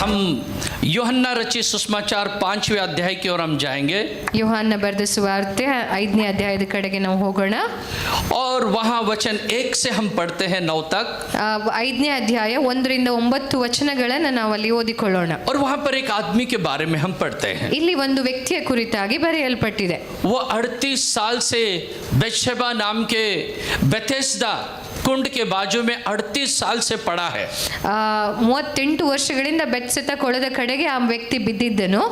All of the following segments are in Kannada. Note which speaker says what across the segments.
Speaker 1: हम यूहन्ना रचित सुसमाचार 5वें अध्याय की ओर हम जाएंगे
Speaker 2: ಯೋಹಾನ ಬರೆದ ಸುವಾರ್ತೆ 5ನೇ ಅಧ್ಯಾಯದ ಕಡೆಗೆ ನಾವು ಹೋಗೋಣ.
Speaker 1: और वहाँ वचन 1 से हम पढ़ते हैं 9 तक.
Speaker 2: 5ನೇ ಅಧ್ಯಾಯ 1ರಿಂದ 9 ವಚನಗಳನ್ನು ನಾವು ಅಲ್ಲಿ ಓದಿಕೊಳ್ಳೋಣ.
Speaker 1: और वहाँ पर एक आदमी के बारे में हम पढ़ते हैं.
Speaker 2: ಇಲ್ಲಿ ಒಂದು ವ್ಯಕ್ತಿಯ ಕುರಿತಾಗಿ ಬರೆಯಲ್ಪಟ್ಟಿದೆ.
Speaker 1: वो 38 साल से बेतशेबा नाम के बेथेस्दा कुंड के बाजू में 38 साल से पड़ा है.
Speaker 2: 38 ವರ್ಷಗಳಿಂದ ಬೆತ್ಸೆತ ಕೊಳದ ಕಡೆಗೆ ಆ ವ್ಯಕ್ತಿ ಬಿದ್ದಿದ್ದನು.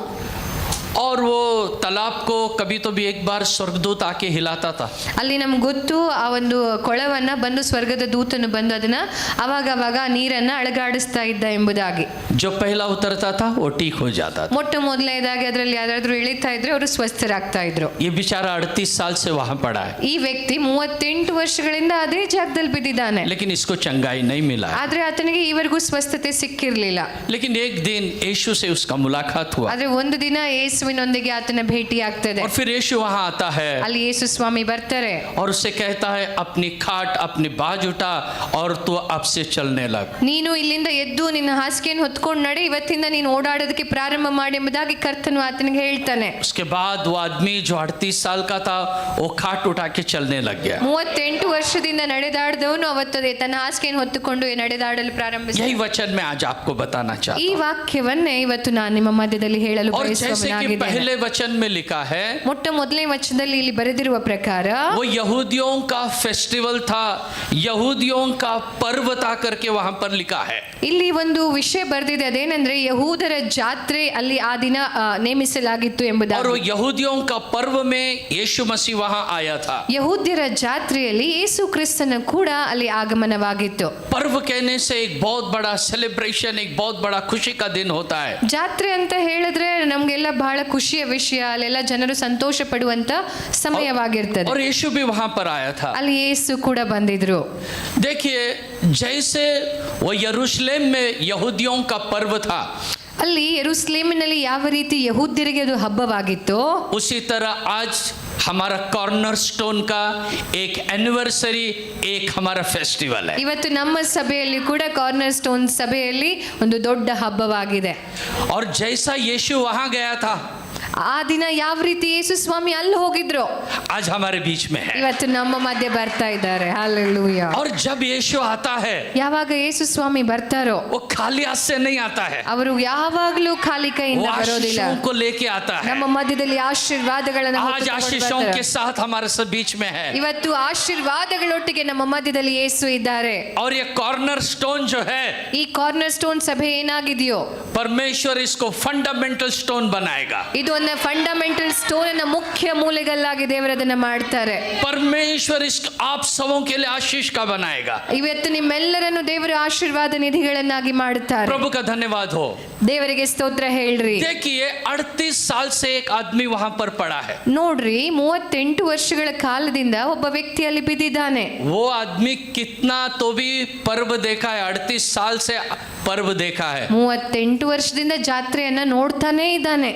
Speaker 1: और वो तालाब को कभी तो भी एक बार स्वर्गदूत आके हिलाता था.
Speaker 2: ಅಲ್ಲಿ ನಮ್ಗೆ ಗೊತ್ತು ಆ ಒಂದು ಕೊಳವನ್ನ ಬಂದು ಸ್ವರ್ಗದ ದೂತನು ಬಂದು ಅದನ್ನ ಅವಾಗ ನೀರನ್ನ ಅಳಗಾಡಿಸ್ತಾ ಇದ್ದ ಎಂಬುದಾಗಿ.
Speaker 1: जो पहला उतरता था वो ठीक हो जाता था.
Speaker 2: ಮೊಟ್ಟ ಮೊದಲನೇದಾಗಿ ಅದರಲ್ಲಿ ಯಾರಾದ್ರೂ ಇಳಿತಾ ಇದ್ರೆ ಅವರು ಸ್ವಸ್ಥರಾಗ್ತಾ ಇದ್ರು.
Speaker 1: ये बेचारा 38 साल से वहाँ पड़ा है.
Speaker 2: ಈ ವ್ಯಕ್ತಿ 38 ವರ್ಷಗಳಿಂದ ಅದೇ ಜಾಗದಲ್ಲಿ ಬಿದ್ದಿದ್ದಾನೆ.
Speaker 1: लेकिन इसको चंगाई नहीं मिला.
Speaker 2: ಆದ್ರೆ ಆತನಿಗೆ ಈವರೆಗೂ ಸ್ವಸ್ಥತೆ ಸಿಕ್ಕಿರ್ಲಿಲ್ಲ.
Speaker 1: लेकिन एक दिन यीशु से उसका मुलाकात हुआ.
Speaker 2: ಆದ್ರೆ ಒಂದು ದಿನ ಯೇಸುವಿನೊಂದಿಗೆ ಆತನ ಭೇಟಿ ಆಗ್ತದೆ.
Speaker 1: और फिर यीशु वहाँ आता है.
Speaker 2: ಅಲ್ಲಿ ಯೇಸು ಸ್ವಾಮಿ ಬರ್ತಾರೆ.
Speaker 1: और उससे कहता है अपनी खाट अपनी बाज उठा और तू अब से चलने लग.
Speaker 2: ನೀನು ಇಲ್ಲಿಂದ ಎದ್ದು ನಿನ್ನ ಹಾಸಿಗೆಯನ್ನು ಹೊತ್ಕೊಂಡು ನಡೆ, ಇವತ್ತಿಂದ ನೀನು ಓಡಾಡೋದಕ್ಕೆ ಪ್ರಾರಂಭ ಮಾಡಿ ಎಂಬುದಾಗಿ ಕರ್ತನು ಆತನಿಗೆ ಹೇಳ್ತಾನೆ.
Speaker 1: उसके बाद वो आदमी जो 38 साल का था वो खाट उठा के चलने लग गया.
Speaker 2: 38 ವರ್ಷದಿಂದ ನಡೆದಾಡಿದವನು ಅವತ್ತು ತನ್ನ ಹಾಸಿಗೆಯನ್ನು ಹೊತ್ತುಕೊಂಡು ನಡೆದಾಡಲು ಪ್ರಾರಂಭಿಸಿದ.
Speaker 1: यही वचन मैं आज आपको बताना चाहता
Speaker 2: ಈ
Speaker 1: हूँ.
Speaker 2: ವಾಕ್ಯವನ್ನೇ ಇವತ್ತು ನಾನು ನಿಮ್ಮ ಮಧ್ಯದಲ್ಲಿ ಹೇಳಲು
Speaker 1: और जैसे कि
Speaker 2: ಬಯಸುತ್ತೇನೆ.
Speaker 1: पहले वचन में लिखा है
Speaker 2: ಮೊಟ್ಟ ಮೊದಲನೇ ವಚನದಲ್ಲಿ ಇಲ್ಲಿ ಬರೆದಿರುವ ಪ್ರಕಾರ
Speaker 1: वो यहूदियों का फेस्टिवल था, यहूदियों का पर्व था करके वहां पर लिखा है.
Speaker 2: ಇಲ್ಲಿ ಒಂದು ವಿಷಯ ಬರೆದಿದೆ. ಅದೇನೆಂದ್ರೆ ಯಹೂದರ ಜಾತ್ರೆ ಅಲ್ಲಿ ಆ ದಿನ ನೇಮಿಸಲಾಗಿತ್ತು
Speaker 1: और वो
Speaker 2: ಎಂಬುದಾಗಿ.
Speaker 1: यहूदियों का पर्व में यीशु मसीह वहां आया था.
Speaker 2: ಯಹೂದ್ಯರ ಜಾತ್ರೆಯಲ್ಲಿ ಯೇಸು ಕ್ರಿಸ್ತನ ಕೂಡ ಅಲ್ಲಿ ಆಗಮನವಾಗಿತ್ತು.
Speaker 1: पर्व कहने से एक बहुत बड़ा सेलिब्रेशन, एक बहुत बड़ा खुशी का दिन होता है.
Speaker 2: ಜಾತ್ರೆ ಅಂತ ಹೇಳಿದ್ರೆ ನಮ್ಗೆಲ್ಲ ಬಹಳ ಖುಷಿಯ विषय, ಅಲ್ಲೆಲ್ಲ ಜನರು ಸಂತೋಷ ಪಡುವಂತ ಸಮಯವಾಗಿರ್ತದೆ.
Speaker 1: और यीशु भी वहां पर आया था.
Speaker 2: ಅಲ್ಲಿ ಯೇಸು ಕೂಡ ಬಂದಿದ್ರು.
Speaker 1: देखिए जैसे वो यरूशलेम में यहूदियों का पर्व था,
Speaker 2: ಅಲ್ಲಿ ಯೆರೂಸಲೇಮಿನಲ್ಲಿ ಯಾವ ರೀತಿ ಯಹೂದ್ಯರಿಗೆ ಅದು ಹಬ್ಬವಾಗಿತ್ತು,
Speaker 1: उसी तरह आज हमारा कॉर्नर स्टोन का एक एनिवर्सरी, एक हमारा फेस्टिवल है.
Speaker 2: ಇವತ್ತು ನಮ್ಮ सभೆಯಲ್ಲಿ ಕೂಡ ಕಾರ್ನರ್ ಸ್ಟೋನ್ ಸಭೆಯಲ್ಲಿ ಒಂದು ದೊಡ್ಡ ಹಬ್ಬವಾಗಿದೆ.
Speaker 1: और जैसा यीशु वहां गया था
Speaker 2: ಆ ದಿನ ಯಾವ ರೀತಿ ಯೇಸು ಸ್ವಾಮಿ ಅಲ್ಲಿ ಹೋಗಿದ್ರು,
Speaker 1: आज हमारे बीच में है.
Speaker 2: ಇವತ್ತು ನಮ್ಮ ಮಧ್ಯೆ ಬರ್ತಾ ಇದ್ದಾರೆ. ಹಾಲೆಲೂಯಾ.
Speaker 1: और जब यीशु आता है
Speaker 2: ಯಾವಾಗ ಯೇಸು ಸ್ವಾಮಿ ಬರ್ತಾರೋ
Speaker 1: वो खाली हाथ से नहीं आता है,
Speaker 2: ಅವರು ಯಾವಾಗಲೂ ಖಾಲಿ
Speaker 1: वो
Speaker 2: ಕೈಯಿಂದ ಬರೋದಿಲ್ಲ.
Speaker 1: आशीषों को लेके आता है.
Speaker 2: ನಮ್ಮ ಮಧ್ಯದಲ್ಲಿ ಆಶೀರ್ವಾದಗಳನ್ನು
Speaker 1: आज
Speaker 2: ಹೊತ್ತುಕೊಂಡು
Speaker 1: आशीषों
Speaker 2: ಬರ್ತಾರೆ.
Speaker 1: के साथ हमारे सब बीच में है.
Speaker 2: ಇವತ್ತು ಆಶೀರ್ವಾದಗಳೊಟ್ಟಿಗೆ ನಮ್ಮ ಮಧ್ಯದಲ್ಲಿ ಯೇಸು ಇದ್ದಾರೆ.
Speaker 1: और ये कॉर्नर स्टोन जो है,
Speaker 2: ಈ ಕಾರ್ನರ್ ಸ್ಟೋನ್ ಸಭೆ ಏನಾಗಿದೆಯೋ
Speaker 1: परमेश्वर इसको फंडामेंटल स्टोन बनाएगा.
Speaker 2: ಇದು ಒಂದು ಫಂಡಮೆಂಟಲ್ ಸ್ಟೋನ್ ಅನ್ನ ಮುಖ್ಯ ಮೂಲೆಗಲ್ಲಾಗಿ ದೇವರದನ್ನ ಮಾಡ್ತಾರೆ.
Speaker 1: परमेश्वर इस आप सबों के लिए आशीष का बनाएगा.
Speaker 2: ಇವತ್ತು ನಿಮ್ಮೆಲ್ಲರನ್ನು ದೇವರ ಆಶೀರ್ವಾದ ನಿಧಿಗಳನ್ನಾಗಿ ಮಾಡುತ್ತಾರೆ.
Speaker 1: प्रभु का धन्यवाद हो.
Speaker 2: ದೇವರಿಗೆ ಸ್ತೋತ್ರ ಹೇಳ್ರಿ.
Speaker 1: देखिए 38 साल से एक आदमी वहां पर पड़ा है.
Speaker 2: ನೋಡ್ರಿ, 38 ವರ್ಷಗಳ ಕಾಲದಿಂದ ಒಬ್ಬ ವ್ಯಕ್ತಿ ಅಲ್ಲಿ ಬಿದ್ದಿದ್ದಾನೆ.
Speaker 1: वो आदमी कितना तो भी पर्व देखा है, 38 साल से पर्व देखा है,
Speaker 2: 38 ವರ್ಷದಿಂದ ಜಾತ್ರೆಯನ್ನ ನೋಡ್ತಾನೆ ಇದ್ದಾನೆ.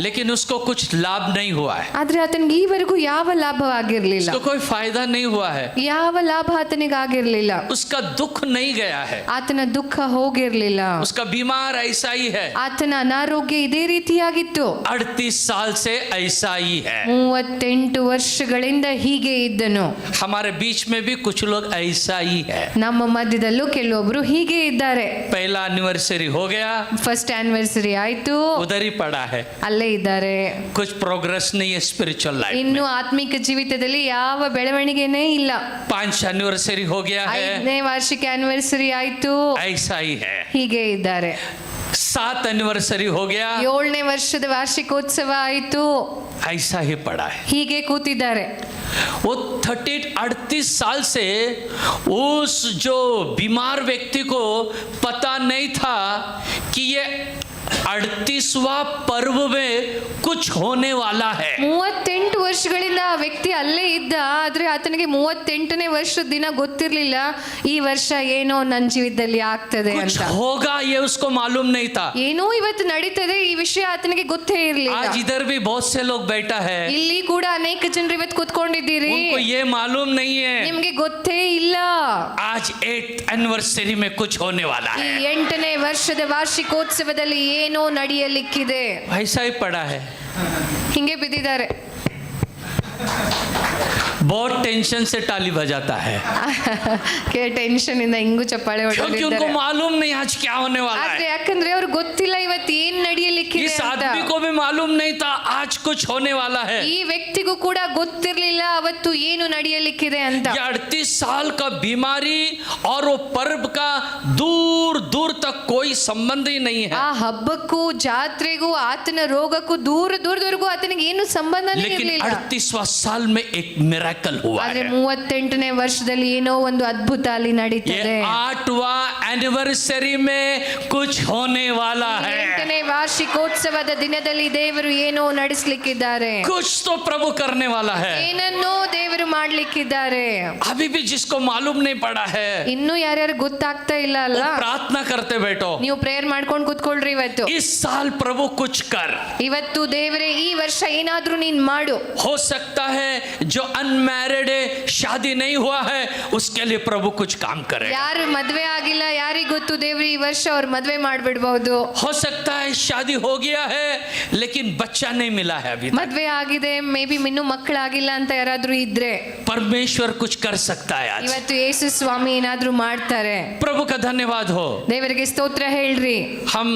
Speaker 1: लेकिन उसको कुछ लाभ नहीं हुआ है.
Speaker 2: ಆದ್ರೆ ಆತನಿಗೆ ಈವರೆಗೂ ಯಾವ ಲಾಭವಾಗಿರ್ಲಿಲ್ಲ.
Speaker 1: उसको कोई फायदा नहीं हुआ है.
Speaker 2: ಯಾವ ಲಾಭ ಆತನಿಗೆ ಆಗಿರ್ಲಿಲ್ಲ.
Speaker 1: उसका दुख नहीं गया है.
Speaker 2: ಆತನ ದುಃಖ ಹೋಗಿರ್ಲಿಲ್ಲ.
Speaker 1: उसका बीमार ऐसा ही है.
Speaker 2: ಆತನ ಅನಾರೋಗ್ಯ ಇದೇ ರೀತಿಯಾಗಿತ್ತು.
Speaker 1: 38 साल से ऐसा ही है.
Speaker 2: 38 ವರ್ಷಗಳಿಂದ ಹೀಗೆ ಇದ್ದನು.
Speaker 1: हमारे बीच में भी कुछ लोग ऐसा ही है.
Speaker 2: ನಮ್ಮ ಮಧ್ಯದಲ್ಲೂ ಕೆಲವೊಬ್ರು ಹೀಗೆ ಇದ್ದಾರೆ.
Speaker 1: पहला एनिवर्सरी हो गया,
Speaker 2: ಫಸ್ಟ್ ಆನಿವರ್ಸರಿ ಆಯ್ತು,
Speaker 1: उधर ही पड़ा है.
Speaker 2: ಅಲ್ಲೇ ಇದ್ದಾರೆ.
Speaker 1: कुछ प्रोग्रेस नहीं है स्पिरिचुअल लाइफ
Speaker 2: ಇನ್ನು
Speaker 1: में.
Speaker 2: ಆತ್ಮಿಕ ಜೀವಿತದಲ್ಲಿ ಯಾವ ಬೆಳವಣಿಗೆನೇ ಇಲ್ಲ.
Speaker 1: 5 एनिवर्सरी हो गया है,
Speaker 2: 5ನೇ ವಾರ್ಷಿಕ ಆನಿವರ್ಸರಿ ಆಯ್ತು,
Speaker 1: ऐसा ही है.
Speaker 2: ಹೀಗೆ ಇದ್ದಾರೆ.
Speaker 1: 7 एनिवर्सरी हो गया,
Speaker 2: 7ನೇ ವರ್ಷದ ವಾರ್ಷಿಕೋತ್ಸವ ಆಯ್ತು,
Speaker 1: ऐसा ही पड़ा है.
Speaker 2: ಹೀಗೆ ಕೂತಿದ್ದಾರೆ.
Speaker 1: वो 38 साल से उस जो बीमार व्यक्ति को पता नहीं था कि ये 38वां पर्व में कुछ होने वाला है।
Speaker 2: 38 ವರ್ಷಗಳಿಂದ ಆ ವ್ಯಕ್ತಿ ಅಲ್ಲೇ ಇದ್ದ, ಆದ್ರೆ ಆತನಿಗೆ 38ನೇ ವರ್ಷದ ದಿನ ಗೊತ್ತಿರ್ಲಿಲ್ಲ ಈ ವರ್ಷ ಏನೋ ನನ್ನ ಜೀವಿತದಲ್ಲಿ ಆಗ್ತದೆ
Speaker 1: कुछ
Speaker 2: ಅಂತ.
Speaker 1: होगा ये उसको मालूम नहीं था।
Speaker 2: ಏನೋ ಇವತ್ತು ನಡೀತದೆ ಈ ವಿಷಯ ಆತನಿಗೆ ಗೊತ್ತೇ ಇರ್ಲಿಲ್ಲ.
Speaker 1: आज इधर भी बहुत से लोग बैठा है,
Speaker 2: ಇಲ್ಲಿ ಕೂಡ ಅನೇಕ ಜನರು ಇವತ್ತು ಕೂತ್ಕೊಂಡಿದ್ದೀರಿ,
Speaker 1: उनको ये मालूम नहीं है
Speaker 2: ನಿಮ್ಗೆ ಗೊತ್ತೇ ಇಲ್ಲ
Speaker 1: आज 8th एनिवर्सरी में कुछ होने वाला
Speaker 2: ಈ
Speaker 1: है।
Speaker 2: 8ನೇ ವರ್ಷದ ವಾರ್ಷಿಕೋತ್ಸವದಲ್ಲಿ ಏನೋ ನಡೆಯಲಿಕ್ಕಿದೆ.
Speaker 1: ऐसा ही पड़ा है,
Speaker 2: ಹಿಂಗೆ ಬಿದ್ದಿದ್ದಾರೆ.
Speaker 1: बहुत टेंशन से ताली बजाता है
Speaker 2: ಟೆನ್ಷನ್ ಇಂದ ಹಿಂಗು ಚಪ್ಪಾಳೆ
Speaker 1: क्योंकि उनको
Speaker 2: ಹೊಡೆದಿದ್ದಾರೆ.
Speaker 1: मालूम नहीं आज क्या होने वाला
Speaker 2: ಆದ್ರೆ
Speaker 1: है।
Speaker 2: ಯಾಕಂದ್ರೆ ಅವ್ರಿಗೆ ಗೊತ್ತಿಲ್ಲ ಇವತ್ತು ಏನ್ ನಡೆಯಲಿಕ್ಕಿದೆ
Speaker 1: इस
Speaker 2: ಅಂತ.
Speaker 1: आदमी को भी मालूम नहीं था आज कुछ होने वाला है।
Speaker 2: ಈ ವ್ಯಕ್ತಿಗೂ ಕೂಡ ಗೊತ್ತಿರ್ಲಿಲ್ಲ ಅವತ್ತು ಏನು ನಡೆಯಲಿಕ್ಕಿದೆ ಅಂತ.
Speaker 1: ये 38 साल का बीमारी और वो पर्व का दूर दूर तक कोई संबंध ही नहीं है,
Speaker 2: ಆ ಹಬ್ಬಕ್ಕೂ ಜಾತ್ರೆಗೂ ಆತನ ರೋಗಕ್ಕೂ ದೂರ ದೂರದವರೆಗೂ ಆತನಿಗೆ ಏನು ಸಂಬಂಧನೇ
Speaker 1: लेकिन
Speaker 2: ಇರಲಿಲ್ಲ.
Speaker 1: 38वां साल में एक मिरेकल हुआ
Speaker 2: ಆದ್ರೆ
Speaker 1: है।
Speaker 2: 38ನೇ ವರ್ಷದಲ್ಲಿ ಏನೋ ಒಂದು ಅದ್ಭುತ ಅಲ್ಲಿ ನಡೀತದೆ.
Speaker 1: ये 8वां एनिवर्सरी में कुछ होने वाला है।
Speaker 2: 8ನೇ ವಾರ್ಷಿಕೋತ್ಸವದ ದಿನದಲ್ಲಿ ದೇವರು ಏನೋ ನಡೆಸಲಿಕ್ಕಿದ್ದಾರೆ.
Speaker 1: कुछ तो प्रभु करने वाला है।
Speaker 2: ಏನನ್ನೋ ದೇವರು ಮಾಡ್ಲಿಕ್ಕಿದ್ದಾರೆ.
Speaker 1: अभी भी जिसको मालूम नहीं पड़ा है
Speaker 2: ಇನ್ನೂ ಯಾರ್ಯಾರು ಗೊತ್ತಾಗ್ತಾ ಇಲ್ಲ
Speaker 1: वो
Speaker 2: ಅಲ್ಲ,
Speaker 1: प्रार्थना करते बैठो,
Speaker 2: ನೀವು ಪ್ರೇಯರ್ ಮಾಡ್ಕೊಂಡು ಕೂತ್ಕೊಳ್ರಿ. ಇವತ್ತು
Speaker 1: इस साल प्रभु कुछ कर।
Speaker 2: ಇವತ್ತು ದೇವರೇ ಈ ವರ್ಷ ಏನಾದ್ರೂ ನೀನ್ ಮಾಡು.
Speaker 1: हो सकता है जो अनमैरिड है, शादी नहीं हुआ है, उसके लिए प्रभु कुछ काम करे।
Speaker 2: ಯಾರು ಮದ್ವೆ ಆಗಿಲ್ಲ ಯಾರಿಗ್ ಗೊತ್ತು, ದೇವ್ರು ಈ ವರ್ಷ ಅವ್ರ ಮದ್ವೆ ಮಾಡ್ಬಿಡ್ಬಹುದು.
Speaker 1: हो सकता है शादी हो गया है लेकिन बच्चा नहीं मिला है अभी तक।
Speaker 2: ಮದ್ವೆ ಆಗಿದೆ, ಮೇ ಬಿ ಇನ್ನೂ ಮಕ್ಕಳಾಗಿಲ್ಲ ಅಂತ ಯಾರಾದ್ರೂ ಇದ್ರೆ
Speaker 1: परमेश्वर कुछ कर सकता है आज।
Speaker 2: ಇವತ್ತು ಯೇಸು ಸ್ವಾಮಿ ಏನಾದ್ರೂ ಮಾಡ್ತಾರೆ.
Speaker 1: प्रभु का धन्यवाद हो।
Speaker 2: ದೇವರಿಗೆ ಸ್ತೋತ್ರ ಹೇಳ್ರಿ.
Speaker 1: हम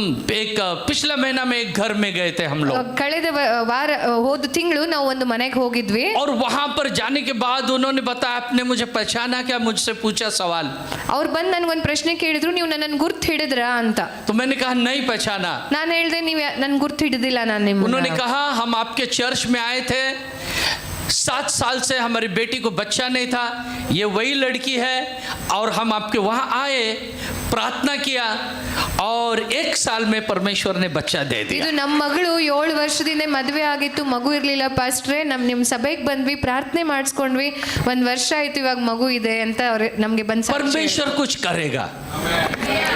Speaker 1: एक पिछला महीना में एक घर में गए थे हम लोग,
Speaker 2: ಕಳೆದ ವಾರ ಹೋದ ತಿಂಗಳು ನಾವು ಒಂದು ಮನೆಗೆ ಹೋಗಿದ್ವಿ.
Speaker 1: और वहां पर जाने के बाद उन्होंने बताया आपने मुझे पहचाना क्या, मुझसे पूछा सवाल।
Speaker 2: ಅವ್ರು ಬಂದು ನನ್ಗೊಂದು ಪ್ರಶ್ನೆ ಕೇಳಿದ್ರು, ನೀವು ನನ್ನನ್ನು ಗುರ್ತು ಹಿಡಿದ್ರಾ ಅಂತ.
Speaker 1: तो मैंने कहा नहीं पहचाना।
Speaker 2: ನಾನು ಹೇಳ್ದೆ ನೀವು ನನ್ ಗುರ್ತು ಹಿಡಿದಿಲ್ಲ ನಾನು ನಿಮ್ಮನ್ನ.
Speaker 1: उन्होंने कहा हम आपके चर्च में आए थे, 7 साल से हमारी बेटी को बच्चा नहीं था, ये वही लड़की है, और हम आपके वहाँ आए, प्रार्थना किया और 1 साल में परमेश्वर ने बच्चा दे दिया।
Speaker 2: ಇದು ನಮ್ಮ ಮಗಳು 7 ವರ್ಷದಿಂದ ಮದುವೆ ಆಗಿತ್ತು, ಮಗು ಇರ್ಲಿಲ್ಲ ಪಾಸ್ಟ್ರೆ. ನಿಮ್ಮ ಸಭೆಗೆ ಬಂದ್ವಿ, ಪ್ರಾರ್ಥನೆ ಮಾಡಿಸ್ಕೊಂಡ್ವಿ, 1 ವರ್ಷ ಆಯ್ತು, ಇವಾಗ ಮಗು ಇದೆ ಅಂತ ಅವ್ರು ನಮ್ಗೆ ಬಂದ್ ಸಾಕ್ಷಿ ಹೇಳಿದ್ರು.
Speaker 1: परमेश्वर कुछ करेगा।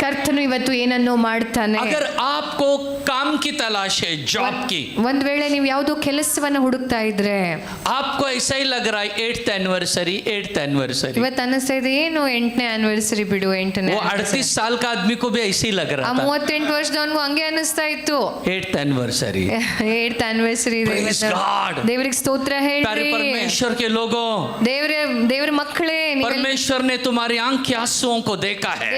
Speaker 2: ಕರ್ತನು ಇವತ್ತು ಏನನ್ನೋ ಮಾಡ್ತಾನೆ.
Speaker 1: अगर आपको काम की तलाश है, जॉब की,
Speaker 2: ಒಂದ್ ವೇಳೆ ನೀವು ಯಾವುದೋ ಕೆಲಸವನ್ನ ಹುಡುಕ್ತಾ ಇದ್ರೆ,
Speaker 1: आपको ऐसा ही लग रहा है 8th एनिवर्सरी, 8th एनिवर्सरी,
Speaker 2: ಇವತ್ತು ಅನ್ನಿಸ್ತಾ ಇದೆ ಏನು 8ನೇ ಆನಿವರ್ಸರಿ ಬಿಡು, 8ನೇ
Speaker 1: वो 38 साल का आदमी को भी ऐसे ही लग
Speaker 2: ಆ
Speaker 1: रहा था
Speaker 2: 38 ವರ್ಷದವನ್ಗೂ ಹಂಗೆ ಅನ್ನಿಸ್ತಾ ಇತ್ತು.
Speaker 1: 8th anniversary.
Speaker 2: 8th ಆನಿವರ್ಸರಿ ಇದೆ
Speaker 1: Praise
Speaker 2: ಇವತ್ತು.
Speaker 1: God.
Speaker 2: ದೇವರಿಗೆ ಸ್ತೋತ್ರ
Speaker 1: प्यारे
Speaker 2: ಹೇಳ್ರಿ.
Speaker 1: परमेश्वर के लोगों,
Speaker 2: ದೇವರ ಮಕ್ಕಳೇ,
Speaker 1: परमेश्वर ने तुम्हारी आंख के आंसुओं को देखा है,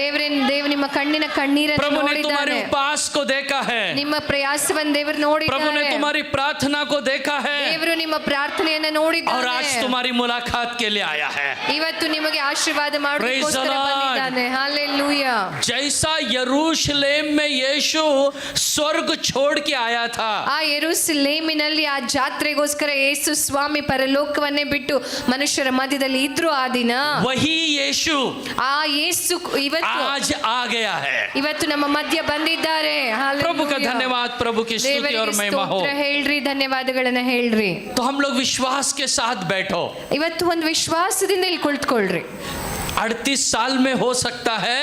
Speaker 2: ದೇವ್ ನಿಮ್ಮ ಕಣ್ಣಿನ ಕಣ್ಣೀರನ್ನು
Speaker 1: प्रभु ने तुम्हारे
Speaker 2: ನೋಡಿದ್ದಾನೆ.
Speaker 1: उपवास को देखा है,
Speaker 2: ನಿಮ್ಮ ಪ್ರಯಾಸವನ್ನು ದೇವರು
Speaker 1: प्रभु ने
Speaker 2: ನೋಡಿದ್ದಾನೆ.
Speaker 1: तुम्हारी प्रार्थना को देखा है,
Speaker 2: ದೇವರು ನಿಮ್ಮ ಪ್ರಾರ್ಥನೆಯನ್ನ
Speaker 1: और
Speaker 2: ನೋಡಿದ್ದಾನೆ.
Speaker 1: आज तुम्हारी मुलाकात के लिए आया है।
Speaker 2: ಇವತ್ತು ನಿಮಗೆ ಆಶೀರ್ವಾದ
Speaker 1: Praise the
Speaker 2: ಮಾಡೋದಕ್ಕೋಸ್ಕರ
Speaker 1: Lord.
Speaker 2: ಬಂದಿದ್ದಾನೆ. हालेलुया.
Speaker 1: जैसा यरूशलेम में यीशु स्वर्ग छोड़ के आया था,
Speaker 2: ಆ ಯೆರೂಸಲೇಮಿನಲ್ಲಿ ಆ ಜಾತ್ರೆಗೋಸ್ಕರ ಯೇಸು ಸ್ವಾಮಿ ಪರಲೋಕವನ್ನೇ ಬಿಟ್ಟು ಮನುಷ್ಯರ ಮಧ್ಯದಲ್ಲಿ ಇದ್ರು ಆ ದಿನ,
Speaker 1: वही यीशु
Speaker 2: ಆ ಯೇಸು ಇವತ್ತು
Speaker 1: आज आ गया है।
Speaker 2: ಇವತ್ತು ನಮ್ಮ ಮಧ್ಯ ಬಂದಿದ್ದಾರೆ.
Speaker 1: प्रभु का
Speaker 2: हालेलुया.
Speaker 1: धन्यवाद, प्रभु की स्तुति
Speaker 2: ದೇವರಿಗೆ
Speaker 1: और महिमा हो।
Speaker 2: ಸ್ತೋತ್ರ ಹೇಳ್ರಿ, ಧನ್ಯವಾದಗಳನ್ನ ಹೇಳ್ರಿ.
Speaker 1: तो हम लोग विश्वास के साथ बैठो।
Speaker 2: ಇವತ್ತು ಒಂದು ವಿಶ್ವಾಸದಿಂದ ಇಲ್ಲಿ ಕುಳಿತುಕೊಳ್ಳ್ರಿ.
Speaker 1: 38 साल में हो सकता है,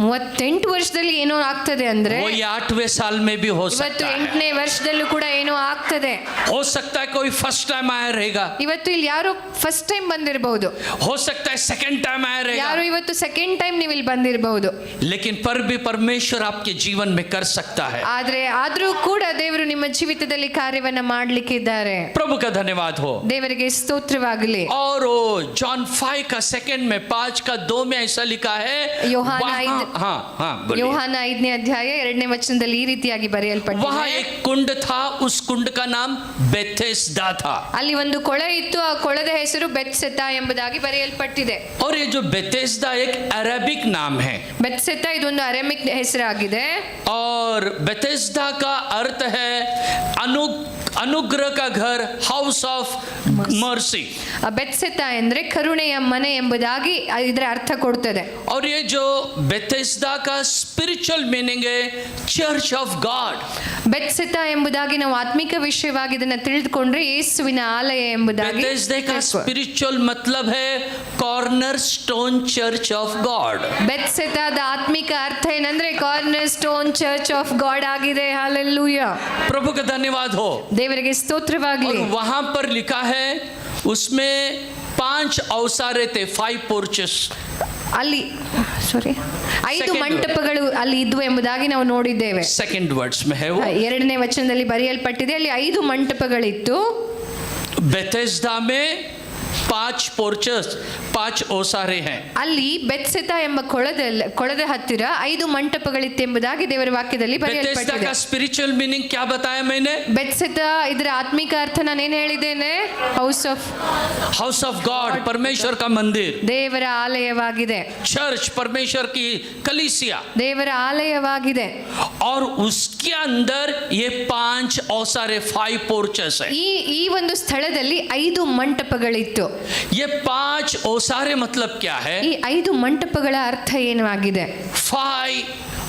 Speaker 2: 38 ವರ್ಷದಲ್ಲಿ ಏನೋ ಆಗ್ತದೆ ಅಂದ್ರೆ,
Speaker 1: वही 8वें साल में भी हो
Speaker 2: ಇವತ್ತು
Speaker 1: सकता है।
Speaker 2: 8ನೇ ವರ್ಷದಲ್ಲೂ ಕೂಡ ಏನೋ ಆಗ್ತದೆ.
Speaker 1: हो सकता है कोई फर्स्ट टाइम आया रहेगा,
Speaker 2: ಇವತ್ತು ಇಲ್ಲಿ ಯಾರು ಫಸ್ಟ್ ಟೈಮ್ ಬಂದಿರಬಹುದು,
Speaker 1: हो सकता है सेकंड टाइम आया
Speaker 2: ಯಾರು
Speaker 1: रहेगा,
Speaker 2: ಇವತ್ತು ಸೆಕೆಂಡ್ ಟೈಮ್ ನೀವು ಇಲ್ಲಿ ಬಂದಿರಬಹುದು.
Speaker 1: लेकिन पर भी परमेश्वर आपके जीवन में कर सकता है।
Speaker 2: ಆದ್ರೂ ಕೂಡ ದೇವರು ನಿಮ್ಮ ಜೀವಿತದಲ್ಲಿ ಕಾರ್ಯವನ್ನ ಮಾಡ್ಲಿಕ್ಕಿದ್ದಾರೆ.
Speaker 1: प्रभु का धन्यवाद हो।
Speaker 2: ದೇವರಿಗೆ ಸ್ತೋತ್ರವಾಗಲಿ.
Speaker 1: और वो जॉन 5 का 2 में 5 का 2 में ऐसा लिखा है,
Speaker 2: योहान
Speaker 1: वहाँ-
Speaker 2: 5
Speaker 1: हाँ हाँ बोलिए।
Speaker 2: ಯೋಹಾನ 5ನೇ ಅಧ್ಯಾಯ 2ನೇ ವಚನದಲ್ಲಿ ಈ ರೀತಿಯಾಗಿ
Speaker 1: वहाँ
Speaker 2: ಬರೆಯಲ್ಪಟ್ಟಿದೆ.
Speaker 1: एक कुंड था, उस कुंड का नाम बेथेस्दा था।
Speaker 2: ಅಲ್ಲಿ ಒಂದು ಕೊಳ ಇತ್ತು, ಆ ಕೊಳದ ಹೆಸರು ಬೆತ್ಸೆತಾ ಎಂಬುದಾಗಿ ಬರೆಯಲ್ಪಟ್ಟಿದೆ.
Speaker 1: और ये जो बेथेस्दा एक अरेबिक नाम है,
Speaker 2: ಬೆತ್ಸೆತಾ ಇದೊಂದು ಅರಾಮಿಕ್ ಹೆಸರಾಗಿದೆ.
Speaker 1: और बेथेस्दा का अर्थ है अनुग्रह का घर, हाउस ऑफ मर्सी।
Speaker 2: ಬೆತ್ಸೆತಾ ಎಂದ್ರೆ ಕರುಣೆಯ ಮನೆ ಎಂಬುದಾಗಿ ಇದರ ಅರ್ಥ ಕೊಡ್ತದೆ.
Speaker 1: और ये जो बेथेस्दा का स्पिरिचुअल मीनिंग है, चर्च ऑफ गॉड।
Speaker 2: ಬೆತ್ಸೆತಾ ಎಂಬುದಾಗಿ ನಾವು ಆತ್ಮಿಕ ವಿಷಯವಾಗಿ ಇದನ್ನ ತಿಳಿದುಕೊಂಡ್ರೆ ಯೇಸುವಿನ ಆಲಯ ಎಂಬುದಾಗಿ.
Speaker 1: बेथेस्दा का स्पिरिचुअल मतलब है corner stone church of God.
Speaker 2: ಬೆತ್ಸೆತಾದ ಆತ್ಮಿಕ ಅರ್ಥ ಏನಂದ್ರೆ corner stone church of God ಆಗಿದೆ. ಹಾಲೆಲೂಯಾ,
Speaker 1: प्रभु का धन्यवाद हो।
Speaker 2: ದೇವರಿಗೆ ಸ್ತೋತ್ರವಾಗಲಿ.
Speaker 1: और वहां पर लिखा है उसमें 5 अवसारे थे, 5 पोर्चेस।
Speaker 2: ಅಲ್ಲಿ 5
Speaker 1: Second
Speaker 2: ಮಂಟಪಗಳು ಅಲ್ಲಿ ಇದ್ವು ಎಂಬುದಾಗಿ ನಾವು ನೋಡಿದ್ದೇವೆ.
Speaker 1: सेकंड वर्ड्स में है वो।
Speaker 2: 2ನೇ ವಚನದಲ್ಲಿ ಬರೆಯಲ್ಪಟ್ಟಿದೆ, ಅಲ್ಲಿ 5 ಮಂಟಪಗಳಿತ್ತು.
Speaker 1: बेथेस्दा में 5 पोर्चेस, 5 ओसारे हैं।
Speaker 2: ಅಲ್ಲಿ ಬೆತ್ಸೆತಾ ಎಂಬ ಕೊಳದ ಹತ್ತಿರ 5 ಮಂಟಪಗಳಿತ್ತು ಎಂಬುದಾಗಿ ದೇವರ ವಾಕ್ಯದಲ್ಲಿ
Speaker 1: बेथेस्दा
Speaker 2: ಬರೆಯಲ್ಪಟ್ಟಿದೆ.
Speaker 1: का स्पिरिचुअल मीनिंग क्या बताया मैंने?
Speaker 2: ಬೆತ್ಸೆತಾ ಇದರ ಆತ್ಮಿಕ ಅರ್ಥ ನಾನೇನು ಹೇಳಿದ್ದೇನೆ?
Speaker 1: हाउस ऑफ गॉड, परमेश्वर का मंदिर।
Speaker 2: ದೇವರ ಆಲಯವಾಗಿದೆ.
Speaker 1: चर्च, परमेश्वर की कलीसिया।
Speaker 2: ದೇವರ ಆಲಯವಾಗಿದೆ.
Speaker 1: और उसके अंदर ये 5 ओसारे, 5 पोर्चेस है।
Speaker 2: ಈ ಒಂದು ಸ್ಥಳದಲ್ಲಿ 5 ಮಂಟಪಗಳಿತ್ತು.
Speaker 1: ये 5 ओसारे मतलब क्या है?
Speaker 2: ಈ 5 ಮಂಟಪಗಳ ಅರ್ಥ ಏನು ಆಗಿದೆ?
Speaker 1: 5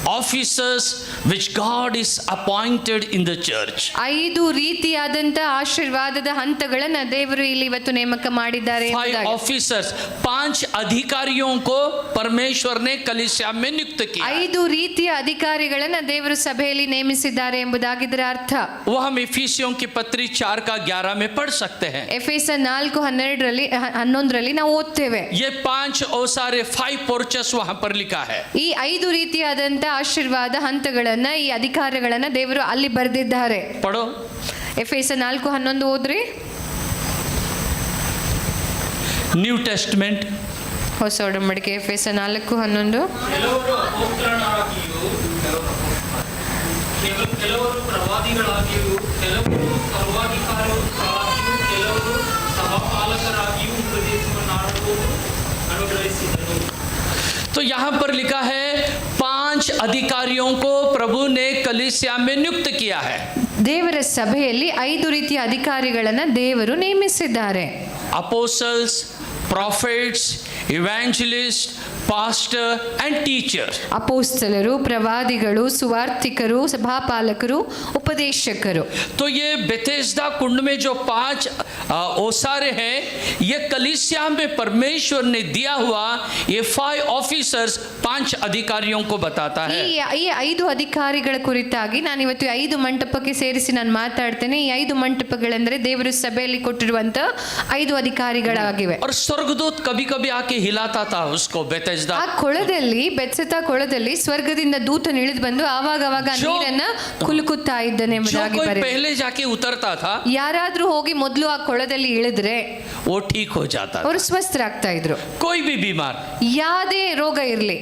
Speaker 1: officers which God is appointed in the church.
Speaker 2: 5 ರೀತಿಯಾದಂತ ಆಶೀರ್ವಾದದ ಹಂತಗಳನ್ನ ದೇವರು ಇಲ್ಲಿ ಇವತ್ತು ನೇಮಕ ಮಾಡಿದ್ದಾರೆ
Speaker 1: 5
Speaker 2: ಎಂಬುದಾಗಿ.
Speaker 1: ऑफिसर्स, 5 अधिकारियों को परमेश्वर ने कलीसिया में नियुक्त किया।
Speaker 2: 5 ರೀತಿಯ ಅಧಿಕಾರಿಗಳನ್ನ ದೇವರು ಸಭೆಯಲ್ಲಿ ನೇಮಿಸಿದ್ದಾರೆ ಎಂಬುದಾಗಿ ಇದರ ಅರ್ಥ.
Speaker 1: वो हम इफिसियों की पत्री 4 का 11 में पढ़ सकते हैं।
Speaker 2: ಎಫೆಸ 4:11 ನಾವು ಓದ್ತೇವೆ.
Speaker 1: ये 5 ओसारे, 5 पोर्चेस वहां पर लिखा है।
Speaker 2: ಈ 5 ರೀತಿಯಾದಂತ ಆಶೀರ್ವಾದ ಹಂತಗಳನ್ನ, ಈ ಅಧಿಕಾರಗಳನ್ನ ದೇವರು ಅಲ್ಲಿ ಬರೆದಿದ್ದಾರೆ.
Speaker 1: पढ़ो।
Speaker 2: ಎಫೆಸ 4:11 ಓದ್ರಿ.
Speaker 1: न्यू टेस्टमेंट,
Speaker 2: ಹೊಸ ಒಡಂಬಡಿಕೆ ಎಫೆಸ 4:11.
Speaker 3: ಕೆಲವರು ಅಪೊಸ್ತಲರಾಗಿಯೂ ಕೆಲವರು ಪ್ರವಾದಿಗಳಾಗಿಯೂ ಕೆಲವರು ಸರ್ವಾಧಿಕಾರಿಗಳಾಗಿಯೂ ಕೆಲವರು ಸಭಾಪಾಲಕರಾಗಿಯೂ ಉಪದೇಶವನ್ನಾಡುವುದು ಅನುಗ್ರಹಿಸಿದರು.
Speaker 1: तो यहाँ पर लिखा है 5 अधिकारियों को प्रभु ने कलीसिया में नियुक्त किया है।
Speaker 2: ದೇವರ ಸಭೆಯಲ್ಲಿ 5 ರೀತಿಯ ಅಧಿಕಾರಿಗಳನ್ನ ದೇವರು ನೇಮಿಸಿದ್ದಾರೆ.
Speaker 1: apostles, prophets, evangelists, pastor and teacher.
Speaker 2: ಅಪೊಸ್ತಲರು, ಪ್ರವಾದಿಗಳು, ಸುವಾರ್ತಿಕರು, ಸಭಾಪಾಲಕರು, ಉಪದೇಶಕರು.
Speaker 1: तो ये बेथेस्दा कुंड में जो 5 ओसारे हैं, ये कलीसिया में परमेश्वर ने दिया हुआ ये 5 ऑफिसर्स, 5 अधिकारियों को बताता है।
Speaker 2: ಈ 5 ಅಧಿಕಾರಿಗಳ ಕುರಿತಾಗಿ ನಾನು ಇವತ್ತು 5 ಮಂಟಪಕ್ಕೆ ಸೇರಿಸಿ ನಾನು ಮಾತಾಡ್ತೇನೆ. ಈ 5 ಮಂಟಪಗಳೆಂದರೆ ದೇವರು ಸಭೆಯಲ್ಲಿ ಕೊಟ್ಟಿರುವಂತ 5 ಅಧಿಕಾರಿಗಳಾಗಿವೆ.
Speaker 1: और स्वर्गदूत कभी-कभी आके हिलाता था उसको बेथेस्दा।
Speaker 2: ಆ ಕೊಳದಲ್ಲಿ, ಬೆತ್ಸೆತಾ ಕೊಳದಲ್ಲಿ ಸ್ವರ್ಗದಿಂದ ದೂತನು ಇಳಿದು ಬಂದು ಆವಾಗ ನೀರನ್ನ ಕುಲುಕುತ್ತಾ ಇದ್ದಾನೆ ಎಂಬುದಾಗಿ
Speaker 1: जो कोई पहले जाके उतरता था,
Speaker 2: ಯಾರಾದ್ರೂ ಹೋಗಿ ಮೊದಲು ಆ ಕೊಳದಲ್ಲಿ ಇಳಿದ್ರೆ
Speaker 1: वो ठीक हो जाता था।
Speaker 2: ಅವರು ಸ್ವಸ್ಥರಾಗ್ತಾ ಇದ್ರು.
Speaker 1: कोई भी बीमार,
Speaker 2: ಯಾವುದೇ ರೋಗ ಇರಲಿ,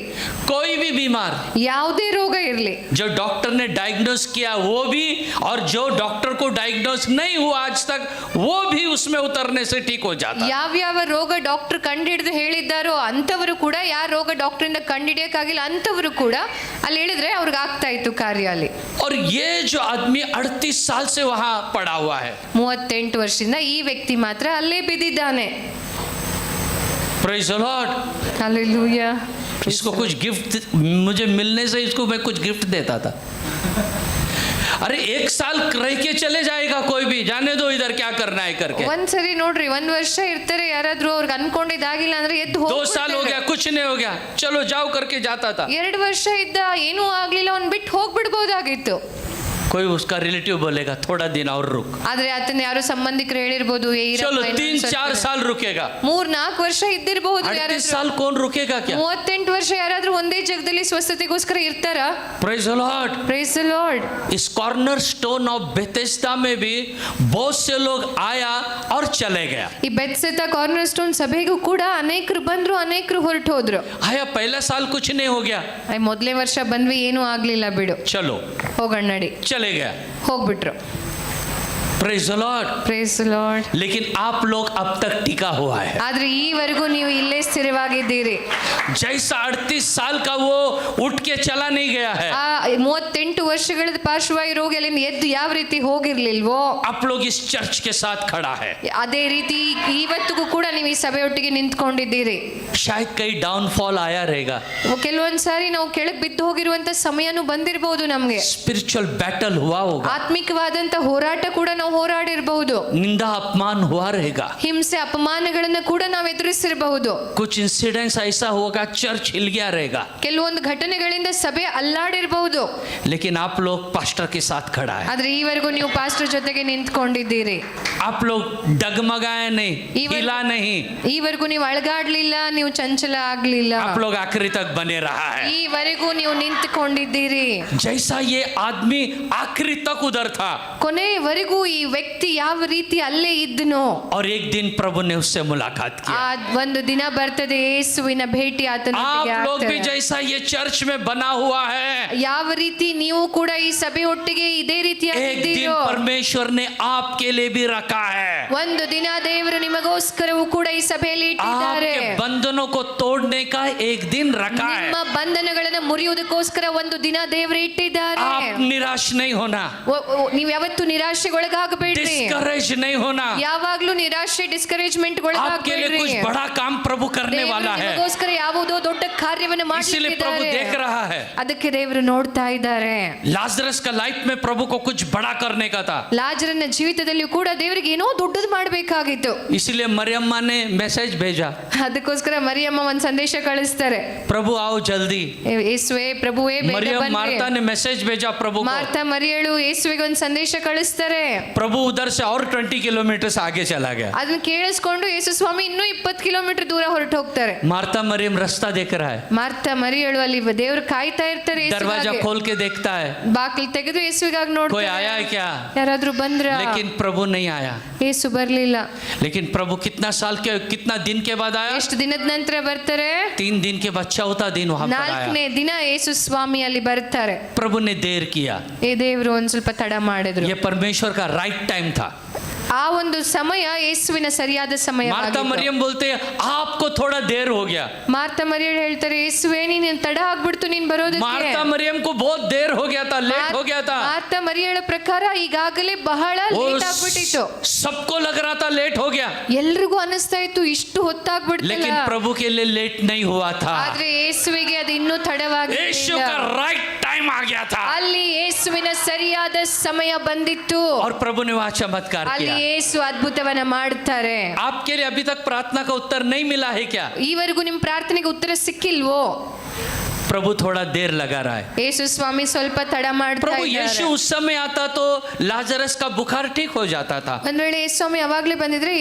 Speaker 1: कोई भी बीमार,
Speaker 2: ಯಾವುದೇ ರೋಗ ಇರಲಿ,
Speaker 1: जो डॉक्टर ने डायग्नोस किया वो भी, और जो डॉक्टर को डायग्नोस नहीं हुआ आज तक, वो भी उसमें उतरने से ठीक हो जाता।
Speaker 2: ಯಾವ್ಯಾವ ರೋಗ ಡಾಕ್ಟರ್ ಕಂಡಿಡಿದು ಹೇಳಿದ್ದಾರೋ ಅಂಥವರು ಕೂಡ, ಯಾರ ರೋಗ ಡಾಕ್ಟರಿಂದ ಕಂಡಿಡಿಯಕ್ಕಾಗಿಲ್ಲ ಅಂಥವರು ಕೂಡ ಅಲ್ಲಿ ಹೇಳಿದ್ರೆ ಅವ್ರಿಗೆ ಆಗ್ತಾ ಇತ್ತು ಕಾರ್ಯ ಅಲ್ಲಿ.
Speaker 1: और ये जो आदमी 38 साल से वहां पड़ा हुआ है,
Speaker 2: 38 ವರ್ಷದಿಂದ ಈ ವ್ಯಕ್ತಿ ಮಾತ್ರ ಅಲ್ಲೇ ಬಿದ್ದಿದ್ದಾನೆ.
Speaker 1: Praise the Lord.
Speaker 2: हालेलुया।
Speaker 1: इसको कुछ गिफ्ट मुझे मिलने से इसको मैं कुछ गिफ्ट देता था। अरे 1 साल रह के चले जाएगा कोई भी, जाने दो इधर क्या करना है करके।
Speaker 2: ಒಂದ್ಸರಿ ನೋಡ್ರಿ, 1 ವರ್ಷ ಇರ್ತಾರೆ ಯಾರಾದ್ರೂ, ಅವ್ರಿಗೆ ಅನ್ಕೊಂಡಿದ್ದಾಗಿಲ್ಲ ಅಂದ್ರೆ ಎದ್ದು
Speaker 1: 2 साल हो गया, कुछ नहीं हो गया, चलो जाओ करके जाता था।
Speaker 2: 2 ವರ್ಷ ಇದ್ದ, ಏನೂ ಆಗ್ಲಿಲ್ಲ, ಅವ್ನ್ ಬಿಟ್ಟು ಹೋಗ್ಬಿಡ್ಬೋದಾಗಿತ್ತು.
Speaker 1: कोई उसका रिलेटिव बोलेगा थोड़ा दिन और रुक,
Speaker 2: ಆದ್ರೆ ಆತನ ಯಾರೋ ಸಂಬಂಧಿಕರು ಹೇಳಿರ್ಬೋದು,
Speaker 1: चलो 3-4 साल रुकेगा।
Speaker 2: 3-4 ವರ್ಷ ಇದ್ದಿರಬಹುದು.
Speaker 1: 38 साल कौन रुकेगा क्या?
Speaker 2: 38 ವರ್ಷ ಯಾರಾದ್ರೂ ಒಂದೇ ಜಾಗದಲ್ಲಿ ಸ್ವಸ್ಥತೆಗೋಸ್ಕರ ಇರ್ತಾರ?
Speaker 1: Praise the Lord.
Speaker 2: Praise the Lord.
Speaker 1: इस कॉर्नर स्टोन ऑफ बेथेस्दा में भी बहुत से लोग आया और चले गया।
Speaker 2: ಈ ಬೆತ್ಸೆತಾ ಕಾರ್ನರ್ ಸ್ಟೋನ್ ಸಭೆಗೂ ಕೂಡ ಅನೇಕರು ಬಂದ್ರು, ಅನೇಕರು ಹೊರಟು ಹೋದ್ರು.
Speaker 1: आया पहला साल कुछ नहीं हो गया,
Speaker 2: ಮೊದಲೇ ವರ್ಷ ಬಂದ್ವಿ, ಏನೂ ಆಗ್ಲಿಲ್ಲ, ಬಿಡು,
Speaker 1: चलो
Speaker 2: ಹೋಗೋಣ ನಡಿ,
Speaker 1: चले गया।
Speaker 2: ಹೋಗ್ಬಿಟ್ರು.
Speaker 1: Praise the Lord.
Speaker 2: Praise Lord.
Speaker 1: लेकिन आप लोग अब तक टिका हुआ है।
Speaker 2: ಆದ್ರೆ ಈವರೆಗೂ ನೀವು ಇಲ್ಲೇ ಸ್ಥಿರವಾಗಿದ್ದೀರಿ.
Speaker 1: जैसा 38 साल का वो उठ के चला नहीं गया है,
Speaker 2: ಆ 38 ವರ್ಷಗಳ ಪಾರ್ಶ್ವವಾಯು ರೋಗಿ ಅಲ್ಲಿಂದ ಎದ್ದು ಯಾವ ರೀತಿ ಹೋಗಿರ್ಲಿಲ್ವೋ,
Speaker 1: आप लोग इस चर्च के साथ खड़ा है।
Speaker 2: ಅದೇ ರೀತಿ ಇವತ್ತಿಗೂ ಕೂಡ ನೀವು ಈ ಸಭೆಯೊಟ್ಟಿಗೆ ನಿಂತ್ಕೊಂಡಿದ್ದೀರಿ.
Speaker 1: शायद कई डाउनफॉल आया रहेगा,
Speaker 2: ಕೆಲವೊಂದ್ಸಾರಿ ನಾವು ಕೆಳಗೆ ಬಿದ್ದು ಹೋಗಿರುವಂತ ಸಮಯನೂ ಬಂದಿರಬಹುದು. ನಮ್ಗೆ
Speaker 1: स्पिरिचुअल बैटल हुआ होगा,
Speaker 2: ಆತ್ಮಿಕವಾದಂತ ಹೋರಾಟ ಕೂಡ ನಾವು ಹೋರಾಡಿರಬಹುದು.
Speaker 1: निंदा अपमान हुआ रहेगा,
Speaker 2: ಹಿಂಸೆ ಅಪಮಾನಗಳನ್ನ ಕೂಡ ನಾವು ಎದುರಿಸಿರಬಹುದು.
Speaker 1: कुछ इंसिडेंट्स ऐसा होगा चर्च हिल गया रहेगा,
Speaker 2: ಕೆಲವೊಂದು ಘಟನೆಗಳಿಂದ ಸಭೆ ಅಲ್ಲಾಡಿರಬಹುದು.
Speaker 1: लेकिन आप लोग पास्टर के साथ खड़ा है।
Speaker 2: ಆದ್ರೆ ಈವರೆಗೂ ನೀವು ಪಾಸ್ಟರ್ ಜೊತೆಗೆ ನಿಂತ್ಕೊಂಡಿದ್ದೀರಿ.
Speaker 1: आप लोग डगमगाए नहीं, हिला नहीं,
Speaker 2: ಈವರೆಗೂ ನೀವು ಅಳಗಾಡ್ಲಿಲ್ಲ, ನೀವು ಚಂಚಲ ಆಗ್ಲಿಲ್ಲ.
Speaker 1: आप लोग आखिरी तक बने रहा है।
Speaker 2: ಈವರೆಗೂ ನೀವು ನಿಂತ್ಕೊಂಡಿದ್ದೀರಿ.
Speaker 1: जैसा ये आदमी आखिरी तक उधर था,
Speaker 2: ಕೊನೆಯವರೆಗೂ ಈ ವ್ಯಕ್ತಿ ಯಾವ ರೀತಿ ಅಲ್ಲೇ ಇದ್ನೋ,
Speaker 1: और एक दिन प्रभु ने उससे मुलाकात की।
Speaker 2: ಆ ಒಂದು ದಿನ ಬರ್ತದೆ, ಯೇಸುವಿನ ಭೇಟಿ ಆತನೊಟ್ಟಿಗೆ
Speaker 1: आप लोग भी
Speaker 2: ಆಗ್ತದೆ.
Speaker 1: जैसा ये चर्च में बना हुआ है,
Speaker 2: ಯಾವ ರೀತಿ ನೀವು ಕೂಡ ಈ ಸಭೆ ಒಟ್ಟಿಗೆ ಇದೇ
Speaker 1: एक दिन
Speaker 2: ರೀತಿಯಾಗಿದ್ದೀರೋ,
Speaker 1: परमेश्वर ने आपके लिए भी रखा है।
Speaker 2: ಒಂದು ದಿನ ದೇವರು ನಿಮಗೋಸ್ಕರವೂ ಕೂಡ ಈ ಸಭೆಯಲ್ಲಿ ಇಟ್ಟಿದ್ದಾರೆ.
Speaker 1: आपके बंधनों को तोड़ने का एक दिन रखा है।
Speaker 2: ನಿಮ್ಮ ಬಂಧನಗಳನ್ನು ಮುರಿಯುವುದಕ್ಕೋಸ್ಕರ ಒಂದು ದಿನ ದೇವರು ಇಟ್ಟಿದ್ದಾರೆ.
Speaker 1: आप निराश नहीं होना,
Speaker 2: ನೀವು ಯಾವತ್ತು ನಿರಾಶೆಗೊಳಗಾಗಬೇಡ್ರಿ.
Speaker 1: डिस्करेज नहीं होना।
Speaker 2: ಯಾವಾಗ್ಲೂ ನಿರಾಶೆ ಡಿಸ್ಕರೇಜ್ಮೆಂಟ್
Speaker 1: आपके लिए कुछ बड़ा काम प्रभु करने वाला है,
Speaker 2: ನಿಮಗೋಸ್ಕರ ಯಾವುದೋ ದೊಡ್ಡ ಕಾರ್ಯವನ್ನು
Speaker 1: इसीलिए प्रभु देख
Speaker 2: ಮಾಡಲಿದ್ದಾರೆ.
Speaker 1: रहा है।
Speaker 2: ಅದಕ್ಕೆ ದೇವರು ನೋಡ್ತಾ ಇದ್ದಾರೆ.
Speaker 1: लाजरस का लाइफ में प्रभु को कुछ बड़ा करने का था,
Speaker 2: ಲಾಜರನ ಜೀವಿತದಲ್ಲಿಯೂ ಕೂಡ ದೇವರಿಗೆ ಏನೋ ದೊಡ್ಡದು ಮಾಡಬೇಕಾಗಿತ್ತು.
Speaker 1: इसलिए मरियम्मा ने मैसेज भेजा,
Speaker 2: ಅದಕ್ಕೋಸ್ಕರ ಮರಿಯಮ್ಮ ಒಂದು ಸಂದೇಶ ಕಳಿಸ್ತಾರೆ,
Speaker 1: प्रभु आओ जल्दी।
Speaker 2: ಯೇಸುವೆ ಪ್ರಭುವೇ ಬೇಗ
Speaker 1: मरियम
Speaker 2: ಬನ್ನಿ.
Speaker 1: मार्ता ने मैसेज भेजा प्रभु को,
Speaker 2: ಮಾರ್ತಾ ಮರಿಯಳು ಯೇಸುವಿಗೆ ಒಂದು ಸಂದೇಶ ಕಳಿಸ್ತಾರೆ.
Speaker 1: प्रभु उधर से और 20 किलोमीटर से आगे चला गया।
Speaker 2: ಅದನ್ನ ಕೇಳಿಸ್ಕೊಂಡು ಯೇಸು ಸ್ವಾಮಿ ಇನ್ನೂ 20 ಕಿಲೋಮೀಟರ್ ದೂರ ಹೊರಟು ಹೋಗ್ತಾರೆ.
Speaker 1: मार्ता मरियम रास्ता देख रहा है,
Speaker 2: ಮಾರ್ತಾ ಮರಿಯಳು ಅಲ್ಲಿ ದೇವರು ಕಾಯ್ತಾ ಇರ್ತಾರೆ.
Speaker 1: दरवाजा खोल के देखता है,
Speaker 2: ಬಾಗಿಲು ತೆಗೆದು ಯೇಸುವಿಗಾಗಿ
Speaker 1: कोई
Speaker 2: ನೋಡ್ತಾರೆ,
Speaker 1: आया है क्या,
Speaker 2: ಯಾರಾದ್ರೂ ಬಂದ್ರ?
Speaker 1: लेकिन प्रभु नहीं आया।
Speaker 2: ಯೇಸು ಬರ್ಲಿಲ್ಲ.
Speaker 1: लेकिन प्रभु कितना दिन के बाद आया?
Speaker 2: ಎಷ್ಟು ದಿನದ ನಂತರ ಬರ್ತಾರೆ?
Speaker 1: 3 दिन के बाद चौथा दिन वहां पर आया।
Speaker 2: 4ನೇ ದಿನ ಯೇಸು ಸ್ವಾಮಿ ಅಲ್ಲಿ ಬರ್ತಾರೆ.
Speaker 1: प्रभु ने देर किया,
Speaker 2: ಈ ದೇವರು ಒಂದ್ ಸ್ವಲ್ಪ ತಡ ಮಾಡಿದ್ರು.
Speaker 1: ये परमेश्वर का राइट टाइम था।
Speaker 2: ಆ ಒಂದು ಸಮಯ ಯೇಸುವಿನ ಸರಿಯಾದ ಸಮಯ.
Speaker 1: मार्ता मरियम बोलते हैं आपको थोड़ा देर हो गया।
Speaker 2: ಮಾರ್ತಾ ಮರಿಯಳು ಹೇಳ್ತಾರೆ, ಯೇಸುವೆ ನೀನು ತಡ ಆಗ್ಬಿಡ್ತು ನೀನ್ ಬರೋದಕ್ಕೆ.
Speaker 1: मार्ता मरियम को बहुत देर हो गया था, लेट हो गया था।
Speaker 2: ಮಾರ್ತಾ ಮರಿಯಳ ಪ್ರಕಾರ ಈಗಾಗಲೇ ಬಹಳ ಲೇಟ್ ಆಗ್ಬಿಟ್ಟಿತ್ತು.
Speaker 1: सबको लग रहा था लेट हो गया,
Speaker 2: ಎಲ್ರಿಗೂ ಅನಿಸ್ತಾ ಇತ್ತು ಇಷ್ಟು ಹೊತ್ತಾಗ್ಬಿಡ್ತಲ್ಲ.
Speaker 1: लेकिन प्रभु के लिए लेट नहीं हुआ था।
Speaker 2: ಆದ್ರೆ ಯೇಸುವಿಗೆ ಅದು ಇನ್ನೂ ತಡವಾಗಿ
Speaker 1: यीशु का राइट टाइम आ गया था,
Speaker 2: ಅಲ್ಲಿ ಯೇಸುವಿನ ಸರಿಯಾದ ಸಮಯ ಬಂದಿತ್ತು.
Speaker 1: और प्रभु ने वहां चमत्कार
Speaker 2: ಅಲ್ಲಿ
Speaker 1: किया।
Speaker 2: ಯೇಸು ಅದ್ಭುತವನ್ನ ಮಾಡ್ತಾರೆ.
Speaker 1: आपके लिए अभी तक प्रार्थना का उत्तर नहीं मिला है क्या?
Speaker 2: ಈವರೆಗೂ ನಿಮ್ಮ ಪ್ರಾರ್ಥನೆಗೆ ಉತ್ತರ ಸಿಕ್ಕಿಲ್ವೋ?
Speaker 1: प्रभु थोड़ा देर लगा रहा है।
Speaker 2: ಯೇಸು ಸ್ವಾಮಿ ಸ್ವಲ್ಪ ತಡ ಮಾಡ್ತಾ
Speaker 1: प्रभु यीशु
Speaker 2: ಇದ್ದಾರೆ.
Speaker 1: उस समय आता तो लाजरस का बुखार ठीक हो जाता था,
Speaker 2: ಒಂದ್ ವೇಳೆ ಯೇಸು ಸ್ವಾಮಿ ಅವಾಗ್ಲೇ ಬಂದಿದ್ರೆ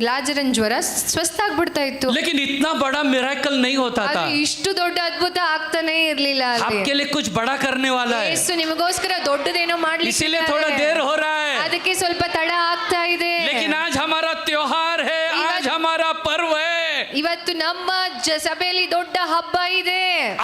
Speaker 2: ಲಾಜರನ್ ಜ್ವರ ಸ್ವಸ್ಥ ಆಗ್ಬಿಡ್ತಾ ಇತ್ತು.
Speaker 1: लेकिन इतना बड़ा मिरेकल नहीं होता था।
Speaker 2: ಆದ್ರೆ ಇಷ್ಟು ದೊಡ್ಡ ಅದ್ಭುತ ಆಗ್ತಾನೆ ಇರ್ಲಿಲ್ಲ ಅಲ್ಲಿ.
Speaker 1: आपके लिए कुछ बड़ा करने वाला है,
Speaker 2: ಯೇಸು ನಿಮಗೋಸ್ಕರ ದೊಡ್ಡದೇನೋ ಮಾಡ್ಲಿಕ್ಕೆ
Speaker 1: इसीलिए थोड़ा देर हो रहा है।
Speaker 2: ಅದಕ್ಕೆ ಸ್ವಲ್ಪ ತಡ ಆಗ್ತಾ ಇದೆ.
Speaker 1: लेकिन आज हमारा त्योहार है, आज हमारा पर्व है,
Speaker 2: ಇವತ್ತು ನಮ್ಮ ಸಭೆಯಲ್ಲಿ ದೊಡ್ಡ ಹಬ್ಬ ಇದೆ.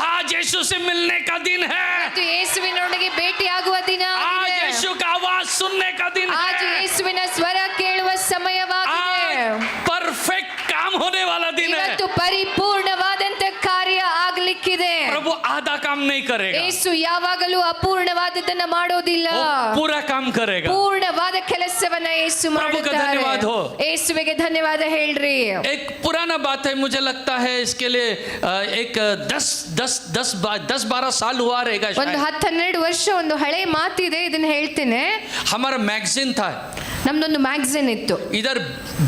Speaker 1: आज यीशु से मिलने का दिन है,
Speaker 2: ಇವತ್ತು ಯೇಸುವಿನೊಂದಿಗೆ ಭೇಟಿ ಆಗುವ ದಿನ
Speaker 1: आज
Speaker 2: ಆಗಿದೆ.
Speaker 1: यीशु का आवाज सुनने का दिन
Speaker 2: आज
Speaker 1: है,
Speaker 2: ಯೇಸುವಿನ ಸ್ವರ ಕೇಳುವ ಸಮಯವಾಗಿದೆ.
Speaker 1: आज परफेक्ट काम होने वाला दिन है।
Speaker 2: ಇವತ್ತು ಪರಿಪೂರ್ಣವಾದಂತ ಕಾರ್ಯ ಆಗ್ಲಿಕ್ಕಿದೆ.
Speaker 1: प्रभु आधा काम नहीं करेगा,
Speaker 2: ಯೇಸು ಯಾವಾಗಲೂ ಅಪೂರ್ಣವಾದದ್ದನ್ನ ಮಾಡೋದಿಲ್ಲ,
Speaker 1: वो पूरा काम करेगा।
Speaker 2: ಪೂರ್ಣವಾದ ಕೆಲಸವನ್ನ ಯೇಸು
Speaker 1: ಪ್ರಭು ಕ
Speaker 2: ಮಾಡುತ್ತಾರೆ.
Speaker 1: ಧನ್ಯವಾದ ಹೋ.
Speaker 2: ಯೇಸುವಿಗೆ ಧನ್ಯವಾದ ಹೇಳ್ರಿ.
Speaker 1: एक पुराना बात है, मुझे लगता है इसके लिए एक 10-12 साल हुआ रहेगा
Speaker 2: ಒಂದು
Speaker 1: शायद।
Speaker 2: 10-12 ವರ್ಷ ಒಂದು ಹಳೆ ಮಾತಿದೆ, ಇದನ್ನ ಹೇಳ್ತೇನೆ.
Speaker 1: हमारा मैगजीन था,
Speaker 2: ನಮ್ದೊಂದು ಮ್ಯಾಗಝಿನ್ ಇತ್ತು.
Speaker 1: इधर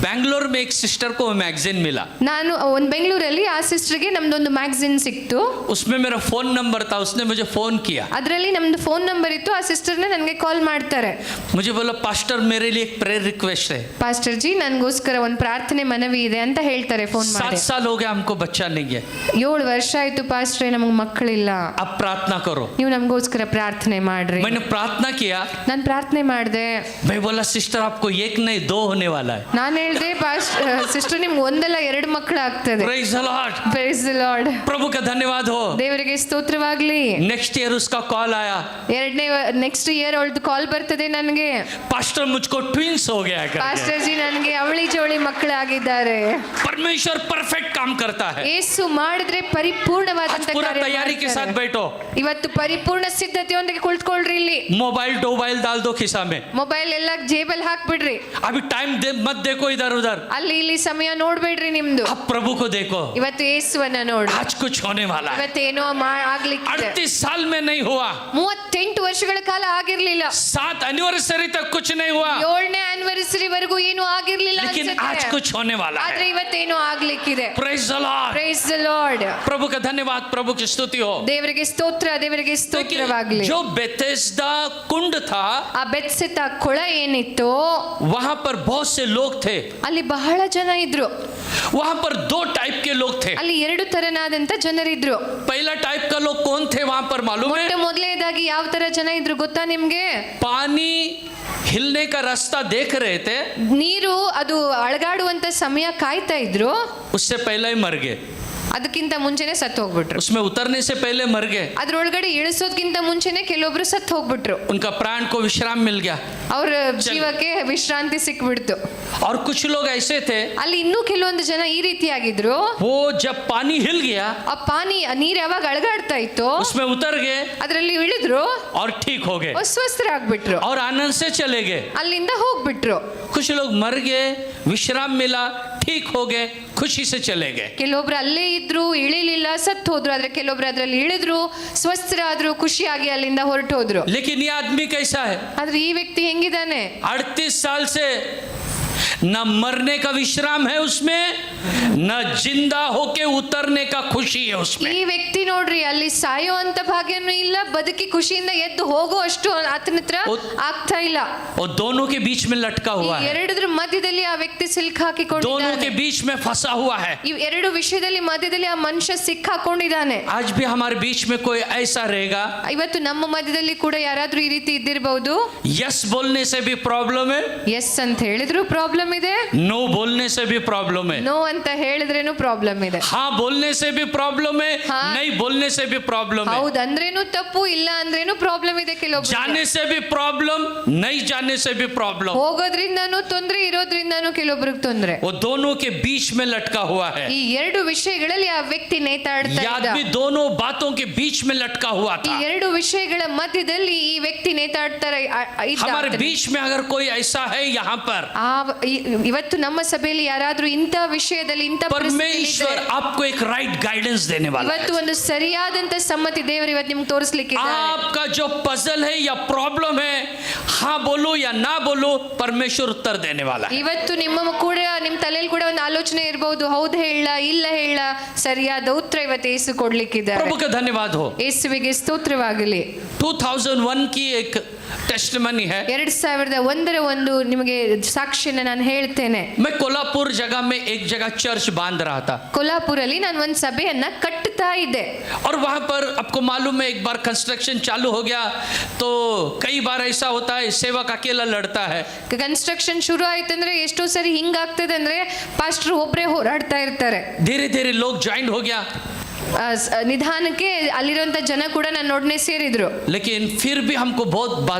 Speaker 1: बैंगलोर में एक सिस्टर को मैगजीन मिला,
Speaker 2: ನಾನು ಒಂದು ಬೆಂಗಳೂರಲ್ಲಿ ಆ ಸಿಸ್ಟರ್ಗೆ ನಮ್ದೊಂದು ಮ್ಯಾಗಝಿನ್ ಸಿಕ್ತು.
Speaker 1: उसमें मेरा फोन नंबर था, उसने मुझे फोन किया,
Speaker 2: ಅದರಲ್ಲಿ ನಮ್ದು ಫೋನ್ ನಂಬರ್ ಇತ್ತು. ಆ ಸಿಸ್ಟರ್ನ ನನಗೆ ಕಾಲ್ ಮಾಡ್ತಾರೆ.
Speaker 1: मुझे बोला पास्टर मेरे लिए एक प्रेयर रिक्वेस्ट है।
Speaker 2: ಪಾಸ್ಟರ್ ಜಿ ನನಗೋಸ್ಕರ ಒಂದು ಪ್ರಾರ್ಥನೆ ಮನವಿ ಇದೆ ಅಂತ ಹೇಳ್ತಾರೆ ಫೋನ್
Speaker 1: 7
Speaker 2: ಮಾಡಿ.
Speaker 1: साल हो गया हमको बच्चा नहीं है,
Speaker 2: 7 ವರ್ಷ ಆಯ್ತು ಪಾಸ್ಟ್ರೆ ನಮಗೆ ಮಕ್ಕಳಿಲ್ಲ,
Speaker 1: अब प्रार्थना करो।
Speaker 2: ನೀವು ನಮಗೋಸ್ಕರ ಪ್ರಾರ್ಥನೆ ಮಾಡ್ರಿ.
Speaker 1: मैंने प्रार्थना किया,
Speaker 2: ನಾನು ಪ್ರಾರ್ಥನೆ ಮಾಡಿದೆ.
Speaker 1: मैं बोला सिस्टर आपको एक नहीं दो होने वाला है।
Speaker 2: ನಾನು ಹೇಳ್ದೆ ಸಿಸ್ಟರ್ ನಿಮ್ಗೆ ಒಂದಲ್ಲ ಎರಡು ಮಕ್ಕಳು ಆಗ್ತದೆ.
Speaker 1: Praise the Lord.
Speaker 2: Praise the Lord.
Speaker 1: प्रभु का धन्यवाद हो।
Speaker 2: ದೇವರಿಗೆ ಸ್ತೋತ್ರವಾಗ್ಲಿ.
Speaker 1: नेक्स्ट ईयर उसका कॉल आया,
Speaker 2: ನೆಕ್ಸ್ಟ್ ಇಯರ್ ಅವಳದು ಕಾಲ್ ಬರ್ತದೆ ನನಗೆ,
Speaker 1: पास्टर मुझको ट्विंस हो गया करके।
Speaker 2: ಪಾಸ್ಟರ್ ಜಿ ನನಗೆ ಅವಳಿ ಜವಳಿ ಮಕ್ಕಳಾಗಿದ್ದಾರೆ.
Speaker 1: परमेश्वर परफेक्ट काम करता है।
Speaker 2: ಯೇಸು ಮಾಡಿದ್ರೆ ಪರಿಪೂರ್ಣವಾದಂತ
Speaker 1: पूरा
Speaker 2: ಕಾರ್ಯ
Speaker 1: तैयारी के साथ
Speaker 2: ಮಾಡ್ತಾರೆ.
Speaker 1: बैठो,
Speaker 2: ಇವತ್ತು ಪರಿಪೂರ್ಣ ಸಿದ್ಧತೆಯೊಂದಿಗೆ ಕುಳಿತುಕೊಳ್ಳ್ರಿ. ಇಲ್ಲಿ
Speaker 1: मोबाइल डाल दो खिसा में,
Speaker 2: ಮೊಬೈಲ್ ಎಲ್ಲ ಜೇಬಲ್ ಹಾಕ್ಬಿಡ್ರಿ.
Speaker 1: अभी टाइम मत देखो इधर उधर,
Speaker 2: ಅಲ್ಲಿ ಇಲ್ಲಿ ಸಮಯ ನೋಡ್ಬೇಡ್ರಿ ನಿಮ್ದು.
Speaker 1: अब प्रभु को देखो।
Speaker 2: ಇವತ್ತು ಯೇಸುವನ್ನ ನೋಡಿ.
Speaker 1: आज कुछ होने वाला है।
Speaker 2: ಇವತ್ತೇನೋ ಆಗ್ಲಿಕ್ಕೆ
Speaker 1: 38 साल में नहीं हुआ,
Speaker 2: 38 ವರ್ಷಗಳ ಕಾಲ ಆಗಿರ್ಲಿಲ್ಲ,
Speaker 1: 7 एनिवर्सरी तक कुछ नहीं हुआ,
Speaker 2: 7ನೇ ಆನಿವರ್ಸರಿ ವರೆಗೂ ಏನು ಆಗಿರ್ಲಿಲ್ಲ
Speaker 1: लेकिन आज
Speaker 2: ಅನ್ಸುತ್ತೆ.
Speaker 1: कुछ होने वाला
Speaker 2: ಆದ್ರೆ
Speaker 1: है।
Speaker 2: ಇವತ್ತೇನೋ ಆಗ್ಲಿಕ್ಕಿದೆ.
Speaker 1: Praise the Lord.
Speaker 2: Praise the Lord.
Speaker 1: प्रभु का धन्यवाद, प्रभु की स्तुति हो।
Speaker 2: ದೇವರಿಗೆ ಸ್ತೋತ್ರ, ದೇವರಿಗೆ
Speaker 1: देखिए,
Speaker 2: ಸ್ತೋತ್ರವಾಗ್ಲಿ.
Speaker 1: जो बेथेस्दा कुंड था,
Speaker 2: ಆ ಬೆತ್ಸೆತ ಕೊಳ ಏನಿತ್ತು,
Speaker 1: वहां पर बहुत से लोग थे।
Speaker 2: ಅಲ್ಲಿ ಬಹಳ ಜನ ಇದ್ರು.
Speaker 1: वहां पर 2 टाइप के लोग थे।
Speaker 2: ಅಲ್ಲಿ 2 ತರನಾದಂತ ಜನರಿದ್ರು.
Speaker 1: पहला टाइप का लोग कौन थे वहां पर मालूम है?
Speaker 2: ಮೊದಲನೇದಾಗಿ ಯಾವ ತರ ಜನ ಇದ್ರು ಗೊತ್ತಾ ನಿಮ್ಗೆ?
Speaker 1: पानी हिलने का रास्ता देख रहे थे,
Speaker 2: ನೀರು ಅದು ಅಳಗಾಡುವಂತ ಸಮಯ ಕಾಯ್ತಾ ಇದ್ರು.
Speaker 1: उससे पहले ही मर गए,
Speaker 2: ಅದಕ್ಕಿಂತ ಮುಂಚೆನೆ ಸತ್ತು ಹೋಗ್ಬಿಟ್ರು.
Speaker 1: उसमें उतरने से पहले मर गए,
Speaker 2: ಅದ್ರೊಳಗಡೆ ಇಳಿಸೋದ್ಕಿಂತ ಮುಂಚೆನೆ ಕೆಲವೊಬ್ರು ಸತ್ತು ಹೋಗ್ಬಿಟ್ರು.
Speaker 1: उनका प्राण को विश्राम मिल गया।
Speaker 2: ಅವ್ರ ಜೀವಕ್ಕೆ ವಿಶ್ರಾಂತಿ ಸಿಕ್ಬಿಡ್ತು.
Speaker 1: और कुछ लोग ऐसे थे,
Speaker 2: ಅಲ್ಲಿ ಇನ್ನೂ ಕೆಲವೊಂದು ಜನ ಈ ರೀತಿಯಾಗಿದ್ರು.
Speaker 1: वो जब पानी हिल गया,
Speaker 2: ಆ ನೀರ್ ಯಾವಾಗ ಅಳಗಾಡ್ತಾ ಇತ್ತು,
Speaker 1: उसमें उतर गए
Speaker 2: ಅದ್ರಲ್ಲಿ ಇಳಿದ್ರು,
Speaker 1: और ठीक हो गए
Speaker 2: ಸ್ವಸ್ಥರಾಗ್ಬಿಟ್ರು,
Speaker 1: और आनंद से चले गए।
Speaker 2: ಅಲ್ಲಿಂದ ಹೋಗ್ಬಿಟ್ರು.
Speaker 1: कुछ लोग मर गए, विश्राम मिला, ठीक हो गए, खुशी से चले गए।
Speaker 2: ಕೆಲವೊಬ್ರು ಅಲ್ಲೇ ಇದ್ರು, ಇಳಿಲಿಲ್ಲ, ಸತ್ತು ಹೋದ್ರು. ಆದ್ರೆ ಕೆಲವೊಬ್ರು ಅದ್ರಲ್ಲಿ ಇಳಿದ್ರು, ಸ್ವಸ್ಥರಾದ್ರು, ಖುಷಿಯಾಗಿ ಅಲ್ಲಿಂದ ಹೊರಟು ಹೋದ್ರು.
Speaker 1: लेकिन ये आदमी कैसा है?
Speaker 2: ಆದ್ರೆ ಈ ವ್ಯಕ್ತಿ ಹೆಂಗಿದಾನೆ?
Speaker 1: 38 साल से न मरने का विश्राम है उसमें, न जिंदा होके उतरने का खुशी है उसमें।
Speaker 2: ಈ ವ್ಯಕ್ತಿ ನೋಡ್ರಿ, ಅಲ್ಲಿ ಸಾಯೋ ಅಂತ ಭಾಗ್ಯನೂ ಇಲ್ಲ, ಬದುಕಿ ಖುಷಿಯಿಂದ ಎದ್ದು ಹೋಗೋ ಅಷ್ಟು ಆತನ ಹತ್ರ ಆಗ್ತಾ ಇಲ್ಲ.
Speaker 1: और दोनों के बीच में लटका
Speaker 2: ಈ
Speaker 1: हुआ है,
Speaker 2: ಎರಡರ ಮಧ್ಯದಲ್ಲಿ ಆ ವ್ಯಕ್ತಿ
Speaker 1: दोनों
Speaker 2: ಸಿಕ್ಕಾಕಿಕೊಂಡಿದ್ದಾನೆ.
Speaker 1: के बीच में फंसा हुआ है।
Speaker 2: ಈ ಎರಡು ವಿಷಯದಲ್ಲಿ ಮಧ್ಯದಲ್ಲಿ ಆ ಮನುಷ್ಯ ಸಿಕ್ಕಾಕೊಂಡಿದ್ದಾನೆ.
Speaker 1: आज भी हमारे बीच में कोई ऐसा रहेगा,
Speaker 2: ಇವತ್ತು ನಮ್ಮ ಮಧ್ಯದಲ್ಲಿ ಕೂಡ ಯಾರಾದ್ರೂ ಈ ರೀತಿ ಇದ್ದಿರಬಹುದು.
Speaker 1: यस बोलने से भी प्रॉब्लम है,
Speaker 2: ಎಸ್ ಅಂತ ಹೇಳಿದ್ರು ಪ್ರಾಬ್ಲಮ್ ಇದೆ,
Speaker 1: नो बोलने से भी प्रॉब्लम है,
Speaker 2: ನೋ ಅಂತ ಹೇಳಿದ್ರೇನು ಪ್ರಾಬ್ಲಮ್ ಇದೆ,
Speaker 1: हाँ बोलने से भी प्रॉब्लम है,
Speaker 2: हाँ।
Speaker 1: नहीं बोलने से भी प्रॉब्लम है,
Speaker 2: ಹೌದು ಅಂದ್ರೇನು ತಪ್ಪು, ಇಲ್ಲ ಅಂದ್ರೇನು ಪ್ರಾಬ್ಲಮ್ ಇದೆ. ಕೆಲವೊಬ್ರು
Speaker 1: जाने से भी प्रॉब्लम, नहीं जाने से भी प्रॉब्लम,
Speaker 2: ಹೋಗೋದ್ರಿಂದಾನು ತೊಂದ್ರೆ, ಇರೋದ್ರಿಂದಾನು ಕೆಲವೊಬ್ರಿಗೆ ತೊಂದ್ರೆ.
Speaker 1: वो दोनों के बीच में लटका हुआ है।
Speaker 2: ಈ ಎರಡು ವಿಷಯಗಳಲ್ಲಿ ಆ ವ್ಯಕ್ತಿ ನೇತಾಡ್ತಾ
Speaker 1: ये
Speaker 2: ಇದ್ದ.
Speaker 1: आदमी दोनों बातों के बीच में लटका हुआ
Speaker 2: ಈ
Speaker 1: था।
Speaker 2: ಎರಡು ವಿಷಯಗಳ ಮಧ್ಯದಲ್ಲಿ ಈ ವ್ಯಕ್ತಿ ನೇತಾಡ್ತಾರೆ ಇದ್ದ.
Speaker 1: हमारे बीच में अगर कोई ऐसा है यहाँ पर,
Speaker 2: ಇವತ್ತು ನಮ್ಮ ಸಭೆಯಲ್ಲಿ ಯಾರಾದ್ರೂ ಇಂಥ ವಿಷಯದಲ್ಲಿ ಇಂಥ
Speaker 1: परमेश्वर आपको एक राइट गाइडेंस देने वाला है।
Speaker 2: ಇವತ್ತು ಒಂದು ಸರಿಯಾದಂತ ಸಮ್ಮತಿ ದೇವರು ಇವತ್ತು ನಿಮ್ಗೆ ತೋರಿಸ್ಲಿಕ್ಕೆ
Speaker 1: आपका जो पजल है या प्रॉब्लम है, हाँ बोलो या ना बोलो, परमेश्वर उत्तर देने वाला है।
Speaker 2: ಇವತ್ತು ನಿಮ್ಮ ಕೂಡ ನಿಮ್ಮ ತಲೆಯಲ್ಲಿ ಕೂಡ ಒಂದು ಆಲೋಚನೆ ಇರಬಹುದು, ಹೌದು ಹೇಳ ಇಲ್ಲ ಹೇಳ, ಸರಿಯಾದ ಉತ್ತರ ಇವತ್ತು ಯೇಸು ಕೊಡ್ಲಿಕ್ಕಿದ್ದಾರೆ.
Speaker 1: प्रभु का धन्यवाद हो।
Speaker 2: ಯೇಸುವಿಗೆ ಸ್ತೋತ್ರವಾಗಲಿ.
Speaker 1: 2001 की एक टेस्टमनी है।
Speaker 2: 2001ರ ಒಂದು ನಿಮಗೆ ಸಾಕ್ಷಿನ ನಾನು ಹೇಳ್ತೇನೆ.
Speaker 1: मैं कोल्हापुर जगह में एक जगह चर्च बांध रहा था,
Speaker 2: ಕೊಲ್ಹಾಪುರಲ್ಲಿ ನಾನು ಒಂದು ಸಭೆಯನ್ನ ಕಟ್ಟುತ್ತಾ ಇದ್ದೆ.
Speaker 1: और वहां पर आपको मालूम है एक बार कंस्ट्रक्शन चालू हो गया तो कई बार ऐसा होता है सेवक अकेला लड़ता है।
Speaker 2: ಕನ್ಸ್ಟ್ರಕ್ಷನ್ ಶುರು ಆಯ್ತಂದ್ರೆ ಎಷ್ಟೋ ಸರಿ ಹಿಂಗಾಗ್ತದೆ ಅಂದ್ರೆ ಪಾಸ್ಟರ್ ಒಬ್ಬರೇ ಹೋರಾಡ್ತಾ ಇರ್ತಾರೆ.
Speaker 1: धीरे धीरे लोग ज्वाइन हो गया,
Speaker 2: ನಿಧಾನಕ್ಕೆ ಅಲ್ಲಿರುವಂತ ಜನ ಕೂಡ ನನ್ನೊಡನೆ ಸೇರಿದ್ರು.
Speaker 1: लेकिन फिर भी हमको बहुत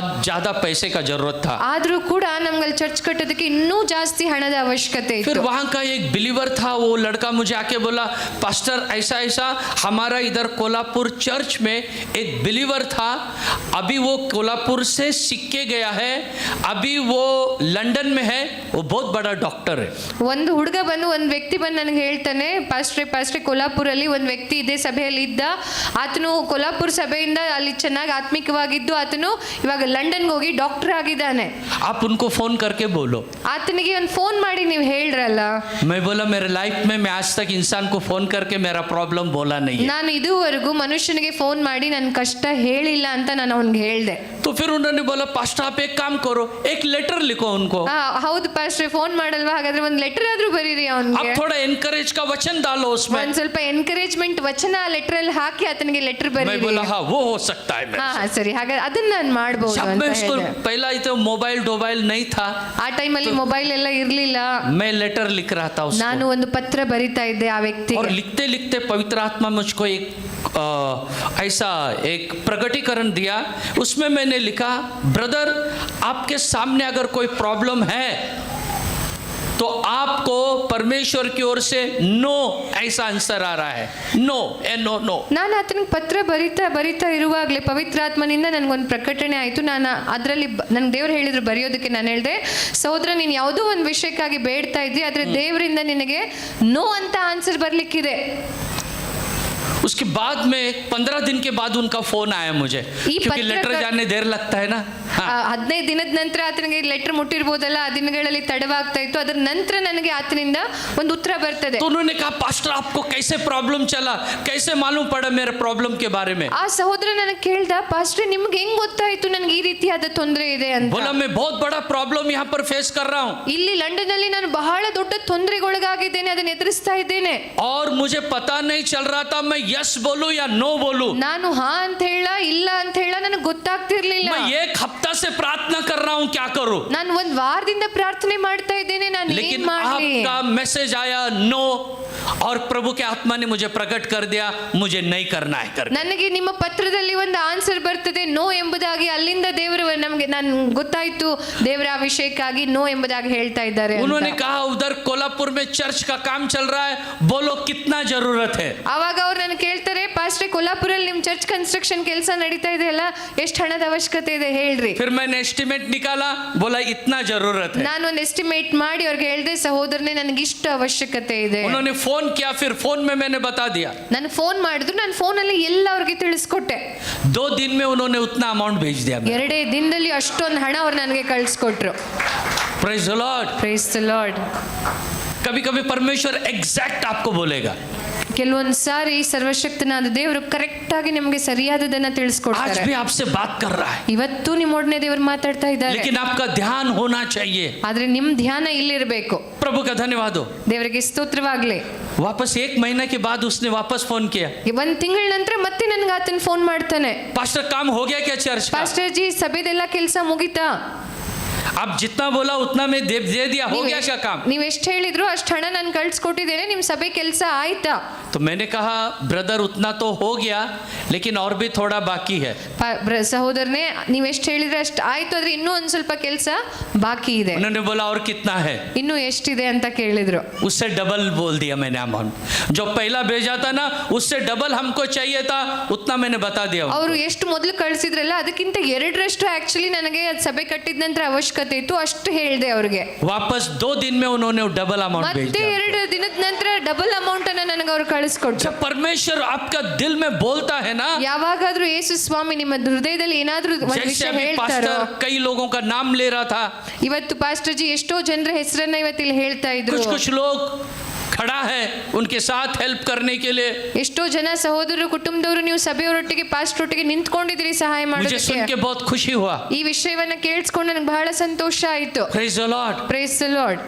Speaker 1: ज्यादा पैसे का जरूरत था।
Speaker 2: ಆದ್ರೂ ಕೂಡ ನಮ್ಗಲ್ಲಿ ಚರ್ಚ್ ಕಟ್ಟೋದಕ್ಕೆ ಇನ್ನೂ ಜಾಸ್ತಿ ಹಣದ ಅವಶ್ಯಕತೆ
Speaker 1: फिर
Speaker 2: ಇತ್ತು.
Speaker 1: वहां का एक बिलीवर था, वो लड़का मुझे आके बोला, पास्टर ऐसा ऐसा हमारा इधर कोल्हापुर चर्च में एक बिलीवर था, अभी वो कोल्हापुर से सीख के गया है, अभी वो लंदन में है, वो बहुत बड़ा डॉक्टर है।
Speaker 2: ಒಂದು ಹುಡುಗ ಬಂದು ಒಂದು ವ್ಯಕ್ತಿ ಬಂದು ನನಗೆ ಹೇಳ್ತಾನೆ, ಪಾಸ್ಟ್ರೆ ಕೊಲ್ಹಾಪುರಲ್ಲಿ ಒಂದು ವ್ಯಕ್ತಿ ಇದೇ ಸಭೆಯಲ್ಲಿ ಇದ್ದ, ಆತನು ಕೊಲ್ಹಾಪುರ ಸಭೆಯಿಂದ ಅಲ್ಲಿ ಚೆನ್ನಾಗಿ ಆತ್ಮಿಕವಾಗಿದ್ದು ಆತನು ಇವಾಗ ಲಂಡನ್ಗೆ ಹೋಗಿ ಡಾಕ್ಟರ್ ಆಗಿದ್ದಾನೆ.
Speaker 1: आप उनको फोन करके बोलो।
Speaker 2: ಆತನಿಗೆ ಒಂದು ಫೋನ್ ಮಾಡಿ ನೀವು ಹೇಳ್ರಲ್ಲ.
Speaker 1: मैं बोला मेरे लाइफ में मैं आज तक इंसान को फोन करके मेरा प्रॉब्लम बोला नहीं है।
Speaker 2: ನಾನು ಇದುವರೆಗೂ ಮನುಷ್ಯನಿಗೆ ಫೋನ್ ಮಾಡಿ ನನ್ನ ಕಷ್ಟ ಹೇಳಿಲ್ಲ ಅಂತ ನಾನು ಅವನಿಗೆ ಹೇಳ್ದೆ.
Speaker 1: तो फिर उन्होंने बोला पास्टर आप एक काम करो, एक लेटर लिखो उनको,
Speaker 2: ಹೌದು ಪಾಸ್ಟ್ರೆ ಫೋನ್ ಮಾಡಲ್ವಾ, ಹಾಗಾದ್ರೆ ಒಂದು ಲೆಟರ್ ಆದ್ರೂ ಬರೀರಿ ಅವನಿಗೆ,
Speaker 1: आप थोड़ा एनकरेज का वचन डालो उसमें।
Speaker 2: ಒಂದ್ ಸ್ವಲ್ಪ ಎನ್ಕರೇಜ್ಮೆಂಟ್ ವಚನ ಆ ಲೆಟರ್ ಅಲ್ಲಿ ಹಾಕಿ ಆತನಿಗೆ ಲೆಟರ್
Speaker 1: मैं
Speaker 2: ಬರೀರಿ.
Speaker 1: बोला हाँ वो हो सकता है
Speaker 2: ಹಾ
Speaker 1: मेरे से।
Speaker 2: ಸರಿ, ಹಾಗಾದ್ರೆ ಅದನ್ನ ನಾನು ಮಾಡ್ಬೋದು
Speaker 1: जब
Speaker 2: ಅಂತ
Speaker 1: मैं उसको
Speaker 2: ಹೇಳಿದೆ.
Speaker 1: पहला ही तो मोबाइल नहीं था,
Speaker 2: ಆ ಟೈಮಲ್ಲಿ ಮೊಬೈಲ್ ಎಲ್ಲ ಇರ್ಲಿಲ್ಲ.
Speaker 1: मैं लेटर लिख रहा था
Speaker 2: ನಾನು
Speaker 1: उसको,
Speaker 2: ಒಂದು ಪತ್ರ ಬರಿತಾ ಇದ್ದೆ ಆ
Speaker 1: और
Speaker 2: ವ್ಯಕ್ತಿಗೆ.
Speaker 1: लिखते लिखते पवित्र आत्मा मुझको एक ऐसा एक प्रकटीकरण दिया। उसमें मैंने लिखा, ब्रदर आपके सामने अगर कोई प्रॉब्लम है तो आपको परमेश्वर की ओर से नो ऐसा आंसर आ रहा है, नो नो नो।
Speaker 2: ನಾನು ಆತನಿಗೆ ಪತ್ರ ಬರಿತಾ ಇರುವಾಗಲೇ ಪವಿತ್ರಾತ್ಮನಿಂದ ನನಗೊಂದು ಪ್ರಕಟಣೆ ಆಯಿತು. ನಾನು ಅದರಲ್ಲಿ ನನಗೆ ದೇವ್ರು ಹೇಳಿದ್ರು ಬರೆಯೋದಕ್ಕೆ. ನಾನು ಹೇಳಿದೆ, ಸಹೋದರ ನೀನು ಯಾವುದೋ ಒಂದು ವಿಷಯಕ್ಕಾಗಿ ಬೇಡ್ತಾ ಇದ್ದಿ, ಆದರೆ ದೇವರಿಂದ ನಿನಗೆ ನೋ ಅಂತ ಆನ್ಸರ್ ಬರ್ಲಿಕ್ಕಿದೆ.
Speaker 1: उसके बाद में 15 दिन के बाद उनका फोन आया मुझे, क्योंकि लेटर जाने देर लगता है ना।
Speaker 2: 15 ದಿನದ ನಂತರ ಆತನಿಗೆ ಲೆಟರ್ ಮುಟ್ಟಿರ್ಬೋದಲ್ಲ, ಆ ದಿನಗಳಲ್ಲಿ ತಡವಾಗ್ತಾ ಇತ್ತು. ಅದರ ನಂತರ ನನಗೆ ಆತನಿಂದ ಒಂದು ಉತ್ತರ ಬರ್ತದೆ.
Speaker 1: तो उन्होंने कहा, पास्टर आपको कैसे प्रॉब्लम चला, कैसे मालूम पड़ा मेरे प्रॉब्लम के बारे में?
Speaker 2: ಆ ಸಹೋದರ ನನಗೆ ಕೇಳ್ದ, ಪಾಸ್ಟ್ರೆ ನಿಮ್ಗೆ ಹೆಂಗ್ ಗೊತ್ತಾಯ್ತು ನನಗೆ ಈ ರೀತಿಯಾದ ತೊಂದರೆ ಇದೆ ಅಂತ.
Speaker 1: बोला मैं बहुत बड़ा प्रॉब्लम यहाँ पर फेस कर रहा हूँ,
Speaker 2: ಇಲ್ಲಿ ಲಂಡನ್ ಅಲ್ಲಿ ನಾನು ಬಹಳ ದೊಡ್ಡ ತೊಂದರೆಗೊಳಗಾಗಿದ್ದೇನೆ, ಅದನ್ನ ಎದುರಿಸ್ತಾ ಇದ್ದೇನೆ.
Speaker 1: और मुझे पता नहीं चल रहा था मैं यस बोलूं या नो बोलूं।
Speaker 2: ನಾನು ಹಾ ಅಂತ ಹೇಳ ಇಲ್ಲ ಅಂತ ಹೇಳ ನನಗೆ ಗೊತ್ತಾಗ್ತಿರ್ಲಿಲ್ಲ.
Speaker 1: मैं एक हफ्ता से प्रार्थना कर रहा हूँ, क्या करूं?
Speaker 2: ನಾನು ಒಂದ್ ವಾರದಿಂದ ಪ್ರಾರ್ಥನೆ ಮಾಡ್ತಾ ಇದ್ದೇನೆ, ನಾನು ಏನ್
Speaker 1: लेकिन
Speaker 2: ಮಾಡ್ಲಿ?
Speaker 1: आपका मैसेज आया नो, और प्रभु के आत्मा ने मुझे प्रकट कर दिया मुझे नहीं करना है करके।
Speaker 2: ನನಗೆ ನಿಮ್ಮ ಪತ್ರದಲ್ಲಿ ಒಂದು ಆನ್ಸರ್ ಬರ್ತದೆ ನೋ ಎಂಬುದಾಗಿ. ಅಲ್ಲಿಂದ ದೇವರು ನಮಗೆ ನಾನು ಗೊತ್ತಾಯ್ತು, ದೇವರ ಆ ವಿಷಯಕ್ಕಾಗಿ ನೋ ಎಂಬುದಾಗಿ ಹೇಳ್ತಾ ಇದ್ದಾರೆ ಅಂತ.
Speaker 1: उन्होंने कहा उधर कोल्हापुर में चर्च का काम चल रहा है, बोलो कितना जरूरत है?
Speaker 2: ಅವಾಗ ಅವ್ರು ನನಗೆ ಕೇಳ್ತಾರೆ, ಪಾಸ್ಟ್ರೆ ಕೊಲ್ಲಾಪುರಲ್ಲಿ ನಿಮ್ ಚರ್ಚ್ ಕನ್ಸ್ಟ್ರಕ್ಷನ್ ಕೆಲಸ ನಡೀತಾ ಇದೆ ಅಲ್ಲ, ಎಷ್ಟು ಹಣದ ಅವಶ್ಯಕತೆ ಇದೆ ಹೇಳ್ರಿ.
Speaker 1: फिर मैंने एस्टिमेट निकाला, बोला इतना जरूरत है।
Speaker 2: ನಾನು ಒಂದು ಎಸ್ಟಿಮೇಟ್ ಮಾಡಿ ಅವ್ರಿಗೆ ಹೇಳಿದೆ, ಸಹೋದರನೇ ನನಗೆ ಇಷ್ಟು ಅವಶ್ಯಕತೆ ಇದೆ.
Speaker 1: उन्होंने फोन किया, फिर फोन में मैंने बता दिया।
Speaker 2: ನಾನು ಫೋನ್ ಮಾಡಿದ್ರು, ನಾನು ಫೋನಲ್ಲಿ ಎಲ್ಲ ಅವ್ರಿಗೆ ತಿಳಿಸ್ಕೊಟ್ಟೆ.
Speaker 1: 2 दिन में उन्होंने उतना अमाउंट भेज दिया।
Speaker 2: 2 ದಿನದಲ್ಲಿ ಅಷ್ಟೊಂದು ಹಣ ಅವ್ರು ನನಗೆ ಕಳಿಸ್ಕೊಟ್ರು.
Speaker 1: Praise the Lord.
Speaker 2: Praise the Lord.
Speaker 1: कभी कभी परमेश्वर एग्जैक्ट आपको बोलेगा।
Speaker 2: ಕೆಲವೊಂದು ಸಾರಿ ಸರ್ವಶಕ್ತನಾದ ದೇವರು ಕರೆಕ್ಟ್ ಆಗಿ ನಿಮಗೆ ಸರಿಯಾದದನ್ನ
Speaker 1: आज
Speaker 2: ತಿಳಿಸ್ಕೊಡ್ತಾರೆ.
Speaker 1: भी आपसे बात कर रहा है,
Speaker 2: ಇವತ್ತು ನಿಮ್ಮೊಡನೆ ದೇವರು ಮಾತಾಡ್ತಾ ಇದ್ದಾರೆ,
Speaker 1: लेकिन आपका ध्यान होना चाहिए।
Speaker 2: ಆದ್ರೆ ನಿಮ್ ಧ್ಯಾನ ಇಲ್ಲಿರ್ಬೇಕು.
Speaker 1: प्रभु का धन्यवाद हो।
Speaker 2: ದೇವರಿಗೆ ಸ್ತೋತ್ರವಾಗ್ಲಿ.
Speaker 1: वापस 1 महीना के बाद उसने वापस फोन किया,
Speaker 2: ಒಂದ್ ತಿಂಗಳ ನಂತರ ಮತ್ತೆ ನನ್ಗೆ ಆತನ ಫೋನ್ ಮಾಡ್ತಾನೆ,
Speaker 1: पास्टर काम हो गया क्या चर्च का?
Speaker 2: ಪಾಸ್ಟರ್ ಜಿ ಸಭೆದೆಲ್ಲ ಕೆಲಸ ಮುಗಿತಾ?
Speaker 1: आप जितना बोला उतना में दे दिया, हो गया क्या काम?
Speaker 2: ನೀವ್ ಎಷ್ಟು ಹೇಳಿದ್ರು ಅಷ್ಟು ಹಣ ನಾನು ಕಳ್ಸಿಕೊಟ್ಟಿದ್ದೇನೆ, ನಿಮ್ ಸಭೆ ಕೆಲಸ ಆಯ್ತಾ?
Speaker 1: तो मैंने कहा ब्रदर उतना तो हो गया, लेकिन और भी थोड़ा बाकी है।
Speaker 2: ಸಹೋದರನೇ, ನೀವ್ ಎಷ್ಟು ಹೇಳಿದ್ರೆ ಅಷ್ಟು ಆಯ್ತು, ಆದ್ರೆ ಇನ್ನೂ ಒಂದ್ ಸ್ವಲ್ಪ ಕೆಲಸ ಬಾಕಿ ಇದೆ.
Speaker 1: उन्होंने बोला और कितना है?
Speaker 2: ಇನ್ನೂ ಎಷ್ಟಿದೆ ಅಂತ ಕೇಳಿದ್ರು.
Speaker 1: उससे डबल बोल दिया मैंने अमाउंट, जो पहला भेजा था ना उससे डबल हमको चाहिए था, उतना मैंने बता दिया।
Speaker 2: ಅವರು ಎಷ್ಟು ಮೊದಲು ಕಳಿಸಿದ್ರಲ್ಲ ಅದಕ್ಕಿಂತ 2ರಷ್ಟು ಆಕ್ಚುಲಿ ನನಗೆ ಸಭೆ ಕಟ್ಟಿದ ನಂತರ ಅವಶ್ಯಕತೆ ಇತ್ತು, ಅಷ್ಟು ಹೇಳಿದೆ ಅವ್ರಿಗೆ.
Speaker 1: वापस 2 दिन में उन्होंने डबल अमाउंट भेज
Speaker 2: ಮತ್ತೆ
Speaker 1: दिया।
Speaker 2: 2 ದಿನದ ನಂತರ ಡಬಲ್ ಅಮೌಂಟ್ ಅನ್ನ ನನಗೆ ಅವ್ರು ಕಳಿಸ್ಕೊಟ್ರು.
Speaker 1: जब परमेश्वर आपका दिल में बोलता है ना,
Speaker 2: ಯಾವಾಗಾದ್ರೂ ಯೇಸು ಸ್ವಾಮಿ ನಿಮ್ಮ ಹೃದಯದಲ್ಲಿ ಏನಾದ್ರೂ ಒಂದು
Speaker 1: जैसे
Speaker 2: ವಿಷಯ
Speaker 1: अभी
Speaker 2: ಹೇಳ್ತಾರೋ,
Speaker 1: पास्टर कई लोगों का नाम ले रहा था,
Speaker 2: ಇವತ್ತು ಪಾಸ್ಟರ್ ಜಿ ಎಷ್ಟೋ ಜನರ ಹೆಸರನ್ನ ಇವತ್ತಿಲ್ಲಿ ಹೇಳ್ತಾ ಇದ್ರು.
Speaker 1: कुछ लोग खड़ा है उनके साथ हेल्प करने के लिए।
Speaker 2: ಎಷ್ಟೋ ಜನ ಸಹೋದರರು ಕುಟುಂಬದವರು ನೀವು ಸಭೆಯವರೊಟ್ಟಿಗೆ ಪಾಸ್ಟರ್ ಒಟ್ಟಿಗೆ ನಿಂತ್ಕೊಂಡಿದ್ದೀರಿ ಸಹಾಯ
Speaker 1: मुझे सुन
Speaker 2: ಮಾಡೋದಕ್ಕೆ.
Speaker 1: के बहुत खुशी हुआ।
Speaker 2: ಈ ವಿಷಯವನ್ನ ಕೇಳಿಸ್ಕೊಂಡು ನನಗೆ ಬಹಳ ಸಂತೋಷ ಆಯ್ತು.
Speaker 1: Praise the Lord.
Speaker 2: Praise the lord.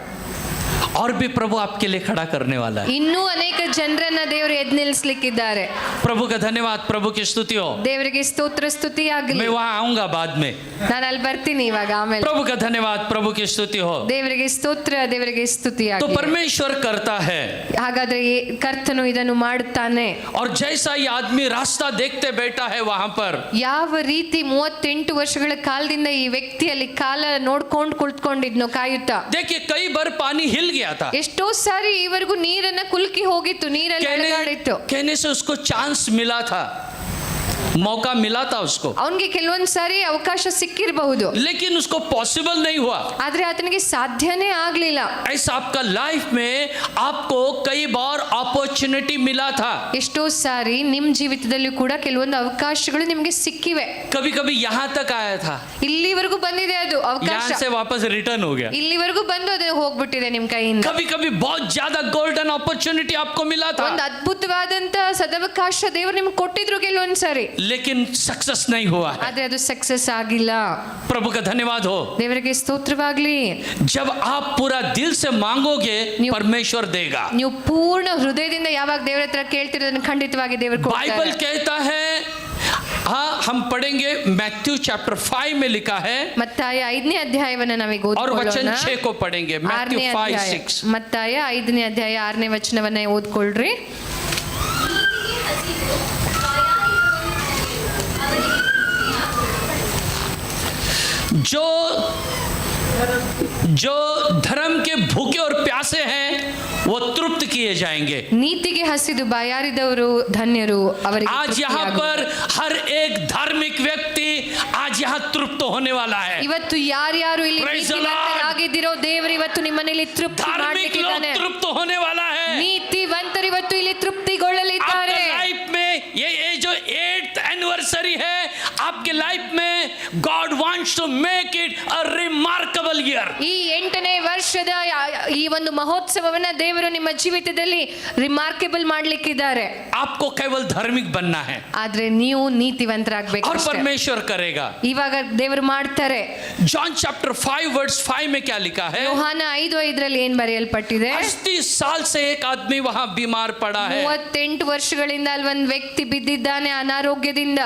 Speaker 1: और भी प्रभु आपके लिए खड़ा करने वाला है।
Speaker 2: ಇನ್ನೂ ಅನೇಕ ಜನರನ್ನ ದೇವರು ಎದ್ದು ನಿಲ್ಲಿಸಲಿಕ್ಕಿದ್ದಾರೆ.
Speaker 1: प्रभु का धन्यवाद, प्रभु की स्तुति हो।
Speaker 2: ದೇವರಿಗೆ ಸ್ತೋತ್ರ ಸ್ತುತಿ ಆಗಲಿ.
Speaker 1: मैं वहां आऊंगा बाद में।
Speaker 2: ನಾನು ಅಲ್ಲಿ ಬರ್ತೀನಿ ಇವಾಗ ಆಮೇಲೆ.
Speaker 1: प्रभु का धन्यवाद, प्रभु की स्तुति हो।
Speaker 2: ದೇವರಿಗೆ ಸ್ತೋತ್ರ, ದೇವರಿಗೆ ಸ್ತುತಿ
Speaker 1: तो
Speaker 2: ಆಗಲಿ.
Speaker 1: परमेश्वर करता है,
Speaker 2: ಹಾಗಾದ್ರೆ ಕರ್ತನು ಇದನ್ನು ಮಾಡುತ್ತಾನೆ.
Speaker 1: और जैसा ये आदमी रास्ता देखते बैठा है वहां पर,
Speaker 2: ಯಾವ ರೀತಿ 38 ವರ್ಷಗಳ ಕಾಲದಿಂದ ಈ ವ್ಯಕ್ತಿಯಲ್ಲಿ ಕಾಲ ನೋಡ್ಕೊಂಡು ಕುಳಿತುಕೊಂಡಿದ್ನೋ ಕಾಯುತ್ತಾ.
Speaker 1: देखिए कई बार पानी हिल गया था,
Speaker 2: ಎಷ್ಟೋ ಸಾರಿ ಈವರೆಗೂ ನೀರನ್ನ ಕುಲ್ಕಿ ಹೋಗಿತ್ತು, ನೀರಲ್ಲಿ ಅಲುಗಾಡಿತ್ತು.
Speaker 1: कहने से उसको चांस मिला था, मौका मिला था उसको,
Speaker 2: ಅವನಿಗೆ ಕೆಲವೊಂದು ಸಾರಿ ಅವಕಾಶ ಸಿಕ್ಕಿರಬಹುದು,
Speaker 1: लेकिन उसको पॉसिबल नहीं हुआ।
Speaker 2: ಆದ್ರೆ ಆತನಿಗೆ ಸಾಧ್ಯನೇ ಆಗ್ಲಿಲ್ಲ.
Speaker 1: ऐसा आपका लाइफ में आपको कई बार अपॉर्चुनिटी मिला था,
Speaker 2: ಎಷ್ಟೋ ಸಾರಿ ನಿಮ್ ಜೀವಿತದಲ್ಲೂ ಕೂಡ ಕೆಲವೊಂದು ಅವಕಾಶಗಳು ನಿಮ್ಗೆ ಸಿಕ್ಕಿವೆ.
Speaker 1: कभी कभी यहाँ तक आया था,
Speaker 2: ಇಲ್ಲಿವರೆಗೂ ಬಂದಿದೆ ಅದು ಅವಕಾಶ,
Speaker 1: यहाँ से वापस रिटर्न हो गया।
Speaker 2: ಇಲ್ಲಿವರೆಗೂ ಬಂದು ಅದು ಹೋಗ್ಬಿಟ್ಟಿದೆ ನಿಮ್ ಕೈಯಿಂದ.
Speaker 1: कभी कभी बहुत ज्यादा गोल्डन अपॉर्चुनिटी आपको मिला था,
Speaker 2: ಒಂದು ಅದ್ಭುತವಾದಂತ ಸದವಕಾಶ ದೇವರು ನಿಮ್ಗೆ ಕೊಟ್ಟಿದ್ರು ಕೆಲವೊಂದ್ ಸಾರಿ,
Speaker 1: लेकिन सक्सेस नहीं हुआ है।
Speaker 2: ಆದ್ರೆ ಅದು ಸಕ್ಸಸ್ ಆಗಿಲ್ಲ.
Speaker 1: प्रभु का धन्यवाद हो।
Speaker 2: ದೇವರಿಗೆ ಸ್ತೋತ್ರವಾಗ್ಲಿ.
Speaker 1: जब आप पूरा दिल से मांगोगे परमेश्वर देगा।
Speaker 2: ನೀವು ಪೂರ್ಣ ಹೃದಯದಿಂದ ಯಾವಾಗ ದೇವರ ಹತ್ರ ಕೇಳ್ತಿರೋದನ್ನ ಖಂಡಿತವಾಗಿ ದೇವರು
Speaker 1: बाइबल
Speaker 2: ಕೊಡ್ತಾರೆ.
Speaker 1: कहता है, हाँ हम पढ़ेंगे मैथ्यू चैप्टर 5 में लिखा है,
Speaker 2: ಮತ್ತಾಯ 5ನೇ ಅಧ್ಯಾಯವನ್ನ ನಾವೀಗ
Speaker 1: और वचन
Speaker 2: ಓದ್ಕೊಳ್ಳೋಣ.
Speaker 1: 6 को पढ़ेंगे। मैथ्यू 5:6।
Speaker 2: ಮತ್ತಾಯ 5ನೇ ಅಧ್ಯಾಯ 6ನೇ ವಚನವನ್ನ ಓದ್ಕೊಳ್ರಿ.
Speaker 1: जो धर्म के भूखे और प्यासे हैं वो तृप्त किए जाएंगे।
Speaker 2: ನೀತಿಗೆ ಹಸಿದು ಬಾಯಾರಿದವರು ಧನ್ಯರು, ಅವರಿಗೆ
Speaker 1: आज यहाँ पर हर एक धार्मिक व्यक्ति आज यहाँ तृप्त होने वाला है।
Speaker 2: ಇವತ್ತು ಯಾರ್ಯಾರು ಇಲ್ಲಿ
Speaker 1: Praise the
Speaker 2: ನೀತಿವಂತರಾಗಿದ್ದೀರೋ ದೇವರು ಇವತ್ತು ನಿಮ್ಮನೇಲಿ ತೃಪ್ತಿ
Speaker 1: धार्मिक लोग
Speaker 2: ಮಾಡಲಿಕ್ಕಿದ್ದಾನೆ.
Speaker 1: तृप्त होने वाला है।
Speaker 2: ನೀತಿವಂತರು ಇವತ್ತು ಇಲ್ಲಿ
Speaker 1: आपके
Speaker 2: ತೃಪ್ತಿಗೊಳ್ಳಲಿದ್ದಾರೆ.
Speaker 1: लाइफ में ये जो 8th एनिवर्सरी है, आपके लाइफ में God wants to make it a remarkable year.
Speaker 2: ಈ 8ನೇ ವರ್ಷದ ಈ ಒಂದು ಮಹೋತ್ಸವವನ್ನ ದೇವರು ನಿಮ್ಮ ಜೀವಿತದಲ್ಲಿ ರಿಮಾರ್ಕೆಬಲ್ ಮಾಡ್ಲಿಕ್ಕಿದ್ದಾರೆ.
Speaker 1: आपको केवल धार्मिक बनना है
Speaker 2: ಆದ್ರೆ ನೀವು ನೀತಿವಂತರಾಗಬೇಕು.
Speaker 1: और परमेश्वर करेगा।
Speaker 2: ಇವಾಗ ದೇವರು ಮಾಡ್ತಾರೆ.
Speaker 1: जॉन चैप्टर 5 वर्स 5 में क्या लिखा है?
Speaker 2: ಯೋಹಾನ 5:5 ಏನ್ ಬರೆಯಲ್ಪಟ್ಟಿದೆ?
Speaker 1: 38 साल से एक आदमी वहां बीमार पड़ा है।
Speaker 2: 38 ವರ್ಷಗಳಿಂದ ಅಲ್ಲಿ ಒಂದು ವ್ಯಕ್ತಿ ಬಿದ್ದಿದ್ದಾನೆ ಅನಾರೋಗ್ಯದಿಂದ.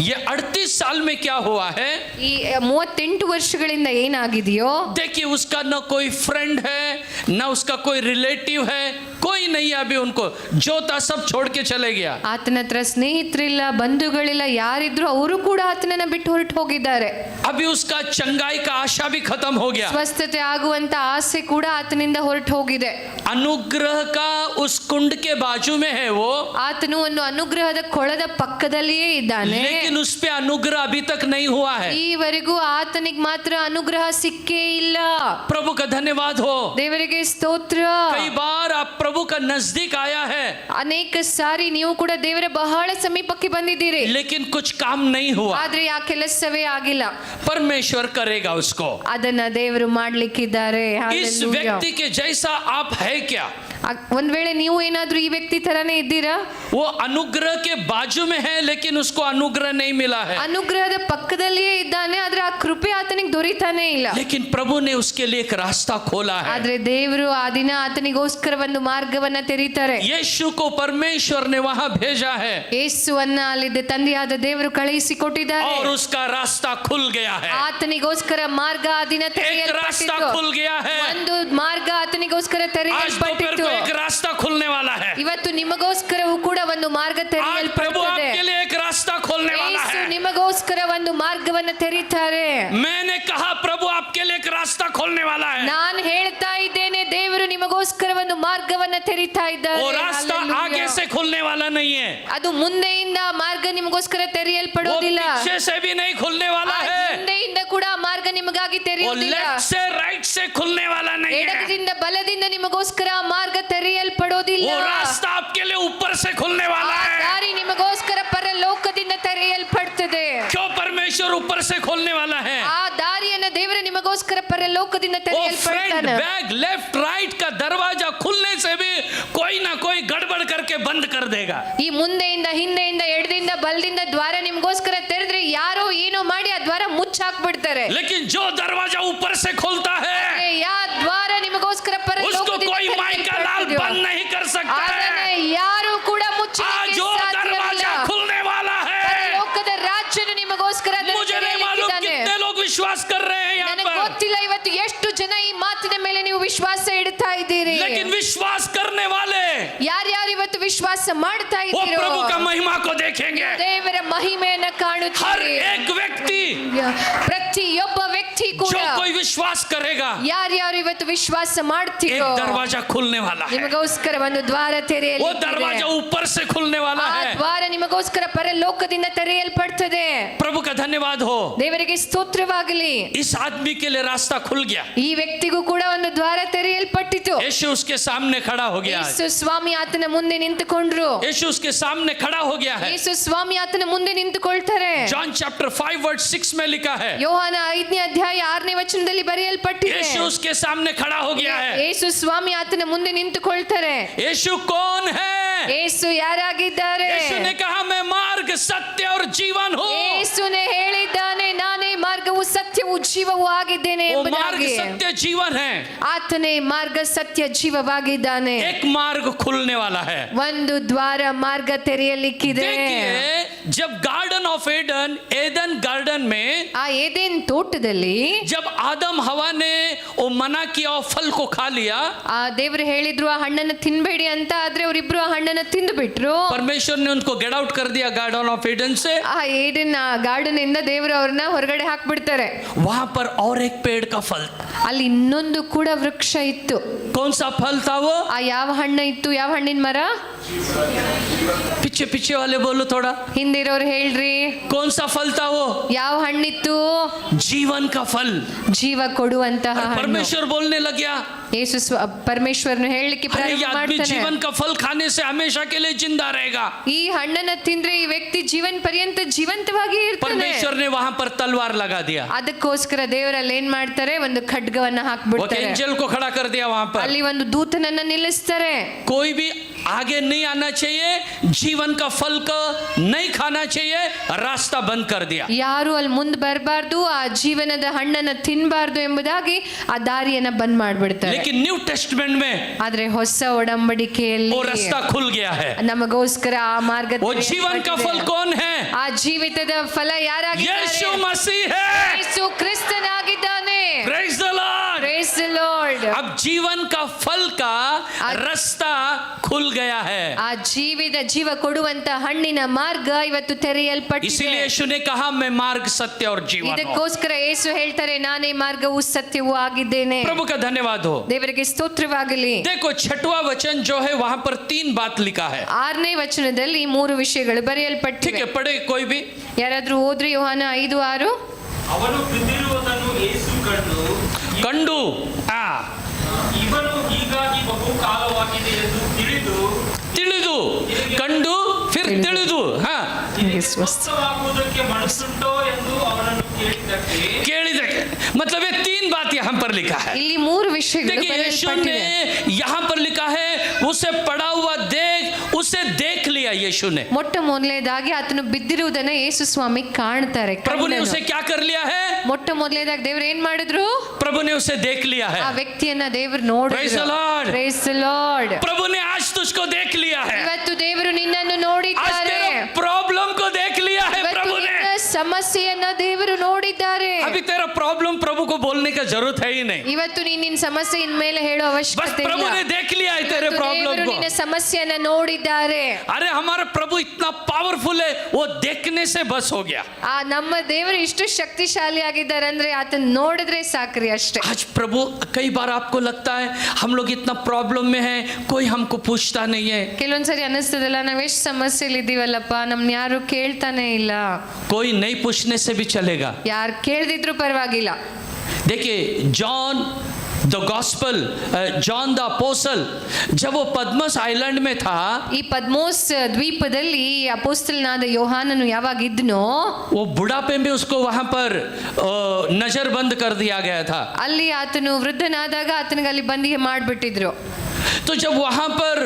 Speaker 1: ये 38 साल में क्या हुआ है?
Speaker 2: ಈ 38 ವರ್ಷಗಳಿಂದ ಏನಾಗಿದೆಯೋ,
Speaker 1: देखिए उसका न कोई फ्रेंड है, न उसका कोई रिलेटिव है, कोई नहीं है। अभी उनको जो था सब छोड़ के चले गया।
Speaker 2: ಆತನ ಹತ್ರ ಸ್ನೇಹಿತರಿಲ್ಲ, ಬಂಧುಗಳಿಲ್ಲ, ಯಾರಿದ್ರು ಅವರು ಕೂಡ ಆತನನ್ನ ಬಿಟ್ಟು ಹೊರಟು ಹೋಗಿದ್ದಾರೆ.
Speaker 1: अभी उसका चंगाई का आशा भी खत्म हो गया।
Speaker 2: ಸ್ವಸ್ಥತೆ ಆಗುವಂತ ಆಸೆ ಕೂಡ ಆತನಿಂದ ಹೊರಟು ಹೋಗಿದೆ.
Speaker 1: अनुग्रह का उस कुंड के बाजू में है वो,
Speaker 2: ಆತನು ಒಂದು ಅನುಗ್ರಹದ ಕೊಳದ ಪಕ್ಕದಲ್ಲಿಯೇ ಇದ್ದಾನೆ.
Speaker 1: लेकिन उस पे अनुग्रह अभी तक नहीं हुआ है।
Speaker 2: ಈವರೆಗೂ ಆತನಿಗೆ ಮಾತ್ರ ಅನುಗ್ರಹ ಸಿಕ್ಕೇ ಇಲ್ಲ.
Speaker 1: प्रभु का धन्यवाद हो।
Speaker 2: ದೇವರಿಗೆ ಸ್ತೋತ್ರ.
Speaker 1: कई बार आप प्रभु का नजदीक आया है,
Speaker 2: ಅನೇಕ ಸಾರಿ ನೀವು ಕೂಡ ದೇವರ ಬಹಳ ಸಮೀಪಕ್ಕೆ ಬಂದಿದ್ದೀರಿ,
Speaker 1: लेकिन कुछ काम नहीं हुआ।
Speaker 2: ಆದ್ರೆ ಆ ಕೆಲಸವೇ ಆಗಿಲ್ಲ.
Speaker 1: परमेश्वर करेगा उसको।
Speaker 2: ಅದನ್ನ ದೇವರು ಮಾಡ್ಲಿಕ್ಕಿದ್ದಾರೆ.
Speaker 1: इस
Speaker 2: Hallelujah.
Speaker 1: व्यक्ति के जैसा आप है क्या?
Speaker 2: ಒಂದ್ ವೇಳೆ ನೀವು ಏನಾದ್ರೂ ಈ ವ್ಯಕ್ತಿ ತರಾನೇ ಇದ್ದೀರಾ?
Speaker 1: वो अनुग्रह के बाजू में है, लेकिन उसको अनुग्रह नहीं मिला है।
Speaker 2: ಅನುಗ್ರಹದ ಪಕ್ಕದಲ್ಲಿಯೇ ಇದ್ದಾನೆ, ಆದ್ರೆ ಆ ಕೃಪೆ ಆತನಿಗೆ ದೊರೀತಾನೆ ಇಲ್ಲ.
Speaker 1: लेकिन प्रभु ने उसके लिए एक रास्ता खोला है।
Speaker 2: ಆದ್ರೆ ದೇವರು ಆ ದಿನ ಆತನಿಗೋಸ್ಕರ ಒಂದು ಮಾರ್ಗವನ್ನ ತೆರೀತಾರೆ.
Speaker 1: यीशु को परमेश्वर ने वहां भेजा है
Speaker 2: ಯೇಸುವನ್ನ ಅಲ್ಲಿದ್ದ ತಂದೆಯಾದ ದೇವರು ಕಳುಹಿಸಿ ಕೊಟ್ಟಿದ್ದಾರೆ.
Speaker 1: और उसका रास्ता खुल गया है।
Speaker 2: ಆತನಿಗೋಸ್ಕರ ಮಾರ್ಗ ಆ ದಿನ
Speaker 1: एक रास्ता
Speaker 2: ತೆರೆಯಲ್ಪಟ್ಟಿತು.
Speaker 1: खुल गया है।
Speaker 2: ಒಂದು ಮಾರ್ಗ ಆತನಿಗೋಸ್ಕರ
Speaker 1: आज दोपहर
Speaker 2: ತೆರೆಯಲ್ಪಟ್ಟಿತು.
Speaker 1: को एक रास्ता खुलने वाला है।
Speaker 2: ಇವತ್ತು ನಿಮಗೋಸ್ಕರವೂ ಕೂಡ ಒಂದು ಮಾರ್ಗ
Speaker 1: आज प्रभु
Speaker 2: ತೆರೆಯಲ್ಪಡುತ್ತದೆ.
Speaker 1: आपके लिए एक रास्ता खोलने वाला
Speaker 2: ಯೇಸು
Speaker 1: है।
Speaker 2: ನಿಮಗೋಸ್ಕರ ಒಂದು ಮಾರ್ಗವನ್ನ ತೆರೀತಾರೆ.
Speaker 1: मैंने कहा प्रभु आपके लिए एक रास्ता खोलने वाला है।
Speaker 2: ನಾನು ಹೇಳ್ತಾ ಇದ್ದೇನೆ, ದೇವರು ನಿಮಗೋಸ್ಕರ ಒಂದು ಮಾರ್ಗವನ್ನ ತೆರೀತಾ ಇದ್ದಾರೆ.
Speaker 1: वो रास्ता
Speaker 2: Hallelujah.
Speaker 1: आगे से खुलने वाला नहीं है,
Speaker 2: ಅದು ಮುಂದೆಯಿಂದ ಆ ಮಾರ್ಗ ನಿಮಗೋಸ್ಕರ
Speaker 1: वो
Speaker 2: ತೆರೆಯಲ್ಪಡೋದಿಲ್ಲ.
Speaker 1: पीछे से भी नहीं खुलने वाला
Speaker 2: ಆ
Speaker 1: है,
Speaker 2: ಹಿಂದೆಯಿಂದ ಕೂಡ ಆ ಮಾರ್ಗ ನಿಮಗಾಗಿ
Speaker 1: वो
Speaker 2: ತೆರೆಯೋದಿಲ್ಲ.
Speaker 1: लेफ्ट से राइट से खुलने वाला नहीं है।
Speaker 2: ಎಡದಿಂದ ಬಲದಿಂದ ನಿಮಗೋಸ್ಕರ ಆ ಮಾರ್ಗ ತೆರೆಯಲ್ಪಡೋದಿಲ್ಲ.
Speaker 1: वो रास्ता आपके लिए ऊपर से खुलने वाला
Speaker 2: ಆ
Speaker 1: है।
Speaker 2: ದಾರಿ ನಿಮಗೋಸ್ಕರ ಪರಲೋಕದಿಂದ ತೆರೆಯಲ್ಪಡ್ತದೆ.
Speaker 1: क्यों परमेश्वर ऊपर से खोलने वाला है?
Speaker 2: ಆ ದಾರಿಯನ್ನು ದೇವರು ನಿಮಗೋಸ್ಕರ ಪರಲೋಕದಿಂದ
Speaker 1: वो फ्रंट
Speaker 2: ತೆರೆಯಲ್ಪಡ್ತಾನೆ.
Speaker 1: बैक लेफ्ट राइट का दरवाजा खुलने से भी कोई ना कोई गड़बड़ करके बंद कर देगा।
Speaker 2: ಈ ಮುಂದೆಯಿಂದ ಹಿಂದೆಯಿಂದ ಎಡದಿಂದ ಬಲದಿಂದ ದ್ವಾರ ನಿಮಗೋಸ್ಕರ ತೆರೆದ್ರೆ ಯಾರೋ ಏನೋ ಮಾಡಿ ಆ ದ್ವಾರ ಮುಚ್ಚಾಕ್ಬಿಡ್ತಾರೆ.
Speaker 1: लेकिन जो दरवाजा ऊपर से खुलता है
Speaker 2: ಯಾ ದ್ವಾರ ನಿಮಗೋಸ್ಕರ
Speaker 1: उसको
Speaker 2: ಪರಲೋಕದಿಂದ
Speaker 1: कोई माइका लाल
Speaker 2: ತೆರೆಯಲ್ಪಟ್ಟಿದೆಯೋ,
Speaker 1: बंद नहीं कर सकता
Speaker 2: ಅದನ್ನೇ
Speaker 1: है।
Speaker 2: ಯಾರು ಕೂಡ
Speaker 1: आज
Speaker 2: ಮುಚ್ಚಲಿಕ್ಕೆ
Speaker 1: जो
Speaker 2: ಸಾಧ್ಯವಿಲ್ಲ.
Speaker 1: दरवाजा खुलने वाला है,
Speaker 2: ಪರಲೋಕದ ರಾಜ್ಯನು ನಿಮಗೋಸ್ಕರ ಅದನ್ನು
Speaker 1: मुझे नहीं मालूम
Speaker 2: ತೆರೆಯಲಿಕ್ಕಿದ್ದಾನೆ.
Speaker 1: कितने लोग विश्वास कर रहे हैं यहाँ
Speaker 2: ನನಗೆ
Speaker 1: पर,
Speaker 2: ಗೊತ್ತಿಲ್ಲ ಇವತ್ತು ಎಷ್ಟು ಜನ ಈ ಮಾತಿನ ಮೇಲೆ ನೀವು ವಿಶ್ವಾಸ ಇಡ್ತಾ ಇದ್ದೀರಿ.
Speaker 1: लेकिन विश्वास करने वाले
Speaker 2: ಯಾರ್ಯಾರು ಇವತ್ತು ವಿಶ್ವಾಸ ಮಾಡ್ತಾ
Speaker 1: वो
Speaker 2: ಇದ್ದೀರೋ
Speaker 1: प्रभु का महिमा को देखेंगे।
Speaker 2: ದೇವರ ಮಹಿಮೆಯನ್ನ
Speaker 1: हर
Speaker 2: ಕಾಣುತ್ತೀರಿ.
Speaker 1: एक व्यक्ति
Speaker 2: ಪ್ರತಿಯೊಬ್ಬ ವ್ಯಕ್ತಿ ಕೂಡ
Speaker 1: जो कोई विश्वास करेगा,
Speaker 2: ಯಾರ್ಯಾರು ಇವತ್ತು ವಿಶ್ವಾಸ
Speaker 1: एक
Speaker 2: ಮಾಡ್ತೀರೋ
Speaker 1: दरवाजा खुलने वाला है।
Speaker 2: ನಿಮಗೋಸ್ಕರ ಒಂದು ದ್ವಾರ
Speaker 1: वो
Speaker 2: ತೆರೆಯಲಿದೆ.
Speaker 1: दरवाजा ऊपर से खुलने वाला
Speaker 2: ಆ
Speaker 1: है।
Speaker 2: ದ್ವಾರ ನಿಮಗೋಸ್ಕರ ಪರಲೋಕದಿಂದ ತೆರೆಯಲ್ಪಡ್ತದೆ.
Speaker 1: प्रभु का धन्यवाद हो।
Speaker 2: ದೇವರಿಗೆ ಸ್ತೋತ್ರವಾಗಲಿ.
Speaker 1: इस आदमी के लिए रास्ता खुल गया।
Speaker 2: ಈ ವ್ಯಕ್ತಿಗೂ ಕೂಡ ಒಂದು ದ್ವಾರ ತೆರೆಯಲ್ಪಟ್ಟಿತು.
Speaker 1: यीशु उसके सामने खड़ा हो गया।
Speaker 2: ಯೇಸು ಸ್ವಾಮಿ ಆತನ ಮುಂದೆ ನಿಂತುಕೊಂಡ್ರು.
Speaker 1: यीशु उसके सामने खड़ा हो गया है।
Speaker 2: ಯೇಸು ಸ್ವಾಮಿ ಆತನ ಮುಂದೆ ನಿಂತುಕೊಳ್ತಾರೆ.
Speaker 1: जॉन चैप्टर 5 वर्स 6 में लिखा है,
Speaker 2: ಯೋಹಾನ 5ನೇ ಅಧ್ಯಾಯ 6ನೇ ವಚನದಲ್ಲಿ ಬರೆಯಲ್ಪಟ್ಟಿದೆ.
Speaker 1: यीशु उसके सामने खड़ा हो गया है।
Speaker 2: ಯೇಸು ಸ್ವಾಮಿ ಆತನ ಮುಂದೆ ನಿಂತುಕೊಳ್ತಾರೆ.
Speaker 1: यीशु कौन है?
Speaker 2: ಯೇಸು ಯಾರಾಗಿದ್ದಾರೆ?
Speaker 1: यीशु ने कहा मैं मार्ग सत्य और जीवन हूँ।
Speaker 2: ಯೇಸುನೇ ಹೇಳಿದ್ದಾನೆ, ನಾನೇ ಮಾರ್ಗವು ಸತ್ಯವು ಜೀವವೂ ಆಗಿದ್ದೇನೆ
Speaker 1: वो मार्ग
Speaker 2: ಎಂಬುದಾಗಿ.
Speaker 1: सत्य जीवन है।
Speaker 2: ಆತನೇ ಮಾರ್ಗ ಸತ್ಯ ಜೀವವಾಗಿದ್ದಾನೆ.
Speaker 1: एक मार्ग खुलने वाला है।
Speaker 2: ಒಂದು ದ್ವಾರ ಮಾರ್ಗ ತೆರೆಯಲಿಕ್ಕಿದೆ.
Speaker 1: देखिए जब garden of Aden, Edan garden में
Speaker 2: ಆ ಏದೇನ್ ತೋಟದಲ್ಲಿ
Speaker 1: जब आदम हवा ने वो मना किया और फल को खा लिया,
Speaker 2: ಆ ದೇವರು ಹೇಳಿದ್ರು ಆ ಹಣ್ಣನ್ನ ತಿನ್ಬೇಡಿ ಅಂತ, ಆದ್ರೆ ಅವರಿಬ್ರು ಆ ಹಣ್ಣನ್ನ ತಿಂದು ಬಿಟ್ರು.
Speaker 1: परमेश्वर ने उनको गेट आउट कर दिया गार्डन ऑफ एडन से।
Speaker 2: ಆ ಏಡನ್ ಗಾರ್ಡನ್ ಇಂದ ದೇವರು ಅವ್ರನ್ನ ಹೊರಗಡೆ ಹಾಕ್ಬಿಡ್ತಾರೆ.
Speaker 1: वहां पर और एक पेड़ का फल,
Speaker 2: ಅಲ್ಲಿ ಇನ್ನೊಂದು ಕೂಡ ವೃಕ್ಷ ಇತ್ತು.
Speaker 1: कौन सा फल था वो?
Speaker 2: ಆ ಯಾವ ಹಣ್ಣ ಇತ್ತು? ಯಾವ ಹಣ್ಣಿನ ಮರ?
Speaker 1: पीछे पीछे वाले बोलो थोड़ा,
Speaker 2: ಹಿಂದಿರೋರು ಹೇಳ್ರಿ,
Speaker 1: कौन सा फल था वो?
Speaker 2: ಯಾವ ಹಣ್ಣಿತ್ತು?
Speaker 1: जीवन का फल।
Speaker 2: ಜೀವ ಕೊಡುವಂತಹ ಹಣ್ಣು.
Speaker 1: परमेश्वर बोलने लग गया,
Speaker 2: ಯೇಸು ಪರಮೇಶ್ವರನು ಹೇಳಲಿಕ್ಕೆ
Speaker 1: अरे ये
Speaker 2: ಪ್ರಾರಂಭ
Speaker 1: आदमी
Speaker 2: ಮಾಡ್ತಾನೆ,
Speaker 1: जीवन का फल खाने से हमेशा के लिए जिंदा रहेगा।
Speaker 2: ಈ ಹಣ್ಣನ್ನ ತಿಂದ್ರೆ ಈ ವ್ಯಕ್ತಿ ಜೀವನ ಪರ್ಯಂತ ಜೀವಂತವಾಗಿ ಇರ್ತಾನೆ.
Speaker 1: परमेश्वर ने वहां पर तलवार लगा दिया,
Speaker 2: ಅದಕ್ಕೋಸ್ಕರ ದೇವರಲ್ಲಿ ಏನ್ ಮಾಡ್ತಾರೆ, ಒಂದು ಖಡ್ಗವನ್ನ
Speaker 1: वो
Speaker 2: ಹಾಕ್ಬಿಡ್ತಾರೆ.
Speaker 1: एंजल को खड़ा कर दिया वहां पर।
Speaker 2: ಅಲ್ಲಿ ಒಂದು ದೂತನನ್ನ ನಿಲ್ಲಿಸ್ತಾರೆ.
Speaker 1: कोई भी आगे नहीं आना चाहिए, जीवन का फल को नहीं खाना चाहिए, रास्ता बंद कर दिया।
Speaker 2: ಯಾರು ಅಲ್ಲಿ ಮುಂದೆ ಬರಬಾರ್ದು, ಆ ಜೀವನದ ಹಣ್ಣನ್ನ ತಿನ್ಬಾರ್ದು ಎಂಬುದಾಗಿ ಆ ದಾರಿಯನ್ನ ಬಂದ್ ಮಾಡ್ಬಿಡ್ತಾರೆ.
Speaker 1: लेकिन न्यू टेस्टमेंट में
Speaker 2: ಆದ್ರೆ ಹೊಸ ಒಡಂಬಡಿಕೆಯಲ್ಲಿ
Speaker 1: वो रास्ता खुल गया है।
Speaker 2: ನಮಗೋಸ್ಕರ ಆ ಮಾರ್ಗ
Speaker 1: वो जीवन का फल कौन है?
Speaker 2: ಆ ಜೀವಿತದ ಫಲ ಯಾರಾಗಿದ್ದಾರೆ?
Speaker 1: यीशु मसीह है।
Speaker 2: ಯೇಸು ಕ್ರಿಸ್ತನಾಗಿದ್ದಾನೆ.
Speaker 1: Praise the Lord.
Speaker 2: Praise the Lord.
Speaker 1: अब जीवन का फल का रास्ता खुल गया है।
Speaker 2: ಆ ಜೀವ ಕೊಡುವಂತ ಹಣ್ಣಿನ ಮಾರ್ಗ ಇವತ್ತು ತೆರೆಯಲ್ಪಟ್ಟಿದೆ.
Speaker 1: इसीलिए यीशु ने कहा मैं मार्ग सत्य और जीवन हूं।
Speaker 2: ಇದಕ್ಕೋಸ್ಕರ ಯೇಸು ಹೇಳ್ತಾರೆ, ನಾನೇ ಮಾರ್ಗವೂ ಸತ್ಯವೂ ಆಗಿದ್ದೇನೆ.
Speaker 1: प्रभु का धन्यवाद हो।
Speaker 2: ದೇವರಿಗೆ ಸ್ತೋತ್ರವಾಗಲಿ.
Speaker 1: देखो छठवां वचन जो है वहां पर 3 बात लिखा है।
Speaker 2: 6ನೇ ವಚನದಲ್ಲಿ 3 ವಿಷಯಗಳು
Speaker 1: ठीक
Speaker 2: ಬರೆಯಲ್ಪಟ್ಟಿವೆ.
Speaker 1: है, पढ़े कोई भी।
Speaker 2: ಯಾರಾದ್ರೂ ಓದ್ರಿ ಯೋಹಾನ 5:6.
Speaker 3: ಅವನು ಬಿದ್ದಿರುವುದನ್ನು ಯೇಸು
Speaker 1: कंडू
Speaker 3: ಇವನು ಹೀಗಾಗಿ ಬಹು ಕಾಲವಾಗಿದೆ ಎಂದು ತಿಳಿದು
Speaker 1: ತಿಳಿದು ಕಂಡು ಫಿರ್ ತಿಳಿದು
Speaker 3: ಸ್ವಸ್ಥವಾಗುವುದಕ್ಕೆ ಮನಸ್ಸುಂಟೋ ಎಂದು ಅವನನ್ನು
Speaker 1: ಕೇಳಿದಕ್ಕೆ मतलब ये 3 बात यहाँ पर लिखा है।
Speaker 2: ಇಲ್ಲಿ 3 ವಿಷಯಗಳು
Speaker 1: देखिए यीशु ने यहाँ पर लिखा है उसे पड़ा हुआ उसे देख लिया यीशु ने।
Speaker 2: ಮೊಟ್ಟ ಮೊದಲನೇದಾಗಿ ಆತನು ಬಿದ್ದಿರುವುದನ್ನ ಯೇಸು ಸ್ವಾಮಿ ಕಾಣ್ತಾರೆ.
Speaker 1: प्रभु ने उसे क्या कर लिया है?
Speaker 2: ಮೊಟ್ಟ ಮೊದಲನೇದಾಗಿ ದೇವರು ಏನ್ ಮಾಡಿದ್ರು?
Speaker 1: प्रभु ने उसे देख लिया है।
Speaker 2: ಆ ವ್ಯಕ್ತಿಯನ್ನ ದೇವರು ನೋಡಿದ್ರು.
Speaker 1: Praise the Lord.
Speaker 2: Praise the Lord.
Speaker 1: प्रभु ने आज तुझको देख लिया है।
Speaker 2: ಇವತ್ತು ದೇವರು ನಿನ್ನನ್ನು
Speaker 1: आज
Speaker 2: ನೋಡಿದ್ದಾರೆ.
Speaker 1: तेरा प्रॉब्लम को देख लिया है
Speaker 2: ಇವತ್ತು
Speaker 1: प्रभु ने।
Speaker 2: ನಿನ್ನ ಸಮಸ್ಯೆಯನ್ನ ದೇವರು ನೋಡಿದ್ದಾರೆ.
Speaker 1: अभी तेरा प्रॉब्लम प्रभु को बोलने का जरूरत है ही नहीं।
Speaker 2: ಇವತ್ತು ನೀನು ನಿನ್ನ ಸಮಸ್ಯೆ ಇನ್ಮೇಲೆ ಹೇಳೋ
Speaker 1: बस
Speaker 2: ಅವಶ್ಯಕತೆ
Speaker 1: प्रभु
Speaker 2: ಇಲ್ಲ.
Speaker 1: ने देख लिया है तेरे प्रॉब्लम
Speaker 2: ದೇವರು
Speaker 1: को।
Speaker 2: ನಿನ್ನ ಸಮಸ್ಯೆಯನ್ನ ನೋಡಿದ್ದಾರೆ.
Speaker 1: अरे हमारा प्रभु इतना पावरफुल है, वो देखने से बस हो गया।
Speaker 2: ಆ ನಮ್ಮ ದೇವರು ಇಷ್ಟು ಶಕ್ತಿಶಾಲಿ ಆಗಿದ್ದಾರೆ ಅಂದ್ರೆ ಆತನ ನೋಡಿದ್ರೆ ಸಾಕ್ರಿ ಅಷ್ಟೇ.
Speaker 1: आज प्रभु कई बार आपको लगता है हम लोग इतना प्रॉब्लम में हैं, कोई हमको पूछता नहीं है।
Speaker 2: ಕೆಲವೊಂದ್ಸರಿ ಅನಿಸ್ತದಲ್ಲ, ನಾವೆಷ್ಟು ಸಮಸ್ಯೆಲಿ ಇದ್ದೀವಲ್ಲಪ್ಪ, ನಮ್ನ ಯಾರು ಕೇಳ್ತಾನೆ ಇಲ್ಲ.
Speaker 1: कोई नहीं पूछने से भी चलेगा।
Speaker 2: ಯಾರು ಕೇಳ್ದಿದ್ರು ಪರವಾಗಿಲ್ಲ.
Speaker 1: देखिए John the gospel, John the apostle जब वो पद्मस आइलैंड में था,
Speaker 2: ಈ ಪದ್ಮೋಸ್ ದ್ವೀಪದಲ್ಲಿ ಅಪೊಸ್ತಲನಾದ ಯೋಹಾನನು ಯಾವಾಗ ಇದ್ನೋ,
Speaker 1: वो बुढ़ापे में उसको वहां पर नजरबंद कर दिया गया था।
Speaker 2: ಅಲ್ಲಿ ಆತನು ವೃದ್ಧನಾದಾಗ ಆತನಿಗೆ ಅಲ್ಲಿ ಬಂದಿಗೆ ಮಾಡಿಬಿಟ್ಟಿದ್ರು.
Speaker 1: तो जब वहां पर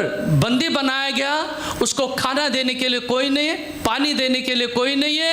Speaker 1: बंदी बनाया गया, उसको खाना देने के लिए कोई नहीं है, पानी देने के लिए कोई नहीं है,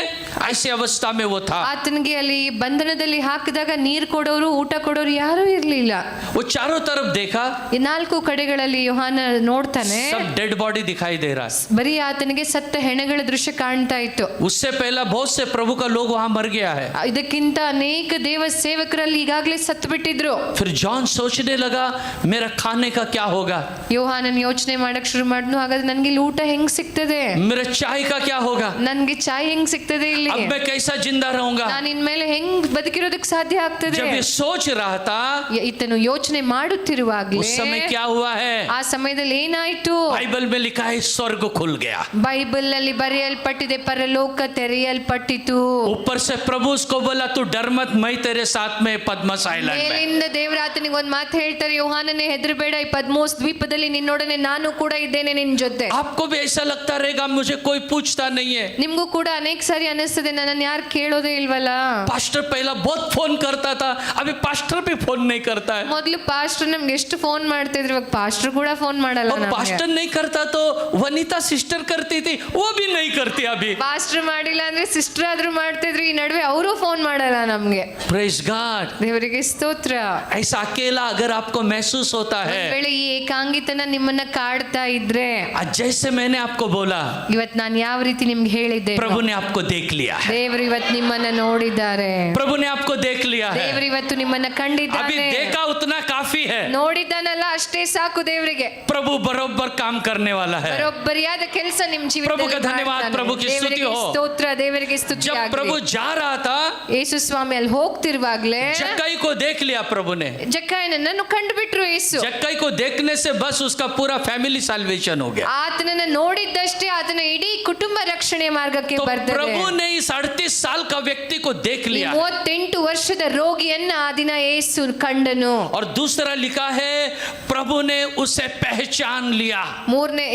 Speaker 1: ऐसी अवस्था में वो था।
Speaker 2: ಆತನಿಗೆ ಅಲ್ಲಿ ಬಂಧನದಲ್ಲಿ ಹಾಕಿದಾಗ ನೀರು ಕೊಡೋರು ಊಟ ಕೊಡೋರು ಯಾರೂ ಇರಲಿಲ್ಲ.
Speaker 1: वो चारों तरफ देखा,
Speaker 2: ಈ 4 ಕಡೆಗಳಲ್ಲಿ ಯೋಹಾನ ನೋಡ್ತಾನೆ,
Speaker 1: सब डेड बॉडी दिखाई दे रहा है।
Speaker 2: ಬರೀ ಆತನಿಗೆ ಸತ್ತ ಹೆಣಗಳ ದೃಶ್ಯ ಕಾಣ್ತಾ ಇತ್ತು.
Speaker 1: उससे पहला बहुत से प्रभु का लोग वहां मर गया है।
Speaker 2: ಇದಕ್ಕಿಂತ ಅನೇಕ ದೇವ ಸೇವಕರಲ್ಲಿ ಈಗಾಗಲೇ ಸತ್ತು ಬಿಟ್ಟಿದ್ರು.
Speaker 1: फिर जॉन सोचने लगा मेरा खाने का क्या होगा,
Speaker 2: ಯೋಹಾನನ್ ಯೋಚನೆ ಮಾಡಕ್ ಶುರು ಮಾಡಿದ್ನು, ಹಾಗಾದ್ರೆ ನನ್ಗೆ ಇಲ್ಲಿ ಊಟ ಹೆಂಗ್ ಸಿಗ್ತದೆ,
Speaker 1: मेरा चाय का क्या होगा,
Speaker 2: ನನ್ಗೆ ಚಾಯ್ ಹೆಂಗ್ ಸಿಗ್ತದೆ, ಇಲ್ಲಿ
Speaker 1: अब मैं कैसा जिंदा रहूंगा।
Speaker 2: ನಾನು ಇನ್ಮೇಲೆ ಹೆಂಗ್ ಬದುಕಿರೋದಕ್ಕೆ ಸಾಧ್ಯ ಆಗ್ತದೆ.
Speaker 1: जब ये सोच रहा था,
Speaker 2: ಈತನು ಯೋಚನೆ ಮಾಡುತ್ತಿರುವಾಗಲೇ
Speaker 1: उस समय क्या हुआ है?
Speaker 2: ಆ ಸಮಯದಲ್ಲಿ ಏನಾಯ್ತು?
Speaker 1: बाइबल में लिखा है स्वर्ग खुल गया।
Speaker 2: ಬೈಬಲ್ ಅಲ್ಲಿ ಬರೆಯಲ್ಪಟ್ಟಿದೆ, ಪರಲೋಕ ತೆರೆಯಲ್ಪಟ್ಟಿತು.
Speaker 1: ऊपर से प्रभु उसको बोला तू डर मत, मैं तेरे साथ में पद्मस आइलैंड में।
Speaker 2: ಮೇಲಿಂದ ದೇವರ ಆತನಿಗೆ ಒಂದು ಮಾತು ಹೇಳ್ತಾರೆ, ಯೋಹಾನನೇ ಹೆದರಬೇಡ, ಈ ಪದ್ಮೋಸ್ ದ್ವೀಪದಲ್ಲಿ ನಿನ್ನೊಡನೆ ನಾನು ಕೂಡ ಇದ್ದೇನೆ ನಿನ್ನ ಜೊತೆ.
Speaker 1: आपको भी ऐसा लगता रहेगा मुझे कोई पूछता नहीं है।
Speaker 2: ನಿಮ್ಗೂ ಕೂಡ ಅನೇಕ ಸಾರಿ ಅನಿಸ್ತದೆ ನನ್ನನ್ನು ಯಾರು ಕೇಳೋದೇ ಇಲ್ವಲ್ಲ.
Speaker 1: पास्टर पहला बहुत फोन करता था, अभी पास्टर भी फोन नहीं करता है।
Speaker 2: ಮೊದಲು ಪಾಸ್ಟರ್ ನಮ್ಗೆ ಎಷ್ಟು ಫೋನ್ ಮಾಡ್ತಿದ್ರು, ಇವಾಗ ಪಾಸ್ಟರ್ ಕೂಡ ಫೋನ್ ಮಾಡಲ್ಲ
Speaker 1: और
Speaker 2: ನಮ್ಗೆ.
Speaker 1: पास्टर नहीं करता तो वनीता सिस्टर करती थी, वो भी नहीं करती अभी।
Speaker 2: ಪಾಸ್ಟರ್ ಮಾಡಿಲ್ಲ ಅಂದ್ರೆ ಸಿಸ್ಟರ್ ಆದ್ರೂ ಮಾಡ್ತಿದ್ರು, ಈ ನಡುವೆ ಅವರು ಫೋನ್ ಮಾಡಲ್ಲ ನಮ್ಗೆ.
Speaker 1: Praise God.
Speaker 2: ದೇವರಿಗೆ ಸ್ತೋತ್ರ.
Speaker 1: ऐसा अकेला अगर आपको महसूस होता है,
Speaker 2: ಒಂದ್ ವೇಳೆ ಈ ಏಕಾಂಗಿತನ ನಿಮ್ಮನ್ನ ಕಾಡ್ತಾ ಇದ್ರೆ,
Speaker 1: आज जैसे मैंने आपको बोला,
Speaker 2: ಇವತ್ ನಾನು ಯಾವ ರೀತಿ ನಿಮ್ಗೆ ಹೇಳಿದ್ದೆ,
Speaker 1: प्रभु ने आपको देख लिया है।
Speaker 2: ದೇವರು ಇವತ್ತು ನಿಮ್ಮನ್ನ ನೋಡಿದ್ದಾರೆ.
Speaker 1: प्रभु ने आपको देख लिया है।
Speaker 2: ದೇವರು ಇವತ್ತು ನಿಮ್ಮನ್ನ
Speaker 1: अभी
Speaker 2: ಕಂಡಿದ್ದಾನೆ.
Speaker 1: देखा उतना काफी है।
Speaker 2: ನೋಡಿದ್ದಾನಲ್ಲ ಅಷ್ಟೇ ಸಾಕು ದೇವರಿಗೆ.
Speaker 1: प्रभु बरोबर काम करने वाला है।
Speaker 2: ಬರೋಬ್ಬರಿಯಾದ ಕೆಲಸ ನಿಮ್
Speaker 1: प्रभु का
Speaker 2: ಜೀವಿತದಲ್ಲಿ
Speaker 1: धन्यवाद,
Speaker 2: ಮಾಡ್ತಾನೆ.
Speaker 1: प्रभु की स्तुति
Speaker 2: ದೇವರಿಗೆ
Speaker 1: हो।
Speaker 2: ಸ್ತೋತ್ರ, ದೇವರಿಗೆ ಸ್ತುತಿ
Speaker 1: जब
Speaker 2: ಆಗಲಿ.
Speaker 1: प्रभु जा रहा था,
Speaker 2: ಯೇಸು ಸ್ವಾಮಿ ಅಲ್ಲಿ ಹೋಗ್ತಿರುವಾಗ್ಲೇ
Speaker 1: जक्कई को देख लिया प्रभु ने।
Speaker 2: ಜಕ್ಕಾಯನನ್ನು ಕಂಡುಬಿಟ್ರು ಯೇಸು.
Speaker 1: जक्कई को देखने से बस उसका पूरा फैमिली साल्वेशन हो गया।
Speaker 2: ಆತನನ್ನ ನೋಡಿದ್ದಷ್ಟೇ ಆತನ ಇಡೀ ಕುಟುಂಬ ರಕ್ಷಣೆ ಮಾರ್ಗಕ್ಕೆ
Speaker 1: तो
Speaker 2: ಬರ್ತದೆ.
Speaker 1: प्रभु ने इस 38 साल का व्यक्ति को देख
Speaker 2: ಈ
Speaker 1: लिया।
Speaker 2: 38 ವರ್ಷದ ರೋಗಿಯನ್ನ ಆ ದಿನ ಯೇಸು ಕಂಡನು.
Speaker 1: और दूसरा लिखा है, प्रभु ने उसे पहचान लिया।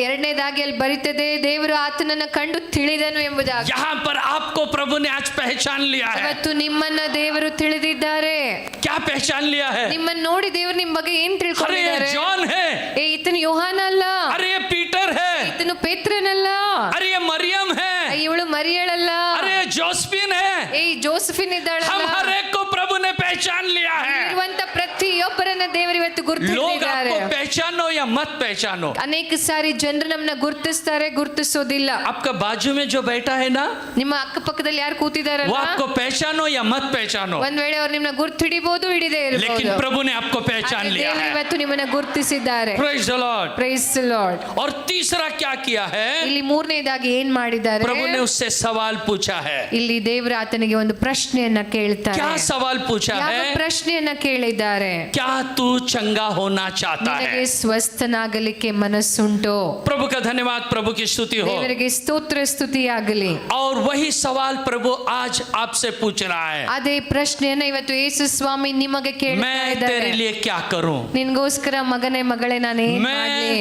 Speaker 2: ಎರಡನೇದಾಗಿ ಅಲ್ಲಿ ಬರೀತದೆ, ದೇವರು ಆತನನ್ನ ಕಂಡು ತಿಳಿದನು ಎಂಬುದಾಗಿ.
Speaker 1: यहाँ पर आपको प्रभु ने आज पहचान लिया है।
Speaker 2: ಇವತ್ತು ನಿಮ್ಮನ್ನ ದೇವರು ತಿಳಿದಿದ್ದಾರೆ.
Speaker 1: क्या पहचान लिया है?
Speaker 2: ನಿಮ್ಮನ್ನ ನೋಡಿ ದೇವರು ನಿಮ್ ಬಗ್ಗೆ ಏನ್
Speaker 1: अरे ये
Speaker 2: ತಿಳ್ಕೊಂಡಿದ್ದಾರೆ?
Speaker 1: जॉन है,
Speaker 2: ಏ ಈತನು ಯೋಹಾನ ಅಲ್ಲ,
Speaker 1: अरे ये पीटर है,
Speaker 2: ಈತನು ಪೇತ್ರನಲ್ಲ,
Speaker 1: अरे ये मरियम है,
Speaker 2: ಇವಳು ಮರಿಯಳಲ್ಲ,
Speaker 1: अरे ये जोसेफिन है।
Speaker 2: ಏ ಜೋಸಫಿನ್
Speaker 1: हम
Speaker 2: ಇದ್ದಾಳಲ್ಲ.
Speaker 1: हर एक को प्रभु ने पहचान लिया है।
Speaker 2: ಇರುವಂತ ಪ್ರತಿಯೊಬ್ಬರನ್ನ ದೇವರು ಇವತ್ತು
Speaker 1: लोग
Speaker 2: ಗುರುತಿಸಿದ್ದಾರೆ.
Speaker 1: आपको पहचानो या मत पहचानो,
Speaker 2: ಅನೇಕ ಸಾರಿ ಜನರು ನಮ್ಮನ್ನ ಗುರುತಿಸ್ತಾರೆ, ಗುರುತಿಸೋದಿಲ್ಲ.
Speaker 1: आपका बाजू में जो बैठा है ना,
Speaker 2: ನಿಮ್ಮ ಅಕ್ಕಪಕ್ಕದಲ್ಲಿ ಯಾರು
Speaker 1: वो
Speaker 2: ಕೂತಿದಾರಲ್ಲ,
Speaker 1: आपको पहचानो या मत पहचानो,
Speaker 2: ಒಂದ್ ವೇಳೆ ಅವ್ರು ನಿಮ್ಮನ್ನ ಗುರ್ತು ಹಿಡಿಬಹುದು, ಹಿಡಿದೇ
Speaker 1: लेकिन
Speaker 2: ಇರಬಹುದು.
Speaker 1: प्रभु ने आपको पहचान लिया
Speaker 2: ದೇವರು
Speaker 1: है।
Speaker 2: ಇವತ್ತು ನಿಮ್ಮನ್ನ ಗುರುತಿಸಿದ್ದಾರೆ.
Speaker 1: Praise the Lord.
Speaker 2: Praise the Lord.
Speaker 1: और तीसरा क्या किया है?
Speaker 2: ಇಲ್ಲಿ ಮೂರನೇದಾಗಿ ಏನ್ ಮಾಡಿದ್ದಾರೆ?
Speaker 1: प्रभु ने उससे सवाल पूछा है।
Speaker 2: ಇಲ್ಲಿ ದೇವರು ಆತನಿಗೆ ಒಂದು ಪ್ರಶ್ನೆಯನ್ನ ಕೇಳ್ತಾರೆ.
Speaker 1: क्या सवाल पूछा
Speaker 2: ಯಾವ
Speaker 1: है?
Speaker 2: ಪ್ರಶ್ನೆಯನ್ನ ಕೇಳಿದ್ದಾರೆ?
Speaker 1: क्या तू चंगा होना चाहता
Speaker 2: ನಿನಗೆ
Speaker 1: है?
Speaker 2: ಸ್ವಸ್ಥನಾಗಲಿಕ್ಕೆ ಮನಸ್ಸುಂಟೋ?
Speaker 1: प्रभु का धन्यवाद, प्रभु की स्तुति हो।
Speaker 2: ದೇವರಿಗೆ ಸ್ತೋತ್ರ ಸ್ತುತಿಯಾಗಲಿ.
Speaker 1: और वही सवाल प्रभु आज आपसे पूछ रहा है,
Speaker 2: ಅದೇ ಪ್ರಶ್ನೆಯನ್ನ ಇವತ್ತು ಯೇಸು ಸ್ವಾಮಿ ನಿಮಗೆ ಕೇಳ್ತಾ
Speaker 1: मैं
Speaker 2: ಇದ್ದಾರೆ.
Speaker 1: तेरे लिए क्या करूं?
Speaker 2: ನಿನ್ಗೋಸ್ಕರ ಮಗನೇ ಮಗಳೇ ನಾನು ಏನ್ ಮಾಡ್ಲಿ?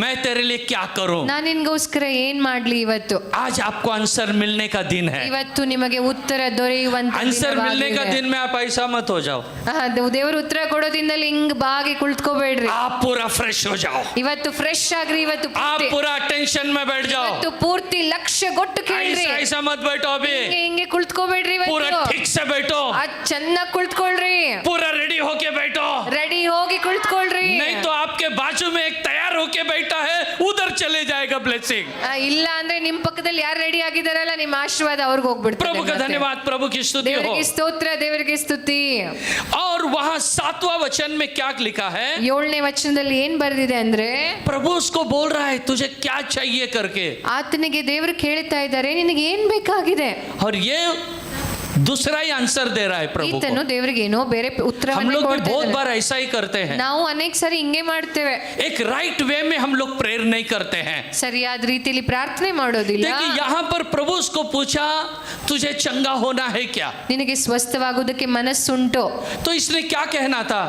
Speaker 1: मैं तेरे लिए क्या करूं?
Speaker 2: ನಾನು ನಿನ್ಗೋಸ್ಕರ ಏನ್ ಮಾಡ್ಲಿ ಇವತ್ತು?
Speaker 1: आज आपको आंसर मिलने का दिन है।
Speaker 2: ಇವತ್ತು ನಿಮಗೆ ಉತ್ತರ ದೊರೆಯುವಂತ
Speaker 1: आंसर मिलने का दिन में आप ऐसा मत हो जाओ,
Speaker 2: ದೇವರು ಉತ್ತರ ಕೊಡೋದಿಂದಲ್ಲಿ ಹಿಂಗ್ ಬಾಗಿ ಕುಳಿತುಕೋಬೇಡ್ರಿ.
Speaker 1: आप पूरा फ्रेश हो जाओ,
Speaker 2: ಇವತ್ತು ಫ್ರೆಶ್ ಆಗ್ರಿ. ಇವತ್ತು
Speaker 1: आप पूरा टेंशन में बैठ जाओ।
Speaker 2: ಇವತ್ತು ಪೂರ್ತಿ ಲಕ್ಷ್ಯ ಕೊಟ್ಟು ಕೇಳ್ರಿ.
Speaker 1: ऐसा ऐसा मत बैठो, अभी
Speaker 2: ಹಿಂಗೆ ಹಿಂಗೆ ಕುಳಿತುಕೋಬೇಡ್ರಿ.
Speaker 1: पूरा
Speaker 2: ಇವತ್ತು
Speaker 1: ठीक से बैठो,
Speaker 2: ಚೆನ್ನಾಗಿ ಕುಳಿತುಕೊಳ್ರಿ.
Speaker 1: पूरा रेडी होके बैठो।
Speaker 2: ರೆಡಿ ಹೋಗಿ ಕುಳಿತುಕೊಳ್ರಿ.
Speaker 1: नहीं तो आपके बाजू में एक तैयार होके बैठा है, उधर चले जाएगा ब्लेसिंग।
Speaker 2: ಇಲ್ಲ ಅಂದ್ರೆ ನಿಮ್ ಪಕ್ಕದಲ್ಲಿ ಯಾರು ರೆಡಿ ಆಗಿದಾರಲ್ಲ, ನಿಮ್ಮ ಆಶೀರ್ವಾದ ಅವ್ರಿಗೆ ಹೋಗ್ಬಿಡ್ತದೆ.
Speaker 1: प्रभु का धन्यवाद, प्रभु की स्तुति हो।
Speaker 2: ದೇವರಿಗೆ ಸ್ತೋತ್ರ, ದೇವರಿಗೆ ಸ್ತುತಿ.
Speaker 1: और वहां 7वां वचन में क्या लिखा है?
Speaker 2: 7ನೇ ವಚನದಲ್ಲಿ ಏನ್ ಬರೆದಿದೆ ಅಂದ್ರೆ,
Speaker 1: प्रभु उसको बोल रहा है, तुझे क्या चाहिए करके।
Speaker 2: ಆತನಿಗೆ ದೇವರು ಕೇಳ್ತಾ ಇದ್ದಾರೆ, ನಿನಗೆ ಏನ್ ಬೇಕಾಗಿದೆ?
Speaker 1: और ये दूसरा ही आंसर दे रहा है प्रभु
Speaker 2: ಈತನು
Speaker 1: को।
Speaker 2: ದೇವರಿಗೆ ಏನೋ ಬೇರೆ
Speaker 1: हम
Speaker 2: ಉತ್ತರವನ್ನು
Speaker 1: लोग भी
Speaker 2: ಕೊಡ್ತಾ
Speaker 1: बहुत
Speaker 2: ಇದ್ದಾನೆ.
Speaker 1: बार ऐसा ही करते हैं।
Speaker 2: ನಾವು ಅನೇಕ ಸಾರಿ ಹಿಂಗೆ ಮಾಡ್ತೇವೆ.
Speaker 1: एक राइट वे में हम लोग प्रेयर नहीं करते हैं।
Speaker 2: ಸರಿಯಾದ ರೀತಿಯಲ್ಲಿ ಪ್ರಾರ್ಥನೆ ಮಾಡೋದಿಲ್ಲ.
Speaker 1: देखिए यहाँ पर प्रभु उसको पूछा, तुझे चंगा होना है क्या?
Speaker 2: ನಿನಗೆ ಸ್ವಸ್ಥವಾಗುವುದಕ್ಕೆ ಮನಸ್ಸುಂಟು?
Speaker 1: तो इसने क्या कहना था?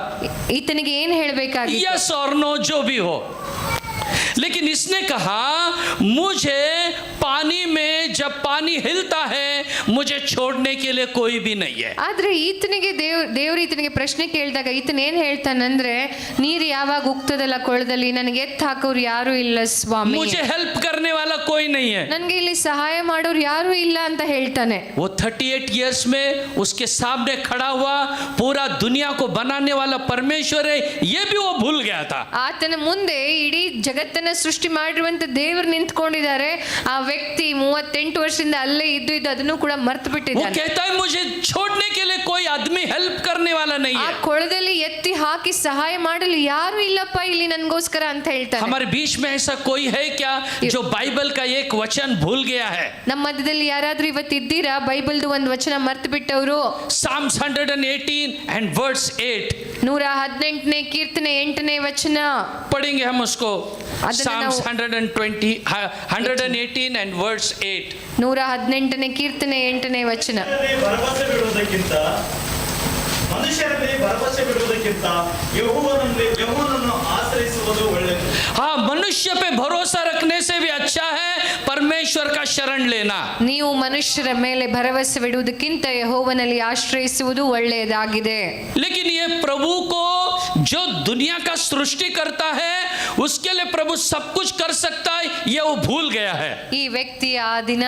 Speaker 2: ಈತನಿಗೆ ಏನ್ ಹೇಳ್ಬೇಕಾಗಿತ್ತು?
Speaker 1: यस और नो जो भी हो। लेकिन इसने कहा, मुझे पानी में जब पानी हिलता है, मुझे छोड़ने के लिए कोई भी नहीं है।
Speaker 2: ಆದ್ರೆ ಈತನಿಗೆ ದೇವ್ರು ಈತನಿಗೆ ಪ್ರಶ್ನೆ ಕೇಳಿದಾಗ ಈತನ ಏನ್ ಹೇಳ್ತಾನಂದ್ರೆ, ನೀರು ಯಾವಾಗ ಉಕ್ತದಲ್ಲ ಕೊಳದಲ್ಲಿ, ನನಗೆ ಎತ್ತು ಹಾಕೋರು ಯಾರು ಇಲ್ಲ ಸ್ವಾಮಿ,
Speaker 1: मुझे हेल्प करने वाला कोई नहीं है।
Speaker 2: ನನ್ಗೆ ಇಲ್ಲಿ ಸಹಾಯ ಮಾಡೋರು ಯಾರು ಇಲ್ಲ ಅಂತ ಹೇಳ್ತಾನೆ.
Speaker 1: वो 38 इयर्स में उसके सामने खड़ा हुआ पूरा दुनिया को बनाने वाला परमेश्वर है, ये भी वो भूल गया था।
Speaker 2: ಆತನ ಮುಂದೆ ಇಡೀ ಜಗತ್ತನ್ನ ಸೃಷ್ಟಿ ಮಾಡಿರುವಂತ ದೇವರು ನಿಂತ್ಕೊಂಡಿದ್ದಾರೆ. ಆ ವ್ಯಕ್ತಿ 38 ವರ್ಷದಿಂದ ಅಲ್ಲೇ ಇದ್ದು ಅದನ್ನು ಕೂಡ ಮರ್ತು
Speaker 1: वो
Speaker 2: ಬಿಟ್ಟಿದ್ದಾನೆ.
Speaker 1: कहता है, मुझे छोड़ने के लिए कोई आदमी हेल्प करने वाला नहीं
Speaker 2: ಆ
Speaker 1: है।
Speaker 2: ಕೊಳದಲ್ಲಿ ಎತ್ತಿ ಹಾಕಿ ಸಹಾಯ ಮಾಡಲು ಯಾರು ಇಲ್ಲಪ್ಪ ಇಲ್ಲಿ ನನ್ಗೋಸ್ಕರ ಅಂತ ಹೇಳ್ತಾನೆ.
Speaker 1: हमारे बीच में ऐसा कोई है क्या जो बाइबल का एक वचन भूल गया है?
Speaker 2: ನಮ್ಮ ಮಧ್ಯದಲ್ಲಿ ಯಾರಾದ್ರೂ ಇವತ್ತು ಇದ್ದೀರಾ ಬೈಬಲ್ದು ಒಂದು ವಚನ ಮರ್ತು ಬಿಟ್ಟವರು?
Speaker 1: Psalms 118 and verse 8
Speaker 2: 118ನೇ ಕೀರ್ತನೆ 8ನೇ ವಚನ
Speaker 1: पढ़ेंगे हम उसको।
Speaker 2: ಅದನ್ನ
Speaker 1: Psalms
Speaker 2: ನಾವು
Speaker 1: 118 and verse 8
Speaker 2: 118ನೇ ಕೀರ್ತನೆ 8ನೇ ವಚನ.
Speaker 4: ಭರವಸೆ ಬಿಡುವುದಕ್ಕಿಂತ, ಮನುಷ್ಯರಲ್ಲಿ ಭರವಸೆ ಬಿಡುವುದಕ್ಕಿಂತ ಯೆಹೋವನನ್ನು ಆಶ್ರಯಿಸುವುದು ಒಳ್ಳೆಯದು.
Speaker 1: हाँ, मनुष्य पे भरोसा रखने से भी अच्छा है परमेश्वर का शरण लेना।
Speaker 2: ನೀವು ಮನುಷ್ಯರ ಮೇಲೆ ಭರವಸೆವಿಡುವುದಕ್ಕಿಂತ ಯೆಹೋವನಲ್ಲಿ ಆಶ್ರಯಿಸುವುದು ಒಳ್ಳೆಯದಾಗಿದೆ.
Speaker 1: लेकिन ये प्रभु को जो दुनिया का सृष्टि करता है उसके लिए प्रभु सब कुछ कर सकता है, ये वो भूल गया है।
Speaker 2: ಈ ವ್ಯಕ್ತಿ ಆ ದಿನ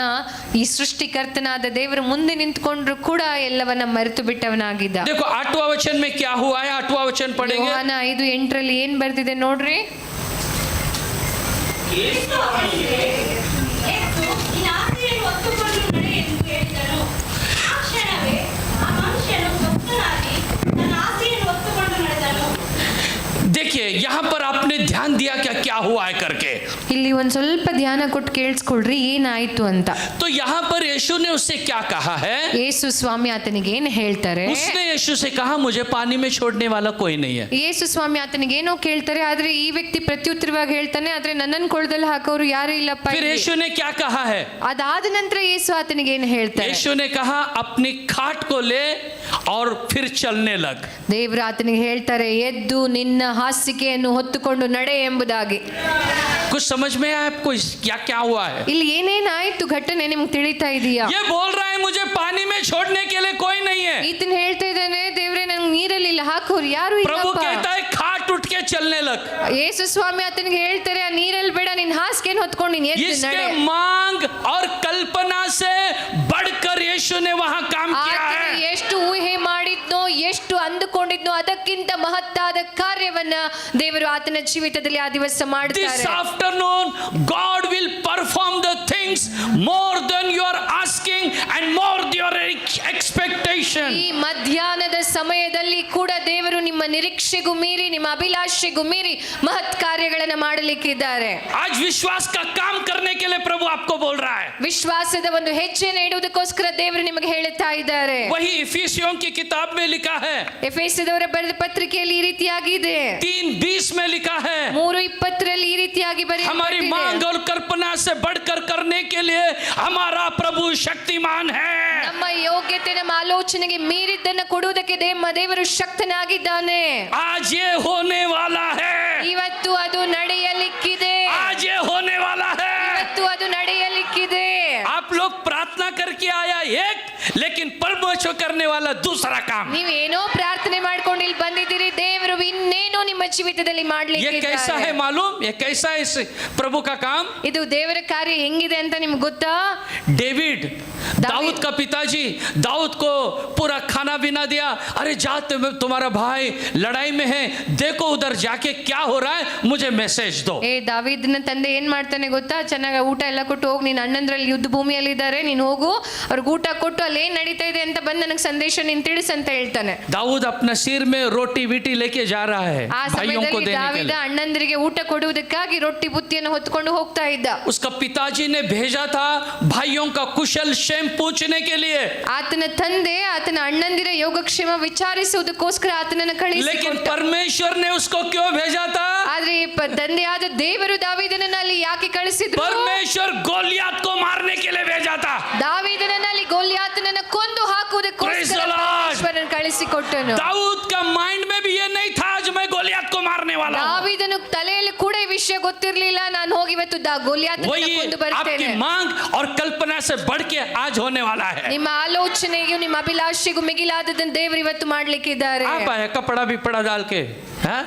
Speaker 2: ಈ ಸೃಷ್ಟಿಕರ್ತನಾದ ದೇವರು ಮುಂದೆ ನಿಂತ್ಕೊಂಡ್ರು ಕೂಡ ಎಲ್ಲವನ್ನ ಮರೆತು ಬಿಟ್ಟವನಾಗಿದ್ದ.
Speaker 1: देखो 8वां वचन में क्या हुआ है, 8वां वचन पढ़ेंगे।
Speaker 2: ಯೋಹಾನ 5:8 ಏನ್ ಬರ್ತಿದೆ ನೋಡ್ರಿ.
Speaker 3: ಯೇಸು ಅವನಿಗೆ
Speaker 5: ಎದ್ದು ನಿನ್ನ ಆಸೆಯನ್ನು ಹೊತ್ತುಕೊಂಡು ನಡೆ ಎಂದು ಹೇಳಿದನು. ಆ ಕ್ಷಣವೇ ಆ ಮನುಷ್ಯನು ಸ್ವಸ್ಥನಾಗಿ ತನ್ನ ಆಸೆಯನ್ನು ಹೊತ್ತುಕೊಂಡು ನಡೆದನು.
Speaker 1: देखिए यहाँ पर आपने ध्यान दिया क्या क्या हुआ है करके।
Speaker 2: ಇಲ್ಲಿ ಒಂದ್ ಸ್ವಲ್ಪ ಧ್ಯಾನ ಕೊಟ್ಟು ಕೇಳಿಸ್ಕೊಳ್ರಿ ಏನಾಯ್ತು ಅಂತ.
Speaker 1: तो यहाँ पर यीशु ने उससे क्या कहा है?
Speaker 2: ಯೇಸು ಸ್ವಾಮಿ ಆತನಿಗೆ ಏನ್ ಹೇಳ್ತಾರೆ?
Speaker 1: उसने यीशु से कहा मुझे पानी में छोड़ने वाला कोई नहीं है।
Speaker 2: ಯೇಸು ಸ್ವಾಮಿ ಆತನಿಗೆ ಏನೋ ಕೇಳ್ತಾರೆ, ಆದ್ರೆ ಈ ವ್ಯಕ್ತಿ ಪ್ರತ್ಯುತ್ತರವಾಗಿ ಹೇಳ್ತಾನೆ, ಆದ್ರೆ ನನ್ನನ್ನು ಕೊಳದಲ್ಲಿ ಹಾಕೋರು ಯಾರು ಇಲ್ಲಪ್ಪ.
Speaker 1: फिर
Speaker 2: ಇಲ್ಲಿ.
Speaker 1: यीशु ने क्या कहा है?
Speaker 2: ಅದಾದ ನಂತರ ಯೇಸು ಆತನಿಗೆ ಏನ್ ಹೇಳ್ತಾರೆ?
Speaker 1: यीशु ने कहा अपनी खाट को ले और फिर चलने लग।
Speaker 2: ದೇವರು ಆತನಿಗೆ ಹೇಳ್ತಾರೆ, ಎದ್ದು ನಿನ್ನ ಹಾಸಿಗೆಯನ್ನು ಹೊತ್ತುಕೊಂಡು ನಡೆ ಎಂಬುದಾಗಿ.
Speaker 1: कुछ समझ में आया आपको क्या क्या हुआ है?
Speaker 2: ಇಲ್ಲಿ ಏನೇನಾಯ್ತು ಘಟನೆ ನಿಮ್ಗೆ ತಿಳಿತಾ ಇದೆಯಾ?
Speaker 1: ये बोल रहा है मुझे पानी में छोड़ने के लिए कोई नहीं है।
Speaker 2: ಈತನ ಹೇಳ್ತಾ ಇದ್ದಾನೆ, ದೇವ್ರೆ ನಂಗೆ ನೀರಲ್ಲಿ ಇಲ್ಲ ಹಾಕೋರು ಯಾರು
Speaker 1: प्रभु
Speaker 2: ಇಲ್ಲಪ್ಪ.
Speaker 1: कहता है खाट उठ के चलने लग।
Speaker 2: ಯೇಸು ಸ್ವಾಮಿ ಆತನಿಗೆ ಹೇಳ್ತಾರೆ, ಆ ನೀರಲ್ಲಿ ಬೇಡ, ನಿನ್ನ ಹಾಸಿಗೆಯನ್ನು ಹೊತ್ಕೊಂಡು ನೀನು ಎದ್ದು
Speaker 1: इसके
Speaker 2: ನಡೆ.
Speaker 1: मांग और कल्पना से बढ़कर यीशु ने वहां काम किया
Speaker 2: ಆತನು
Speaker 1: है।
Speaker 2: ಎಷ್ಟು ಊಹೆ ಮಾಡಿದ್ನೋ, ಎಷ್ಟು ಅಂದುಕೊಂಡಿದ್ನೋ ಅದಕ್ಕಿಂತ ಮಹತ್ತಾದ ಕಾರ್ಯವನ್ನ ದೇವರು ಆತನ ಜೀವಿತದಲ್ಲಿ ಆ ದಿವಸ
Speaker 1: This
Speaker 2: ಮಾಡ್ತಾರೆ.
Speaker 1: afternoon God will perform the things more than you are asking and more than your expectation.
Speaker 2: ಈ ಮಧ್ಯಾಹ್ನದ ಸಮಯದಲ್ಲಿ ಕೂಡ ದೇವರು ನಿಮ್ಮ ನಿರೀಕ್ಷೆಗೂ ಮೀರಿ, ನಿಮ್ಮ ಅಭಿಲಾಷೆಗೂ ಮೀರಿ ಮಹತ್ ಕಾರ್ಯಗಳನ್ನು ಮಾಡಲಿಕ್ಕಿದ್ದಾರೆ.
Speaker 1: आज विश्वास का काम करने के लिए प्रभु आपको बोल रहा है।
Speaker 2: ವಿಶ್ವಾಸದ ಒಂದು ಹೆಜ್ಜೆಯನ್ನು ಇಡುವುದಕ್ಕೋಸ್ಕರ ದೇವರು ನಿಮಗೆ ಹೇಳುತ್ತಾ ಇದ್ದಾರೆ.
Speaker 1: वही इफिसियों की किताब में लिखा है,
Speaker 2: ಎಫೆಸದವರ ಬರೆದ ಪತ್ರಿಕೆಯಲ್ಲಿ ಈ ರೀತಿಯಾಗಿದೆ.
Speaker 1: 3:20 में लिखा है,
Speaker 2: 3:20 ಈ ರೀತಿಯಾಗಿ
Speaker 1: हमारी मांग और कल्पना से बढ़कर करने के लिए हमारा प्रभु शक्तिमान है।
Speaker 2: ನಮ್ಮ ಯೋಗ್ಯತೆ, ನಮ್ಮ ಆಲೋಚನೆಗೆ ಮೀರಿದ್ದನ್ನು ಕೊಡುವುದಕ್ಕೆ ದೇವರು ಶಕ್ತನಾಗಿದ್ದಾನೆ.
Speaker 1: आज ये होने वाला है,
Speaker 2: ಇವತ್ತು ಅದು ನಡೆಯಲಿಕ್ಕಿದೆ.
Speaker 1: आज ये होने वाला है।
Speaker 2: ಇವತ್ತು ಅದು ನಡೆಯಲಿಕ್ಕಿದೆ.
Speaker 1: आप लोग प्रार्थना करके आया एक, लेकिन परमेश्वर करने वाला दूसरा काम।
Speaker 2: ನೀವೇನೋ ಪ್ರಾರ್ಥನೆ ಮಾಡ್ಕೊಂಡು ಇಲ್ಲಿ ಬಂದಿದ್ದೀರಿ, ದೇವರು ಇನ್ನೇನೋ ನಿಮ್ಮ ಜೀವಿತದಲ್ಲಿ
Speaker 1: ये
Speaker 2: ಮಾಡ್ಲಿಕ್ಕೆ
Speaker 1: कैसा है मालूम? ये कैसा है इस प्रभु का काम?
Speaker 2: ಇದು ದೇವರ ಕಾರ್ಯ ಹೆಂಗಿದೆ ಅಂತ ನಿಮ್ಗೆ ಗೊತ್ತಾ?
Speaker 1: डेविड, दाऊद का पिताजी, दाऊद को पूरा खाना बिना दिया। अरे जा तुम्हारा भाई लड़ाई में है, देखो उधर जाके क्या हो रहा है, मुझे मैसेज दो।
Speaker 2: ಏ ದಾವೀದನ ತಂದೆ ಏನ್ ಮಾಡ್ತಾನೆ ಗೊತ್ತಾ? ಚೆನ್ನಾಗಿ ಊಟ ಎಲ್ಲ ಕೊಟ್ಟು, ಹೋಗಿ ನೀನ್ ಅಣ್ಣಂದ್ರಲ್ಲಿ ಯುದ್ಧ ಭೂಮಿಯಲ್ಲಿ ಇದ್ದಾರೆ, ನೀನ್ ಹೋಗು, ಅವ್ರಿಗೆ ಊಟ ಕೊಟ್ಟು ಅಲ್ಲಿ ಏನ್ ನಡೀತಾ ಇದೆ ಅಂತ ಬಂದು ನನಗೆ ಸಂದೇಶ ನೀನ್ ತಿಳಿಸ್ ಅಂತ ಹೇಳ್ತಾನೆ.
Speaker 1: दाऊद अपना सिर में रोटी वीटी लेके जा रहा है
Speaker 2: ಆ
Speaker 1: भाइयों को
Speaker 2: ಸಮಯದಲ್ಲಿ
Speaker 1: देने के
Speaker 2: ದಾವೀದ
Speaker 1: लिए।
Speaker 2: ಅಣ್ಣಂದಿರಿಗೆ ಊಟ ಕೊಡುವುದಕ್ಕಾಗಿ ರೊಟ್ಟಿ ಬುತ್ತಿಯನ್ನು ಹೊತ್ಕೊಂಡು ಹೋಗ್ತಾ ಇದ್ದ.
Speaker 1: उसका पिताजी ने भेजा था भाइयों का कुशल क्षेम पूछने के लिए,
Speaker 2: ಆತನ ತಂದೆ ಆತನ ಅಣ್ಣಂದಿರ ಯೋಗಕ್ಷೇಮ ವಿಚಾರಿಸುವುದಕ್ಕೋಸ್ಕರ ಆತನನ್ನು
Speaker 1: लेकिन
Speaker 2: ಕಳಿಸಿಕೊಟ್ಟ.
Speaker 1: परमेश्वर ने उसको क्यों भेजा था?
Speaker 2: ಆದ್ರೆ ಈ ತಂದೆಯಾದ ದೇವರು ದಾವೀದನನ್ನ ಅಲ್ಲಿ ಯಾಕೆ ಕಳಿಸಿದ್ರು?
Speaker 1: परमेश्वर गोलियत को मारने के लिए भेजा था।
Speaker 2: ದಾವೀದನನ್ನ ಅಲ್ಲಿ ಗೋಲಿಯಾತನನ್ನ ಕೊಂದು ಹಾಕುವುದಕ್ಕೋಸ್ಕರ
Speaker 1: Praise the Lord.
Speaker 2: ಪರಮೇಶ್ವರನ ಕಳಿಸಿಕೊಟ್ಟನು.
Speaker 1: दाऊद का माइंड में भी ये नहीं था आज मैं गोलियत को मारने वाला हूं।
Speaker 2: ದಾವೀದನ ತಲೆಯಲ್ಲಿ ಕೂಡ ಈ ವಿಷಯ ಗೊತ್ತಿರಲಿಲ್ಲ, ನಾನು ಹೋಗಿ ಇವತ್ತು ಗೋಲಿಯಾತನನ್ನ
Speaker 1: वही
Speaker 2: ಕೊಂದು
Speaker 1: आपकी
Speaker 2: ಬರ್ತೇನೆ.
Speaker 1: मांग और कल्पना से बढ़ के आज होने वाला है।
Speaker 2: ನಿಮ್ಮ ಆಲೋಚನೆಗೂ ನಿಮ್ಮ ಅಭಿಲಾಷೆಗೂ ಮಿಗಿಲಾದದನ್ನು ದೇವರು ಇವತ್ತು ಮಾಡ್ಲಿಕ್ಕಿದ್ದಾರೆ.
Speaker 1: आप आए कपड़ा भी पड़ा डाल के, हाँ?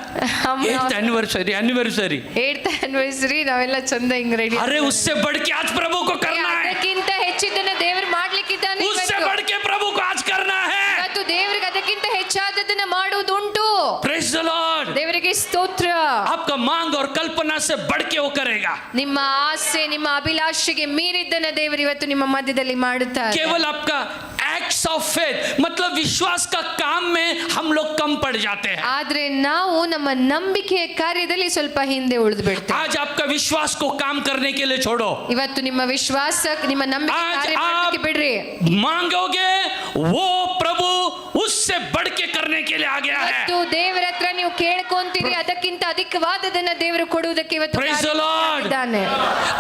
Speaker 1: एनिवर्सरी
Speaker 2: 8th anniversary ನಾವೆಲ್ಲ ಚಂದ ಹಿಂಗ್ ರೆಡಿ.
Speaker 1: अरे उससे बढ़ के आज प्रभु को करना है,
Speaker 2: ಅದಕ್ಕಿಂತ ಹೆಚ್ಚಿದ್ದನ್ನ ದೇವರು ಮಾಡ್ಲಿಕ್ಕಿದ್ದಾನೆ.
Speaker 1: उससे बढ़ के प्रभु को आज करना है।
Speaker 2: ಇವತ್ತು ದೇವರಿಗೆ ಅದಕ್ಕಿಂತ ಹೆಚ್ಚಾದದನ್ನ ಮಾಡುವುದುಂಟು.
Speaker 1: Praise the Lord.
Speaker 2: ದೇವರಿಗೆ ಸ್ತೋತ್ರ.
Speaker 1: आपका मांग और कल्पना से बढ़ के वो करेगा।
Speaker 2: ನಿಮ್ಮ ಆಸೆ, ನಿಮ್ಮ ಅಭಿಲಾಷೆಗೆ ಮೀರಿದ್ದನ್ನ ದೇವರು ಇವತ್ತು ನಿಮ್ಮ ಮಧ್ಯದಲ್ಲಿ ಮಾಡುತ್ತಾರೆ.
Speaker 1: केवल आपका एक्ट्स ऑफ फेथ, मतलब विश्वास का काम में हम लोग कम पड़ जाते हैं।
Speaker 2: ಆದ್ರೆ ನಾವು ನಮ್ಮ ನಂಬಿಕೆಯ ಕಾರ್ಯದಲ್ಲಿ ಸ್ವಲ್ಪ ಹಿಂದೆ ಉಳಿದು ಬಿಡ್ತೇವೆ.
Speaker 1: आज आपका विश्वास को काम करने के लिए छोड़ो।
Speaker 2: ಇವತ್ತು ನಿಮ್ಮ ವಿಶ್ವಾಸ, ನಿಮ್ಮ ನಂಬಿಕೆ
Speaker 1: आज
Speaker 2: ಕಾರ್ಯ
Speaker 1: आप
Speaker 2: ಮಾಡಲಿಕ್ಕೆ ಬಿಡ್ರಿ.
Speaker 1: मांगोगे वो प्रभु उससे बढ़ के करने के लिए आ गया है।
Speaker 2: ಇವತ್ತು ದೇವರ ಹತ್ರ ನೀವು ಕೇಳ್ಕೊಂತೀರಿ, ಅದಕ್ಕಿಂತ ಅಧಿಕವಾದದನ್ನ ದೇವರು ಕೊಡುವುದಕ್ಕೆ ಇವತ್ತು
Speaker 1: Praise the Lord.
Speaker 2: ಇದ್ದಾನೆ.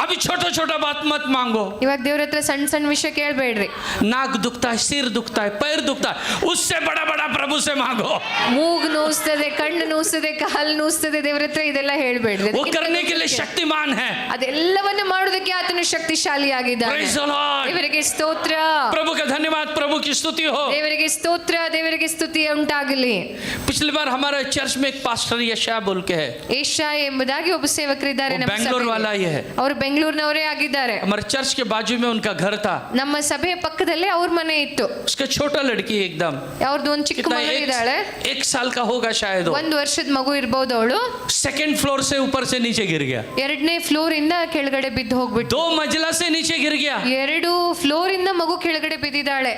Speaker 1: अभी छोटा छोटा बात मत मांगो.
Speaker 2: ಇವಾಗ ದೇವ್ರ ಹತ್ರ ಸಣ್ಣ ಸಣ್ಣ ವಿಷಯ ಕೇಳಬೇಡ್ರಿ.
Speaker 1: नाक दुखता है, सिर दुखता है, पैर दुखता है, उससे बड़ा बड़ा प्रभु से मांगो.
Speaker 2: ಮೂಗು ನೋಸ್ತದೆ, ಕಣ್ಣು ನೋಸ್ತದೆ, ಕಾಲು ನೋಸ್ತದೆ, ದೇವ್ರ ಹತ್ರ ಇದೆಲ್ಲ ಹೇಳ್ಬೇಡ್ರಿ.
Speaker 1: वो करने के लिए शक्तिमान है.
Speaker 2: ಅದೆಲ್ಲವನ್ನ ಮಾಡೋದಕ್ಕೆ ಆತನು ಶಕ್ತಿಶಾಲಿಯಾಗಿದ್ದಾನೆ.
Speaker 1: Praise the Lord.
Speaker 2: ದೇವರಿಗೆ ಸ್ತೋತ್ರ,
Speaker 1: प्रभु का धन्यवाद, प्रभु की स्तुति हो.
Speaker 2: ದೇವರಿಗೆ ಸ್ತೋತ್ರ, ದೇವರಿಗೆ ಸ್ತುತಿ ಉಂಟಾಗಲಿ.
Speaker 1: पिछली बार हमारे चर्च में एक पास्टर यशाया बोल के है,
Speaker 2: ಏಷಾಯ ಎಂಬುದಾಗಿ ಒಬ್ಬ ಸೇವಕರಿದ್ದಾರೆ
Speaker 1: वो
Speaker 2: ನಮ್ಮ
Speaker 1: बेंगलोर वाला
Speaker 2: ಸಭೆಯಲ್ಲಿ.
Speaker 1: ही है.
Speaker 2: ಅವರು ಬೆಂಗಳೂರಿನವರೇ ಆಗಿದ್ದಾರೆ.
Speaker 1: हमारे चर्च के बाजू में उनका घर था.
Speaker 2: ನಮ್ಮ ಸಭೆಯ ಪಕ್ಕದಲ್ಲೇ ಅವ್ರ ಮನೆ ಇತ್ತು.
Speaker 1: उसका छोटा लड़की एकदम
Speaker 2: ಅವ್ರದ್ದು ಒಂದು ಚಿಕ್ಕ
Speaker 1: कितना
Speaker 2: ಮಗಳಿದ್ದಾಳೆ.
Speaker 1: एक साल का होगा शायद. वो
Speaker 2: 1 ವರ್ಷದ ಮಗು ಇರ್ಬೋದು. ಅವಳು
Speaker 1: सेकंड फ्लोर से ऊपर से नीचे गिर गया.
Speaker 2: 2ನೇ ಫ್ಲೋರ್ ಇಂದ ಕೆಳಗಡೆ ಬಿದ್ದು ಹೋಗ್ಬಿಟ್ಟು
Speaker 1: 2 मंजिला से नीचे गिर गया.
Speaker 2: 2 ಫ್ಲೋರ್ ಇಂದ ಮಗು ಕೆಳಗಡೆ ಬಿದ್ದಿದ್ದಾಳೆ.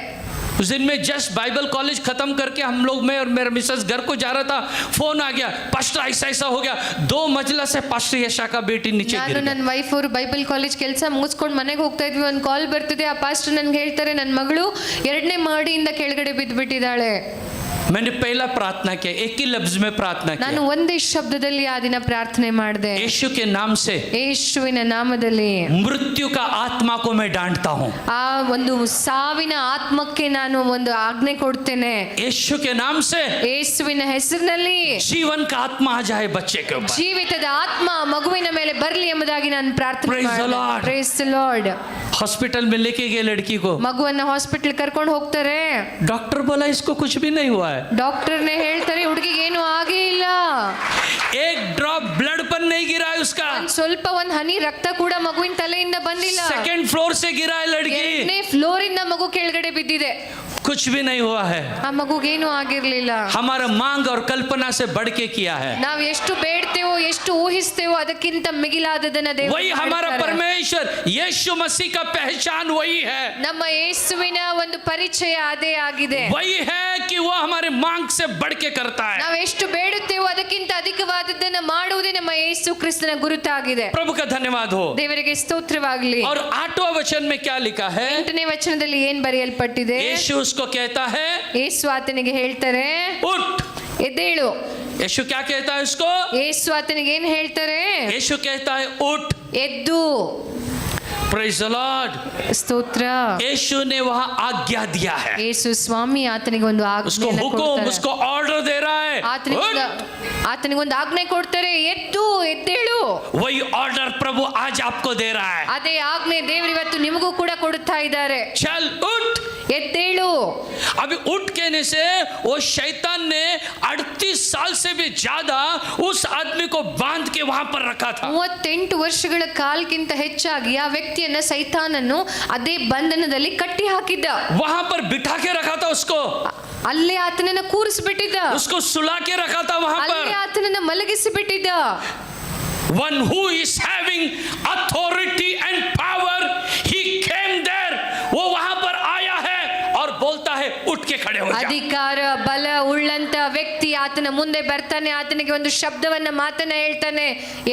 Speaker 1: उस दिन में जस्ट बाइबल कॉलेज खत्म करके हम लोग, मैं और मेरा मिसेस घर को जा रहा था, फोन आ गया, पास्टर ऐसा ऐसा हो गया. 2 मंजिला से पास्टर यशा का बेटी नीचे
Speaker 2: ನಾನು
Speaker 1: गिर गया.
Speaker 2: ನನ್ನ ವೈಫ್ ಅವರು ಬೈಬಲ್ ಕಾಲೇಜ್ ಕೆಲಸ ಮುಗಿಸ್ಕೊಂಡು ಮನೆಗೆ ಹೋಗ್ತಾ ಇದ್ವಿ. ಒಂದು ಕಾಲ್ ಬರ್ತದೆ. ಆ ಪಾಸ್ಟರ್ ನನ್ಗೆ ಹೇಳ್ತಾರೆ, ನನ್ನ ಮಗಳು 2ನೇ ಮಹಡಿಯಿಂದ ಕೆಳಗಡೆ ಬಿದ್ದು ಬಿಟ್ಟಿದ್ದಾಳೆ.
Speaker 1: मैंने पहला प्रार्थना किया, एक ही लफ्ज में प्रार्थना
Speaker 2: ನಾನು
Speaker 1: किया,
Speaker 2: ಒಂದೇ ಶಬ್ದದಲ್ಲಿ ಆ ದಿನ ಪ್ರಾರ್ಥನೆ ಮಾಡಿದೆ.
Speaker 1: यीशु के नाम से
Speaker 2: ಯೇಸುವಿನ ನಾಮದಲ್ಲಿ
Speaker 1: मृत्यु का आत्मा को मैं डांटता हूँ.
Speaker 2: ಆ ಒಂದು ಸಾವಿನ ಆತ್ಮಕ್ಕೆ ನಾನು ಒಂದು ಆಜ್ಞೆ ಕೊಡ್ತೇನೆ.
Speaker 1: यीशु के नाम से
Speaker 2: ಯೇಸುವಿನ ಹೆಸರಿನಲ್ಲಿ
Speaker 1: जीवन का आत्मा आ जाए बच्चे के ऊपर.
Speaker 2: ಜೀವಿತದ ಆತ್ಮ ಮಗುವಿನ ಮೇಲೆ ಬರಲಿ ಎಂಬುದಾಗಿ ನಾನು ಪ್ರಾರ್ಥನೆ
Speaker 1: Praise the
Speaker 2: ಮಾಡಿದೆ.
Speaker 1: Lord.
Speaker 2: Praise the Lord.
Speaker 1: Hospital में लेके गए लड़की को,
Speaker 2: ಮಗುವನ್ನ ಹಾಸ್ಪಿಟಲ್ ಕರ್ಕೊಂಡು ಹೋಗ್ತಾರೆ.
Speaker 1: डॉक्टर बोला इसको कुछ भी नहीं हुआ है.
Speaker 2: ಡಾಕ್ಟರ್ನೇ ಹೇಳ್ತಾರೆ, ಹುಡುಗಿಗೆ ಏನು ಆಗೇ ಇಲ್ಲ.
Speaker 1: एक ड्रॉप ब्लड पर नहीं गिरा है उसका.
Speaker 2: ಸ್ವಲ್ಪ ಒಂದು ಹನಿ ರಕ್ತ ಕೂಡ ಮಗುವಿನ ತಲೆಯಿಂದ ಬಂದಿಲ್ಲ.
Speaker 1: सेकंड फ्लोर से गिरा है
Speaker 2: 2ನೇ
Speaker 1: लड़की.
Speaker 2: ಫ್ಲೋರ್ ಇಂದ ಮಗು ಕೆಳಗಡೆ ಬಿದ್ದಿದೆ.
Speaker 1: कुछ भी नहीं हुआ है.
Speaker 2: ಆ ಮಗುಗೇನು ಆಗಿರ್ಲಿಲ್ಲ.
Speaker 1: हमारा मांग और कल्पना से बढ़ के किया है.
Speaker 2: ನಾವು ಎಷ್ಟು ಬೇಡ್ತೇವೋ, ಎಷ್ಟು ಊಹಿಸ್ತೇವೋ ಅದಕ್ಕಿಂತ ಮಿಗಿಲಾದದನ್ನ ದೇವರು
Speaker 1: वही हमारा
Speaker 2: ಮಾಡ್ತಾರೆ.
Speaker 1: परमेश्वर यीशु मसीह का पहचान वही है.
Speaker 2: ನಮ್ಮ ಯೇಸುವಿನ ಒಂದು ಪರಿಚಯ ಅದೇ ಆಗಿದೆ.
Speaker 1: वही है कि वो हमारे मांग से बढ़ के करता है.
Speaker 2: ನಾವು ಎಷ್ಟು ಬೇಡುತ್ತೇವೋ ಅದಕ್ಕಿಂತ ಅಧಿಕವಾದದ್ದನ್ನ ಮಾಡುವುದೇ ನಮ್ಮ ಯೇಸು ಕ್ರಿಸ್ತನ ಗುರುತಾಗಿದೆ.
Speaker 1: प्रभु का धन्यवाद हो.
Speaker 2: ದೇವರಿಗೆ ಸ್ತೋತ್ರವಾಗಲಿ.
Speaker 1: और 8वां वचन में क्या लिखा है?
Speaker 2: 8ನೇ ವಚನದಲ್ಲಿ ಏನ್ ಬರೆಯಲ್ಪಟ್ಟಿದೆ?
Speaker 1: यीशु उसको कहता है,
Speaker 2: ಯೇಸು ಆತನಿಗೆ ಹೇಳ್ತಾರೆ,
Speaker 1: उठ.
Speaker 2: ಎದ್ದೇಳು.
Speaker 1: यीशु क्या कहता है उसको?
Speaker 2: ಯೇಸು ಆತನಿಗೆ ಏನ್ ಹೇಳ್ತಾರೆ?
Speaker 1: यीशु कहता है उठ.
Speaker 2: ಎದ್ದು.
Speaker 1: Praise the Lord.
Speaker 2: ಸ್ತೋತ್ರ.
Speaker 1: यीशु ने वहां आज्ञा दिया है.
Speaker 2: ಯೇಸು ಸ್ವಾಮಿ ಆತನಿಗೆ ಒಂದು
Speaker 1: उसको
Speaker 2: ಆಜ್ಞೆಯನ್ನು
Speaker 1: हुक्म,
Speaker 2: ಕೊಡ್ತಾರೆ.
Speaker 1: उसको ऑर्डर दे रहा है.
Speaker 2: ಆತನಿಗೆ ಒಂದು ಆಜ್ಞೆ ಕೊಡ್ತಾರೆ, ಎದ್ದು ಎದ್ದೇಳು.
Speaker 1: वही ऑर्डर प्रभु आज आपको दे रहा है.
Speaker 2: ಅದೇ ಆಜ್ಞೆ ದೇವರು ಇವತ್ತು ನಿಮಗೂ ಕೂಡ ಕೊಡುತ್ತಾ ಇದ್ದಾರೆ.
Speaker 1: चल उठ.
Speaker 2: ಎದ್ದೇಳು.
Speaker 1: अभी उठ कहने से वो शैतान ने 38 साल से भी ज्यादा उस आदमी को बांध के वहां पर रखा था.
Speaker 2: 38 ವರ್ಷಗಳ ಕಾಲಕ್ಕಿಂತ ಹೆಚ್ಚಾಗಿ ಆ ವ್ಯಕ್ತಿಯನ್ನ ಸೈತಾನನು ಅದೇ ಬಂಧನದಲ್ಲಿ ಕಟ್ಟಿ ಹಾಕಿದ್ದ.
Speaker 1: वहां पर बिठा के रखा था उसको.
Speaker 2: ಅಲ್ಲೇ ಆತನನ್ನ ಕೂರಿಸಿಬಿಟ್ಟಿದ್ದ.
Speaker 1: उसको सुला के रखा था वहां
Speaker 2: ಅಲ್ಲೇ
Speaker 1: पर.
Speaker 2: ಆತನನ್ನ ಮಲಗಿಸಿ ಬಿಟ್ಟಿದ್ದ.
Speaker 1: One who is having authority and power, he came there. वो वहां पर आया है और बोलता है उठ के खड़े हो जा.
Speaker 2: ಅಧಿಕಾರ ಬಲ ಉಳ್ಳಂತ ವ್ಯಕ್ತಿ ಆತನ ಮುಂದೆ ಬರ್ತಾನೆ. ಆತನಿಗೆ ಒಂದು ಶಬ್ದವನ್ನ ಮಾತನ್ನ ಹೇಳ್ತಾನೆ,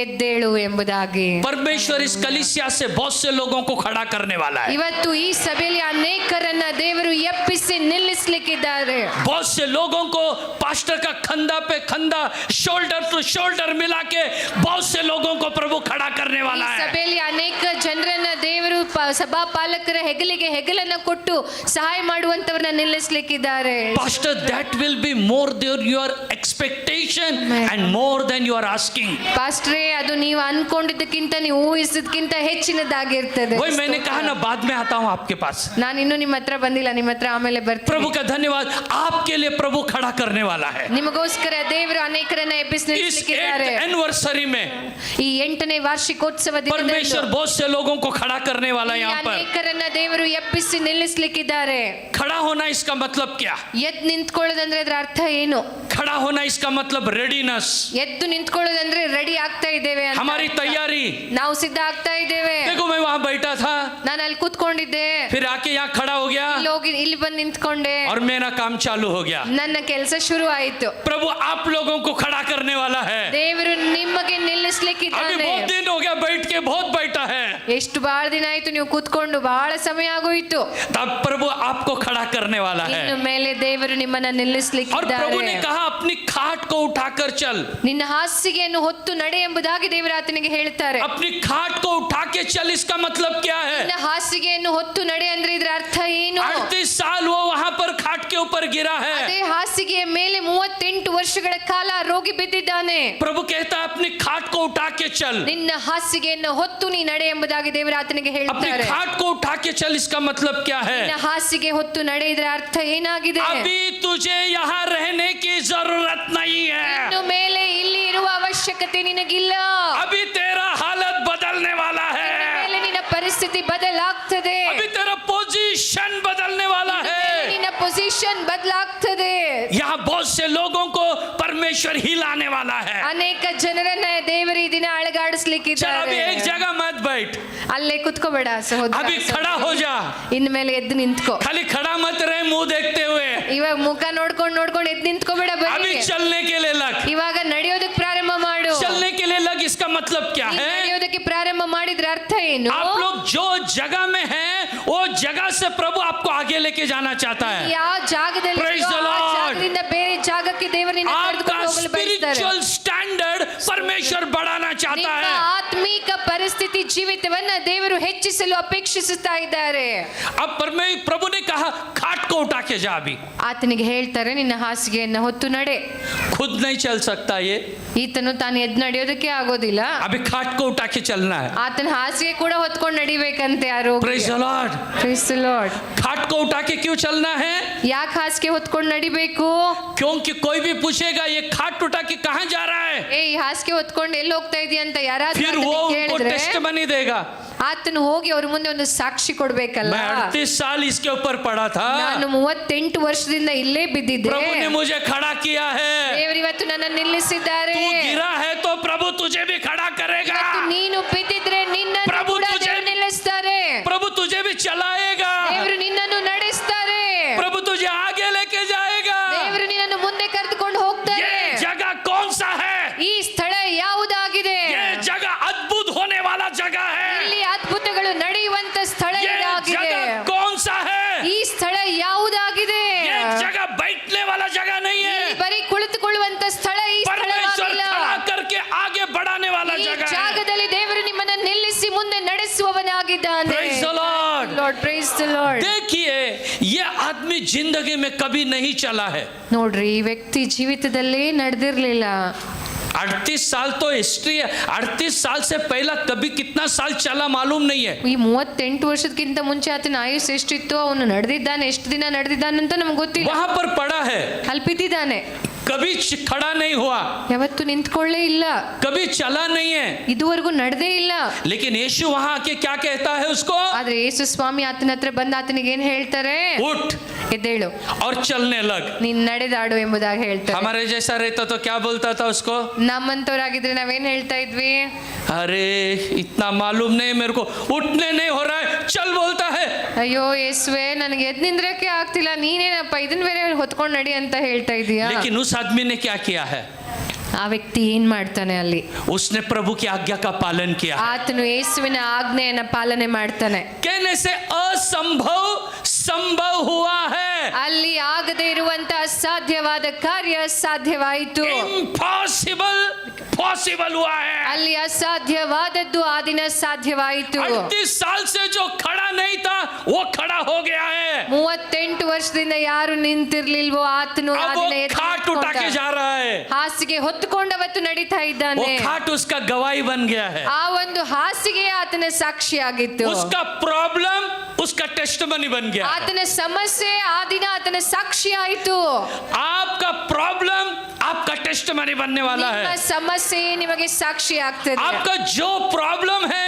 Speaker 2: ಎದ್ದೇಳು ಎಂಬುದಾಗಿ.
Speaker 1: परमेश्वर इस कलीसिया से बहुत से लोगों को खड़ा करने वाला है.
Speaker 2: ಇವತ್ತು ಈ ಸಭೆಯಲ್ಲಿ ಅನೇಕರನ್ನ ದೇವರು ಎಪ್ಪಿಸಿ ನಿಲ್ಲಿಸಲಿಕ್ಕಿದ್ದಾರೆ.
Speaker 1: बहुत से लोगों को पास्टर का कंधा पे कंधा, शोल्डर टू शोल्डर मिला के बहुत से लोगों को प्रभु खड़ा करने
Speaker 2: ಈ
Speaker 1: वाला है.
Speaker 2: ಸಭೆಯಲ್ಲಿ ಅನೇಕ ಜನರನ್ನ ದೇವರು ಸಭಾ ಪಾಲಕರ ಹೆಗಲಿಗೆ ಹೆಗಲನ್ನ ಕೊಟ್ಟು ಸಹಾಯ ಮಾಡುವಂತವರನ್ನ ನಿಲ್ಲಿಸಲಿಕ್ಕಿದ್ದಾರೆ.
Speaker 1: Pastor, that will be more than your expectation and more than you are asking.
Speaker 2: ಪಾಸ್ಟ್ರೇ, ಅದು ನೀವು ಅನ್ಕೊಂಡಿದ್ದಕ್ಕಿಂತ ನೀವು ಊಹಿಸಿದಕ್ಕಿಂತ ಹೆಚ್ಚಿನದಾಗಿರ್ತದೆ.
Speaker 1: वही मैंने कहा ना, बाद में आता हूं आपके पास.
Speaker 2: ನಾನು ಇನ್ನೂ ನಿಮ್ಮ ಹತ್ರ ಬಂದಿಲ್ಲ, ನಿಮ್ಮ ಹತ್ರ ಆಮೇಲೆ ಬರ್ತೀನಿ.
Speaker 1: प्रभु का धन्यवाद. आपके लिए प्रभु खड़ा करने वाला है.
Speaker 2: ನಿಮಗೋಸ್ಕರ ದೇವರು ಅನೇಕರನ್ನ ಎಬ್ಬಿಸಿ
Speaker 1: इस
Speaker 2: ನಿಲ್ಲಿಸಲಿಕ್ಕಿದ್ದಾರೆ.
Speaker 1: 8th एनिवर्सरी में
Speaker 2: ಈ 8ನೇ ವಾರ್ಷಿಕೋತ್ಸವ ದಿನದಂದು
Speaker 1: परमेश्वर बहुत से लोगों को खड़ा करने वाला है.
Speaker 2: ಈ
Speaker 1: यहाँ पर
Speaker 2: ಅನೇಕರನ್ನ ದೇವರು ಎಬ್ಬಿಸಿ ನಿಲ್ಲಿಸಲಿಕ್ಕಿದ್ದಾರೆ.
Speaker 1: खड़ा होना इसका मतलब क्या?
Speaker 2: ಎದ್ದು ನಿಂತ್ಕೊಳ್ಳೋದಂದ್ರೆ ಅದರ ಅರ್ಥ ಏನು?
Speaker 1: खड़ा होना इसका मतलब रेडीनेस,
Speaker 2: ಎದ್ದು ನಿಂತ್ಕೊಳ್ಳೋದಂದ್ರೆ ರೆಡಿ ಆಗ್ತಾ ಇದ್ದೇವೆ ಅಂತ
Speaker 1: हमारी
Speaker 2: ಅರ್ಥ.
Speaker 1: तैयारी.
Speaker 2: ನಾವು ಸಿದ್ಧ ಆಗ್ತಾ ಇದ್ದೇವೆ.
Speaker 1: देखो मैं वहां बैठा था,
Speaker 2: ನಾನು ಅಲ್ಲಿ ಕೂತ್ಕೊಂಡಿದ್ದೆ,
Speaker 1: फिर आके यहाँ खड़ा हो गया
Speaker 2: ಇಲ್ಲಿ ಹೋಗಿ ಇಲ್ಲಿ ಬಂದು ನಿಂತ್ಕೊಂಡೆ,
Speaker 1: और मेरा काम चालू हो गया.
Speaker 2: ನನ್ನ ಕೆಲಸ ಶುರು ಆಯಿತು.
Speaker 1: प्रभु आप लोगों को खड़ा करने वाला है.
Speaker 2: ದೇವರು ನಿಮಗೆ
Speaker 1: अभी
Speaker 2: ನಿಲ್ಲಿಸ್ಲಿಕ್ಕಿದ್ದಾನೆ.
Speaker 1: बहुत दिन हो गया बैठ के, बहुत बैठा है.
Speaker 2: ಎಷ್ಟು ಬಹಳ ದಿನ ಆಯ್ತು ನೀವು ಕೂತ್ಕೊಂಡು, ಬಹಳ ಸಮಯ ಆಗೋಯ್ತು.
Speaker 1: तब प्रभु आपको खड़ा करने वाला है.
Speaker 2: ಇನ್ನು ಮೇಲೆ ದೇವರು ನಿಮ್ಮನ್ನ
Speaker 1: और प्रभु ने
Speaker 2: ನಿಲ್ಲಿಸ್ಲಿಕ್ಕಿದ್ದಾರೆ.
Speaker 1: कहा अपनी खाट को उठाकर चल।
Speaker 2: ನಿನ್ನ ಹಾಸಿಗೆಯನ್ನು ಹೊತ್ತು ನಡೆ ಎಂಬುದಾಗಿ ದೇವರು ಆತನಿಗೆ ಹೇಳ್ತಾರೆ.
Speaker 1: अपनी खाट को उठा के चल, इसका मतलब क्या है?
Speaker 2: ನಿನ್ನ ಹಾಸಿಗೆಯನ್ನು ಹೊತ್ತು ನಡೆ ಅಂದ್ರೆ ಇದರ ಅರ್ಥ ಏನು?
Speaker 1: 38 साल वो वहां पर खाट के ऊपर गिरा है।
Speaker 2: ಅದೇ ಹಾಸಿಗೆಯ ಮೇಲೆ 38 ವರ್ಷಗಳ ಕಾಲ ರೋಗಿ ಬಿದ್ದಿದ್ದಾನೆ.
Speaker 1: प्रभु कहता है अपनी खाट को उठा के चल।
Speaker 2: ನಿನ್ನ ಹಾಸಿಗೆಯನ್ನು ಹೊತ್ತು ನೀ ನಡೆ ಎಂಬುದಾಗಿ ದೇವರು ಆತನಿಗೆ
Speaker 1: अपनी
Speaker 2: ಹೇಳ್ತಾರೆ.
Speaker 1: खाट को उठा के चल, इसका मतलब क्या है?
Speaker 2: ನಿನ್ನ ಹಾಸಿಗೆ ಹೊತ್ತು ನಡೆ ಇದರ ಅರ್ಥ ಏನಾಗಿದೆ?
Speaker 1: अभी तुझे यहाँ रहने की जरूरत नहीं है।
Speaker 2: ಇನ್ನು ಮೇಲೆ ಇಲ್ಲಿ ಇರುವ ಅವಶ್ಯಕತೆ ನಿನಗಿಲ್ಲ.
Speaker 1: अभी तेरा हालत बदलने वाला है।
Speaker 2: ಇನ್ನು ಮೇಲೆ ನಿನ್ನ ಪರಿಸ್ಥಿತಿ ಬದಲಾಗ್ತದೆ.
Speaker 1: अभी तेरा पोजीशन बदलने वाला है।
Speaker 2: ನಿನ್ನ ಪೊಸಿಷನ್ ಬದಲಾಗ್ತದೆ.
Speaker 1: यहाँ बहुत से लोगों को परमेश्वर हिलाने वाला है।
Speaker 2: ಅನೇಕ ಜನರನ್ನ ದೇವರು ಈ ದಿನ
Speaker 1: चल
Speaker 2: ಅಳಗಾಡಿಸ್ಲಿಕ್ಕಿದ್ದಾರೆ.
Speaker 1: अभी एक जगह मत बैठ,
Speaker 2: ಅಲ್ಲೇ ಕುತ್ಕೋಬೇಡ ಸಹೋದರ.
Speaker 1: अभी खड़ा हो जा।
Speaker 2: ಇನ್ಮೇಲೆ ಎದ್ದು ನಿಂತ್ಕೋ.
Speaker 1: खाली खड़ा मत रहे मुंह देखते हुए,
Speaker 2: ಇವಾಗ ಮುಖ ನೋಡ್ಕೊಂಡು ಎದ್ದು ನಿಂತ್ಕೋಬೇಡ.
Speaker 1: अभी
Speaker 2: ಬರೀ
Speaker 1: चलने के लिए लग।
Speaker 2: ಇವಾಗ ನಡೆಯೋದಕ್ಕೆ ಪ್ರಾರಂಭ ಮಾಡು.
Speaker 1: चलने के लिए लग, इसका मतलब क्या
Speaker 2: ನೀನ್
Speaker 1: है?
Speaker 2: ನಡೆಯೋದಕ್ಕೆ ಪ್ರಾರಂಭ ಮಾಡಿದ್ರ ಅರ್ಥ ಏನು?
Speaker 1: आप लोग जो जगह में हैं, वो जगह से प्रभु आपको आगे लेके जाना चाहता है।
Speaker 2: ಯಾವ ಜಾಗದಲ್ಲಿ
Speaker 1: Praise
Speaker 2: ಇದೆಯೋ,
Speaker 1: the
Speaker 2: ಆ
Speaker 1: Lord.
Speaker 2: ಜಾಗದಿಂದ ಬೇರೆ ಜಾಗಕ್ಕೆ ದೇವರು ನಿನ್ನ
Speaker 1: आपका
Speaker 2: ಕರೆದುಕೊಂಡು ಹೋಗಲು ಬಯಸ್ತಾರೆ.
Speaker 1: स्पिरिचुअल स्टैंडर्ड परमेश्वर बढ़ाना चाहता
Speaker 2: ನಿಮ್ಮ
Speaker 1: है।
Speaker 2: ಆತ್ಮೀಕ ಪರಿಸ್ಥಿತಿ ಜೀವಿತವನ್ನ ದೇವರು ಹೆಚ್ಚಿಸಲು ಅಪೇಕ್ಷಿಸುತ್ತಾ ಇದ್ದಾರೆ.
Speaker 1: अब प्रभु ने कहा खाट को उठा के जा। अभी
Speaker 2: ಆತನಿಗೆ ಹೇಳ್ತಾರೆ ನಿನ್ನ ಹಾಸಿಗೆಯನ್ನ ಹೊತ್ತು ನಡೆ.
Speaker 1: खुद नहीं चल सकता ये,
Speaker 2: ಈತನು ತಾನು ಎದ್ದು ನಡೆಯೋದಕ್ಕೆ ಆಗೋದಿಲ್ಲ.
Speaker 1: अभी खाट को उठा के चलना है।
Speaker 2: ಆತನ ಹಾಸಿಗೆ ಕೂಡ ಹೊತ್ಕೊಂಡು ನಡಿಬೇಕಂತೆ ಯಾರು?
Speaker 1: Praise the Lord.
Speaker 2: Praise the Lord.
Speaker 1: खाट को उठा के क्यों चलना है?
Speaker 2: ಯಾಕೆ ಹಾಸಿಗೆ ಹೊತ್ಕೊಂಡು ನಡಿಬೇಕು?
Speaker 1: क्योंकि कोई भी पूछेगा ये खाट उठा के कहाँ जा रहा है,
Speaker 2: ಈ ಹಾಸಿಗೆ ಹೊತ್ಕೊಂಡು ಎಲ್ಲಿ ಹೋಗ್ತಾ ಇದೀಯ ಅಂತ ಯಾರಾದ್ರೂ
Speaker 1: फिर वो
Speaker 2: ಆತನಿಗೆ
Speaker 1: उनको
Speaker 2: ಕೇಳಿದ್ರೆ
Speaker 1: टेस्ट बनी देगा।
Speaker 2: ಆತನು ಹೋಗಿ ಅವ್ರ ಮುಂದೆ ಒಂದು ಸಾಕ್ಷಿ ಕೊಡ್ಬೇಕಲ್ಲ.
Speaker 1: मैं 38 साल इसके ऊपर पड़ा था,
Speaker 2: ನಾನು 38 ವರ್ಷದಿಂದ ಇಲ್ಲೇ ಬಿದ್ದಿದ್ದೆ.
Speaker 1: प्रभु ने मुझे खड़ा किया है।
Speaker 2: ದೇವರು ಇವತ್ತು ನನ್ನ ನಿಲ್ಲಿಸಿದ್ದಾರೆ.
Speaker 1: तू गिरा है तो प्रभु तुझे भी खड़ा करेगा।
Speaker 2: ಇವತ್ತು ನೀನು ಬಿದ್ದಿದ್ರೆ ನಿನ್ನನ್ನು
Speaker 1: ಪ್ರಭು
Speaker 2: ಕೂಡ
Speaker 1: ತುझे-
Speaker 2: ದೇವರು ನಿಲ್ಲಿಸ್ತಾರೆ.
Speaker 1: प्रभु तुझे भी चलाएगा।
Speaker 2: ದೇವರು ನಿನ್ನನ್ನು ನಡೆಸ್ತಾರೆ.
Speaker 1: प्रभु तुझे आगे लेके जाएगा।
Speaker 2: ದೇವರು ನಿನ್ನನ್ನು ಮುಂದೆ ಕರೆದುಕೊಂಡು ಹೋಗ್ತಾರೆ.
Speaker 1: ये जगह कौन सा है?
Speaker 2: ಈ ಸ್ಥಳ ಯಾವುದಾಗಿದೆ?
Speaker 1: ये जगह अद्भुत होने वाला जगह है।
Speaker 2: ಇಲ್ಲಿ ಅದ್ಭುತಗಳು ನಡೆಯುವಂತ ಸ್ಥಳ
Speaker 1: ये
Speaker 2: ಇದಾಗಿದೆ.
Speaker 1: जगह कौन सा है?
Speaker 2: ಈ ಸ್ಥಳ ಯಾವುದಾಗಿದೆ?
Speaker 1: ये जगह बैठने वाला जगह नहीं
Speaker 2: ಇಲ್ಲಿ
Speaker 1: है,
Speaker 2: ಬರೀ ಕುಳಿತುಕೊಳ್ಳುವಂತ ಸ್ಥಳ ಈ
Speaker 1: परमेश्वर
Speaker 2: ಸ್ಥಳವಾಗಿಲ್ಲ.
Speaker 1: खड़ा करके आगे बढ़ाने वाला
Speaker 2: ಈ
Speaker 1: जगह है।
Speaker 2: ಜಾಗದಲ್ಲಿ ದೇವರು ನಿಮ್ಮನ್ನ ನಿಲ್ಲಿಸಿ ಮುಂದೆ ನಡೆಸುವವನಾಗಿದ್ದಾನೆ.
Speaker 1: Praise the Lord.
Speaker 2: Lord, praise the Lord.
Speaker 1: देखिए ये आदमी जिंदगी में कभी नहीं चला है।
Speaker 2: ನೋಡ್ರಿ, ಈ ವ್ಯಕ್ತಿ ಜೀವಿತದಲ್ಲೇ ನಡೆದಿರ್ಲಿಲ್ಲ.
Speaker 1: 38 साल तो हिस्ट्री है, 38 साल से पहला कभी कितना साल चला मालूम नहीं है।
Speaker 2: ಈ 38 ವರ್ಷಕ್ಕಿಂತ ಮುಂಚೆ ಆತನ ಆಯುಸ್ ಎಷ್ಟಿತ್ತು, ಅವನು ನಡೆದಿದ್ದಾನೆ, ಎಷ್ಟು ದಿನ ನಡೆದಿದ್ದಾನೆ ಅಂತ ನಮ್ಗೆ ಗೊತ್ತಿಲ್ಲ.
Speaker 1: वहां पर पड़ा है,
Speaker 2: ಅಲ್ಲಿ ಬಿದ್ದಿದ್ದಾನೆ,
Speaker 1: कभी खड़ा नहीं हुआ,
Speaker 2: ಯಾವತ್ತು ನಿಂತ್ಕೊಳ್ಳೇ ಇಲ್ಲ,
Speaker 1: कभी चला नहीं है।
Speaker 2: ಇದುವರೆಗೂ ನಡೆದೇ ಇಲ್ಲ.
Speaker 1: लेकिन यीशु वहां आके क्या कहता है उसको?
Speaker 2: ಆದ್ರೆ ಯೇಸು ಸ್ವಾಮಿ ಆತನ ಹತ್ರ ಬಂದು ಆತನಿಗೆ ಏನ್ ಹೇಳ್ತಾರೆ?
Speaker 1: उठ
Speaker 2: ಎದ್ದೇಳು,
Speaker 1: और चलने लग।
Speaker 2: ನೀನ್ ನಡೆದಾಡು ಎಂಬುದಾಗಿ ಹೇಳ್ತಾರೆ.
Speaker 1: हमारे जैसा रहता तो क्या बोलता था उसको?
Speaker 2: ನಮ್ಮಂತವ್ರಾಗಿದ್ರೆ ನಾವೇನ್ ಹೇಳ್ತಾ ಇದ್ವಿ?
Speaker 1: अरे इतना मालूम नहीं मेरे को, उठने नहीं हो रहा है, चल बोलता है।
Speaker 2: ಅಯ್ಯೋ ಯೇಸುವೆ, ನನಗೆ ಎದ್ ನಿಂದ್ರಕ್ಕೆ ಆಗ್ತಿಲ್ಲ, ನೀನೇನಪ್ಪ ಇದನ್ ಬೇರೆ ಹೊತ್ಕೊಂಡ್ ನಡಿ ಅಂತ ಹೇಳ್ತಾ ಇದೀಯಾ?
Speaker 1: लेकिन उस आदमी ने क्या किया है?
Speaker 2: ಆ ವ್ಯಕ್ತಿ ಏನ್ ಮಾಡ್ತಾನೆ ಅಲ್ಲಿ?
Speaker 1: उसने प्रभु की आज्ञा का पालन किया है।
Speaker 2: ಆತನು ಯೇಸುವಿನ ಆಜ್ಞೆಯನ್ನ ಪಾಲನೆ ಮಾಡ್ತಾನೆ.
Speaker 1: कहने से असंभव संभव हुआ है,
Speaker 2: ಅಲ್ಲಿ ಆಗದೆ ಇರುವಂತ ಅಸಾಧ್ಯವಾದ ಕಾರ್ಯ ಸಾಧ್ಯವಾಯಿತು.
Speaker 1: इम्पॉसिबल पॉसिबल हुआ है।
Speaker 2: ಅಲ್ಲಿ ಅಸಾಧ್ಯವಾದದ್ದು ಆ ದಿನ ಸಾಧ್ಯವಾಯಿತು.
Speaker 1: 38 साल से जो खड़ा नहीं था वो खड़ा हो गया है।
Speaker 2: 38 ವರ್ಷದಿಂದ ಯಾರು ನಿಂತಿರ್ಲಿಲ್ವೋ ಆತನು ಆ
Speaker 1: अब वो
Speaker 2: ದಿನ ಎದ್ದು
Speaker 1: खाट उठा के
Speaker 2: ನಿಂತ್ಕೊಂಡ.
Speaker 1: जा रहा है,
Speaker 2: ಹಾಸಿಗೆ ಹೊತ್ತುಕೊಂಡವತ್ತು ನಡೀತಾ
Speaker 1: वो
Speaker 2: ಇದ್ದಾನೆ.
Speaker 1: खाट उसका गवाही बन गया है।
Speaker 2: ಆ ಒಂದು ಹಾಸಿಗೆ ಆತನ ಸಾಕ್ಷಿಯಾಗಿತ್ತು.
Speaker 1: उसका प्रॉब्लम उसका टेस्टमनी बन गया है।
Speaker 2: ಆತನ ಸಮಸ್ಯೆ ಆ ದಿನ ಆತನ ಸಾಕ್ಷಿ ಆಯಿತು.
Speaker 1: आपका प्रॉब्लम आपका टेस्टमनी बनने वाला
Speaker 2: ನಿಮ್ಮ
Speaker 1: है।
Speaker 2: ಸಮಸ್ಯೆ ನಿಮಗೆ ಸಾಕ್ಷಿ ಆಗ್ತದೆ.
Speaker 1: आपका जो प्रॉब्लम है,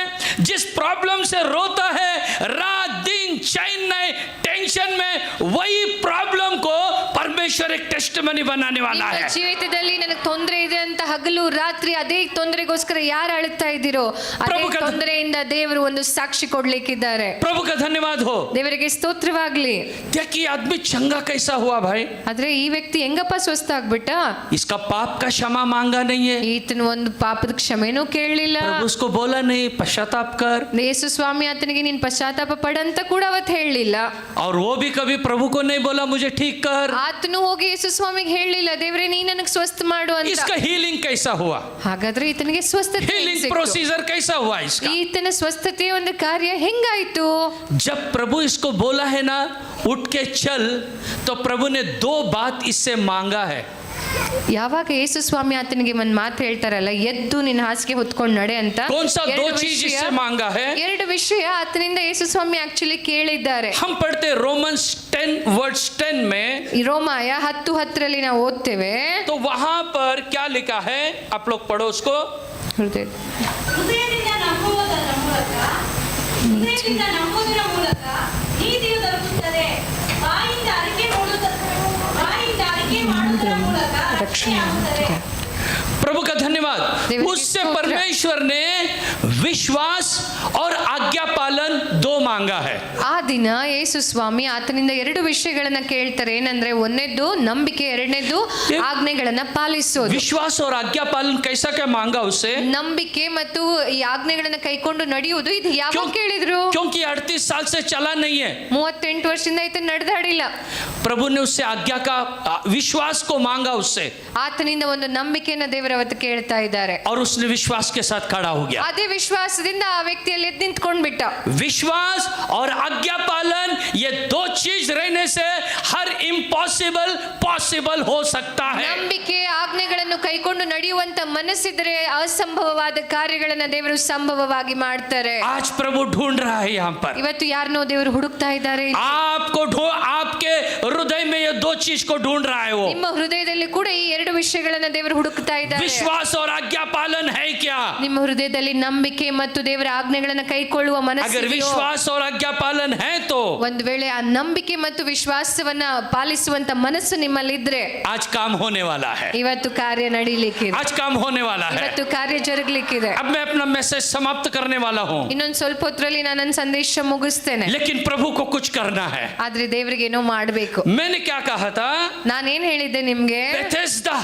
Speaker 1: जिस प्रॉब्लम से रोता है रात दिन चैन नहीं, टेंशन में, वही प्रॉब्लम को परमेश्वर एक टेस्टमनी बनाने वाला
Speaker 2: ನಿಮ್ಮ
Speaker 1: है।
Speaker 2: ಜೀವಿತದಲ್ಲಿ ನನಗೆ ತೊಂದರೆ ಇದೆ ಅಂತ ಹಗಲು ರಾತ್ರಿ ಅದೇ ತೊಂದರೆಗೋಸ್ಕರ ಯಾರು ಅಳುತ್ತಾ ಇದ್ದೀರೋ ಅದೇ
Speaker 1: ಪ್ರಭು
Speaker 2: ತೊಂದರೆಯಿಂದ ದೇವರು ಒಂದು ಸಾಕ್ಷಿ ಕೊಡ್ಲಿಕ್ಕಿದ್ದಾರೆ.
Speaker 1: प्रभु का धन्यवाद हो।
Speaker 2: ದೇವರಿಗೆ ಸ್ತೋತ್ರವಾಗ್ಲಿ.
Speaker 1: देखिए आदमी चंगा कैसा हुआ भाई?
Speaker 2: ಆದ್ರೆ ಈ ವ್ಯಕ್ತಿ ಹೆಂಗಪ್ಪ ಸ್ವಸ್ಥ ಆಗ್ಬಿಟ್ಟ?
Speaker 1: इसका पाप का क्षमा मांगा नहीं है,
Speaker 2: ಈತನು ಒಂದು ಪಾಪದ ಕ್ಷಮೆನೂ ಕೇಳಲಿಲ್ಲ.
Speaker 1: प्रभु उसको बोला नहीं पश्चाताप कर,
Speaker 2: ಯೇಸು ಸ್ವಾಮಿ ಆತನಿಗೆ ನೀನ್ ಪಶ್ಚಾತ್ತಾಪ ಪಡಂತ ಕೂಡ ಅವತ್ತು ಹೇಳಲಿಲ್ಲ.
Speaker 1: और वो भी कभी प्रभु को नहीं बोला मुझे ठीक कर।
Speaker 2: ಆತನು ಹೋಗಿ ಹೋಗಿ ಯೇಸು ಸ್ವಾಮಿಗೆ ಹೇಳಲಿಲ್ಲ, ದೇವ್ರೆ ನೀ ನನಗೆ ಸ್ವಸ್ಥ ಮಾಡು ಅಂತ.
Speaker 1: इसका हीलिंग कैसा हुआ?
Speaker 2: ಹಾಗಾದ್ರೆ ಈತನಿಗೆ ಸ್ವಸ್ಥತೆ
Speaker 1: हीलिंग
Speaker 2: ಸಿಕ್ತು.
Speaker 1: प्रोसीजर कैसा हुआ इसका?
Speaker 2: ಈತನ ಸ್ವಸ್ಥತೆಯ ಒಂದು ಕಾರ್ಯ ಹೆಂಗಾಯ್ತು?
Speaker 1: जब प्रभु इसको बोला है ना उठ के चल, तो प्रभु ने 2 बात इससे मांगा है।
Speaker 2: ಯಾವಾಗ ಯೇಸು ಸ್ವಾಮಿ ಆತನಿಗೆ ಒಂದು ಮಾತು ಹೇಳ್ತಾರಲ್ಲ, ಎದ್ದು ನಿನ್ನ ಹಾಸಿಗೆ ಹೊತ್ಕೊಂಡು ನಡೆ ಅಂತ,
Speaker 1: कौन सा 2 चीज इससे मांगा है?
Speaker 2: 2 ವಿಷಯ ಆತನಿಂದ ಯೇಸು ಸ್ವಾಮಿ ಆಕ್ಚುಲಿ ಕೇಳಿದ್ದಾರೆ.
Speaker 1: हम पढ़ते रोमन्स 10 वर्स 10 में,
Speaker 2: ಈ ರೋಮಾಯ 10:10 ನಾವು ಓದ್ತೇವೆ.
Speaker 1: तो वहां पर क्या लिखा है? आप लोग पढ़ो उसको।
Speaker 5: ಹೃದಯದಿಂದ ನಂಬುವುದರ ಮೂಲಕ ನೀತಿಯು ದೊರಕುತ್ತದೆ. ಬಾಯಿಂದ ಅರಿಕೆ ಮಾಡುವುದರ ಮೂಲಕ ರಕ್ಷಣೆಯಾಗುತ್ತದೆ.
Speaker 1: प्रभु का धन्यवाद। उससे परमेश्वर ने विश्वास और आज्ञा पालन 2 मांगा है।
Speaker 2: ಆ ದಿನ ಯೇಸು ಸ್ವಾಮಿ ಆತನಿಂದ 2 ವಿಷಯಗಳನ್ನ ಕೇಳ್ತಾರೆ. ಏನಂದ್ರೆ, ಒಂದನೇದು ನಂಬಿಕೆ, ಎರಡನೇದು ಆಜ್ಞೆಗಳನ್ನ ಪಾಲಿಸೋದು.
Speaker 1: विश्वास और आज्ञा पालन कैसा क्या मांगा उससे?
Speaker 2: ನಂಬಿಕೆ ಮತ್ತು ಈ ಆಜ್ಞೆಗಳನ್ನ ಕೈಕೊಂಡು ನಡೆಯುವುದು. ಇದು ಯಾವಾಗ
Speaker 1: क्यों?
Speaker 2: ಕೇಳಿದ್ರು?
Speaker 1: क्योंकि 38 साल से चला नहीं है।
Speaker 2: 38 ವರ್ಷದಿಂದ ಈತ ನಡೆದಾಡಿಲ್ಲ.
Speaker 1: प्रभु ने उससे आज्ञा का विश्वास को मांगा उससे,
Speaker 2: ಆತನಿಂದ ಒಂದು ನಂಬಿಕೆಯನ್ನ ದೇವರು ಅವತ್ತು ಕೇಳ್ತಾ ಇದ್ದಾರೆ.
Speaker 1: और उसने विश्वास के साथ खड़ा हो गया।
Speaker 2: ಅದೇ ವಿಶ್ವಾಸದಿಂದ ಆ ವ್ಯಕ್ತಿಯಲ್ಲಿ ಎದ್ದು ನಿಂತ್ಕೊಂಡ್ಬಿಟ್ಟ.
Speaker 1: विश्वास और आज्ञा पालन, ये 2 चीज रहने से हर इम्पॉसिबल पॉसिबल हो सकता है।
Speaker 2: ನಂಬಿಕೆ, ಆಜ್ಞೆಗಳನ್ನು ಕೈಕೊಂಡು ನಡೆಯುವಂತ ಮನಸ್ಸಿದ್ರೆ ಅಸಂಭವವಾದ ಕಾರ್ಯಗಳನ್ನ ದೇವರು ಸಂಭವವಾಗಿ ಮಾಡ್ತಾರೆ.
Speaker 1: आज प्रभु ढूंढ रहा है यहाँ पर
Speaker 2: ಇವತ್ತು ಯಾರನ್ನೋ ದೇವರು ಹುಡುಕ್ತಾ ಇದ್ದಾರೆ.
Speaker 1: आपके हृदय में ये 2 चीज को ढूंढ रहा है वो।
Speaker 2: ನಿಮ್ಮ ಹೃದಯದಲ್ಲಿ ಕೂಡ ಈ 2 ವಿಷಯಗಳನ್ನ ದೇವರು ಹುಡುಕ್ತಾ ಇದ್ದಾರೆ.
Speaker 1: विश्वास और आज्ञा पालन है क्या?
Speaker 2: ನಿಮ್ಮ ಹೃದಯದಲ್ಲಿ ನಂಬಿಕೆ ಮತ್ತು ದೇವರ ಆಜ್ಞೆಗಳನ್ನ ಕೈಕೊಳ್ಳುವ
Speaker 1: अगर
Speaker 2: ಮನಸ್ಸು,
Speaker 1: विश्वास और आज्ञा पालन है तो
Speaker 2: ಒಂದು ವೇಳೆ ಆ ನಂಬಿಕೆ ಮತ್ತು ವಿಶ್ವಾಸವನ್ನ ಪಾಲಿಸುವಂತ ಮನಸ್ಸು ನಿಮ್ಮಲ್ಲಿದ್ರೆ
Speaker 1: आज काम होने वाला है।
Speaker 2: ಇವತ್ತು ಕಾರ್ಯ ನಡೀಲಿಕ್ಕಿದೆ.
Speaker 1: आज काम होने वाला है।
Speaker 2: ಇವತ್ತು ಕಾರ್ಯ ಜರುಗಲಿಕ್ಕಿದೆ.
Speaker 1: अब मैं अपना मैसेज समाप्त करने वाला हूँ,
Speaker 2: ಇನ್ನೊಂದು ಸ್ವಲ್ಪ ಹೊತ್ತರಲ್ಲಿ ನಾನು ನನ್ನ ಸಂದೇಶ ಮುಗಿಸ್ತೇನೆ.
Speaker 1: लेकिन प्रभु को कुछ करना है।
Speaker 2: ಆದ್ರೆ ದೇವರಿಗೆ ಏನೋ ಮಾಡಬೇಕು.
Speaker 1: मैंने क्या कहा था?
Speaker 2: ನಾನೇನ್ ಹೇಳಿದ್ದೆ ನಿಮ್ಗೆ?
Speaker 1: बेथेस्दा।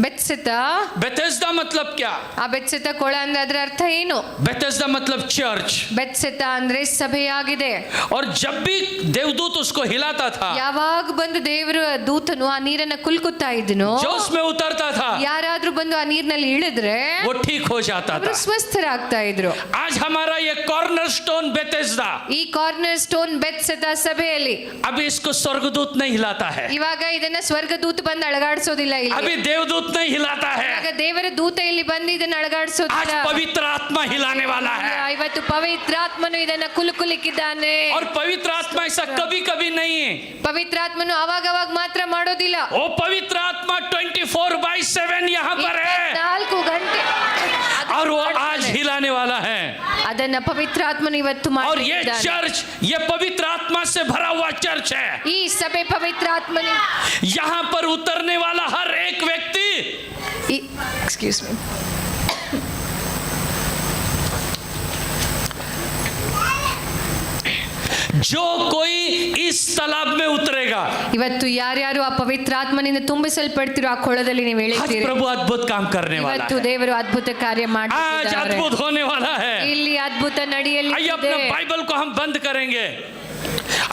Speaker 2: ಬೆತ್ಸೆತಾ.
Speaker 1: बेथेस्दा मतलब क्या?
Speaker 2: ಆ ಬೆತ್ಸೆತ ಕೊಳ ಅಂದ್ರೆ ಅದರ ಅರ್ಥ ಏನು?
Speaker 1: बेथेस्दा मतलब चर्च।
Speaker 2: ಬೆತ್ಸೆತಾ ಅಂದ್ರೆ ಸಭೆಯಾಗಿದೆ.
Speaker 1: और जब भी देवदूत उसको हिलाता था,
Speaker 2: ಯಾವಾಗ ಬಂದು ದೇವರ ದೂತನು ಆ ನೀರನ್ನ ಕುಲ್ಕುತ್ತಾ ಇದ್ನೋ,
Speaker 1: जो उसमें उतरता था,
Speaker 2: ಯಾರಾದ್ರೂ ಬಂದು ಆ ನೀರಿನಲ್ಲಿ ಇಳಿದ್ರೆ
Speaker 1: वो ठीक हो जाता
Speaker 2: ಅವರು
Speaker 1: था।
Speaker 2: ಸ್ವಸ್ಥರಾಗ್ತಾ ಇದ್ರು.
Speaker 1: आज हमारा ये कॉर्नर स्टोन बेथेस्दा,
Speaker 2: ಈ ಕಾರ್ನರ್ ಸ್ಟೋನ್ ಬೆತ್ಸೆತಾ ಸಭೆಯಲ್ಲಿ
Speaker 1: अभी इसको स्वर्गदूत नहीं हिलाता है,
Speaker 2: ಇವಾಗ ಇದನ್ನ ಸ್ವರ್ಗದೂತ ಬಂದು ಅಳಗಾಡಿಸೋದಿಲ್ಲ. ಇಲ್ಲಿ
Speaker 1: अभी देवदूत नहीं हिलाता है,
Speaker 2: ಇವಾಗ ದೇವರ ದೂತ ಇಲ್ಲಿ ಬಂದು ಇದನ್ನ
Speaker 1: आज
Speaker 2: ಅಳಗಾಡಿಸೋದಿಲ್ಲ.
Speaker 1: पवित्र आत्मा हिलाने वाला है।
Speaker 2: ಇವತ್ತು ಪವಿತ್ರಾತ್ಮನು ಇದನ್ನ ಕುಲುಕುಲಿಕ್ಕಿದ್ದಾನೆ.
Speaker 1: और पवित्र आत्मा ऐसा कभी कभी नहीं है,
Speaker 2: ಪವಿತ್ರಾತ್ಮನು ಅವಾಗ ಮಾತ್ರ ಮಾಡೋದಿಲ್ಲ.
Speaker 1: वो पवित्र आत्मा 24/7 यहाँ पर है,
Speaker 2: 4 ಗಂಟೆ
Speaker 1: और वो आज हिलाने वाला है।
Speaker 2: ಅದನ್ನ ಪವಿತ್ರಾತ್ಮನು ಇವತ್ತು
Speaker 1: और ये
Speaker 2: ಮಾಡಿದ್ದಾನೆ.
Speaker 1: चर्च, ये पवित्र आत्मा से भरा हुआ चर्च है।
Speaker 2: ಈ ಸಭೆ ಪವಿತ್ರಾತ್ಮನ
Speaker 1: यहाँ पर उतरने वाला हर एक व्यक्ति,
Speaker 2: ಎಕ್ಸ್ಕ್ಯೂಸ್ ಮೀ,
Speaker 1: जो कोई इस तालाब में उतरेगा,
Speaker 2: ಇವತ್ತು ಯಾರ್ಯಾರು ಆ ಪವಿತ್ರಾತ್ಮನಿಂದ ತುಂಬಿಸಲ್ಪಡ್ತಿರೋ ಆ ಕೊಳದಲ್ಲಿ ನೀವು
Speaker 1: आज
Speaker 2: ಇಳಿತೀರಿ.
Speaker 1: प्रभु अद्भुत काम करने वाला
Speaker 2: ಇವತ್ತು
Speaker 1: है।
Speaker 2: ದೇವರು ಅದ್ಭುತ ಕಾರ್ಯ
Speaker 1: आज
Speaker 2: ಮಾಡ್ತಿದ್ದಾರೆ.
Speaker 1: अद्भुत होने वाला है।
Speaker 2: ಇಲ್ಲಿ ಅದ್ಭುತ
Speaker 1: आइए
Speaker 2: ನಡೆಯಲಿದೆ.
Speaker 1: अपने बाइबल को हम बंद करेंगे,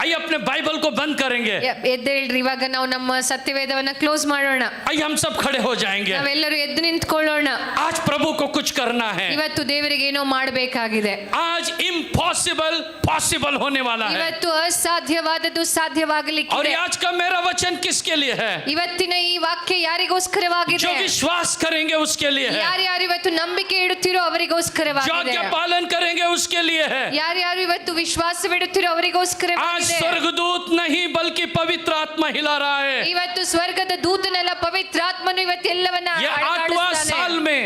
Speaker 1: आइए अपने बाइबल को बंद करेंगे,
Speaker 2: ಎದ್ದೇಳ್ರಿ, ಇವಾಗ ನಾವು ನಮ್ಮ ಸತ್ಯವೇದವನ್ನ ಕ್ಲೋಸ್ ಮಾಡೋಣ.
Speaker 1: आइए हम सब खड़े हो जाएंगे।
Speaker 2: ನಾವೆಲ್ಲರೂ ಎದ್ದು ನಿಂತ್ಕೊಳ್ಳೋಣ.
Speaker 1: आज प्रभु को कुछ करना है।
Speaker 2: ಇವತ್ತು ದೇವರಿಗೆ ಏನೋ ಮಾಡಬೇಕಾಗಿದೆ.
Speaker 1: आज इम्पॉसिबल पॉसिबल होने वाला है।
Speaker 2: ಇವತ್ತು ಅಸಾಧ್ಯವಾದದ್ದು
Speaker 1: और
Speaker 2: ಸಾಧ್ಯವಾಗಲಿಕ್ಕಿದೆ.
Speaker 1: ये आज का मेरा वचन किसके लिए है?
Speaker 2: ಇವತ್ತಿನ ಈ ವಾಕ್ಯ ಯಾರಿಗೋಸ್ಕರವಾಗಿದೆ?
Speaker 1: जो विश्वास करेंगे उसके लिए है,
Speaker 2: ಯಾರ್ಯಾರು ಇವತ್ತು ನಂಬಿಕೆ ಇಡುತ್ತೀರೋ
Speaker 1: जो
Speaker 2: ಅವರಿಗೋಸ್ಕರವಾಗಿದೆ.
Speaker 1: आज्ञा पालन करेंगे उसके लिए है।
Speaker 2: ಯಾರ್ಯಾರು ಇವತ್ತು ವಿಶ್ವಾಸವಿಡುತ್ತೀರೋ
Speaker 1: आज
Speaker 2: ಅವರಿಗೋಸ್ಕರವಾಗಿದೆ.
Speaker 1: स्वर्गदूत नहीं बल्कि पवित्र आत्मा हिला रहा है।
Speaker 2: ಇವತ್ತು ಸ್ವರ್ಗದ ದೂತನಲ್ಲ, ಪವಿತ್ರಾತ್ಮನು ಇವತ್ತೆಲ್ಲವನ್ನ
Speaker 1: ये 8वां साल में,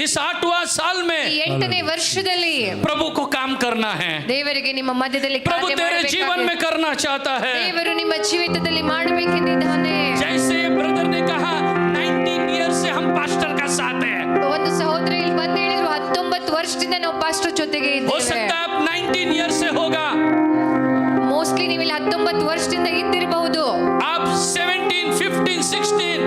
Speaker 1: इस 8वां साल
Speaker 2: ಈ
Speaker 1: में
Speaker 2: 8ನೇ ವರ್ಷದಲ್ಲಿ
Speaker 1: प्रभु को काम करना है।
Speaker 2: ದೇವರಿಗೆ ನಿಮ್ಮ ಮಧ್ಯದಲ್ಲಿ
Speaker 1: प्रभु
Speaker 2: ಕಾರ್ಯ
Speaker 1: तेरे जीवन
Speaker 2: ಮಾಡಬೇಕಾಗಿದೆ.
Speaker 1: में करना चाहता है।
Speaker 2: ದೇವರು ನಿಮ್ಮ ಜೀವಿತದಲ್ಲಿ ಮಾಡಬೇಕೆಂದಿದ್ದಾನೆ.
Speaker 1: जैसे ब्रदर ने कहा 19 ईयर से हम पास्टर का साथ है।
Speaker 2: ಒಂದು ಸಹೋದರ ಇಲ್ಲಿ ಬಂದು ಹೇಳಿದ್ರು, 19 ವರ್ಷದಿಂದ ನಾವು ಪಾಸ್ಟರ್ ಜೊತೆಗೆ
Speaker 1: हो
Speaker 2: ಇದ್ದೇವೆ.
Speaker 1: सकता है अब 19 ईयर से होगा,
Speaker 2: ಮೋಸ್ಟ್ಲಿ ನೀವು ಇಲ್ಲಿ 19 ವರ್ಷದಿಂದ ಇದ್ದಿರಬಹುದು.
Speaker 1: आप 17, 15, 16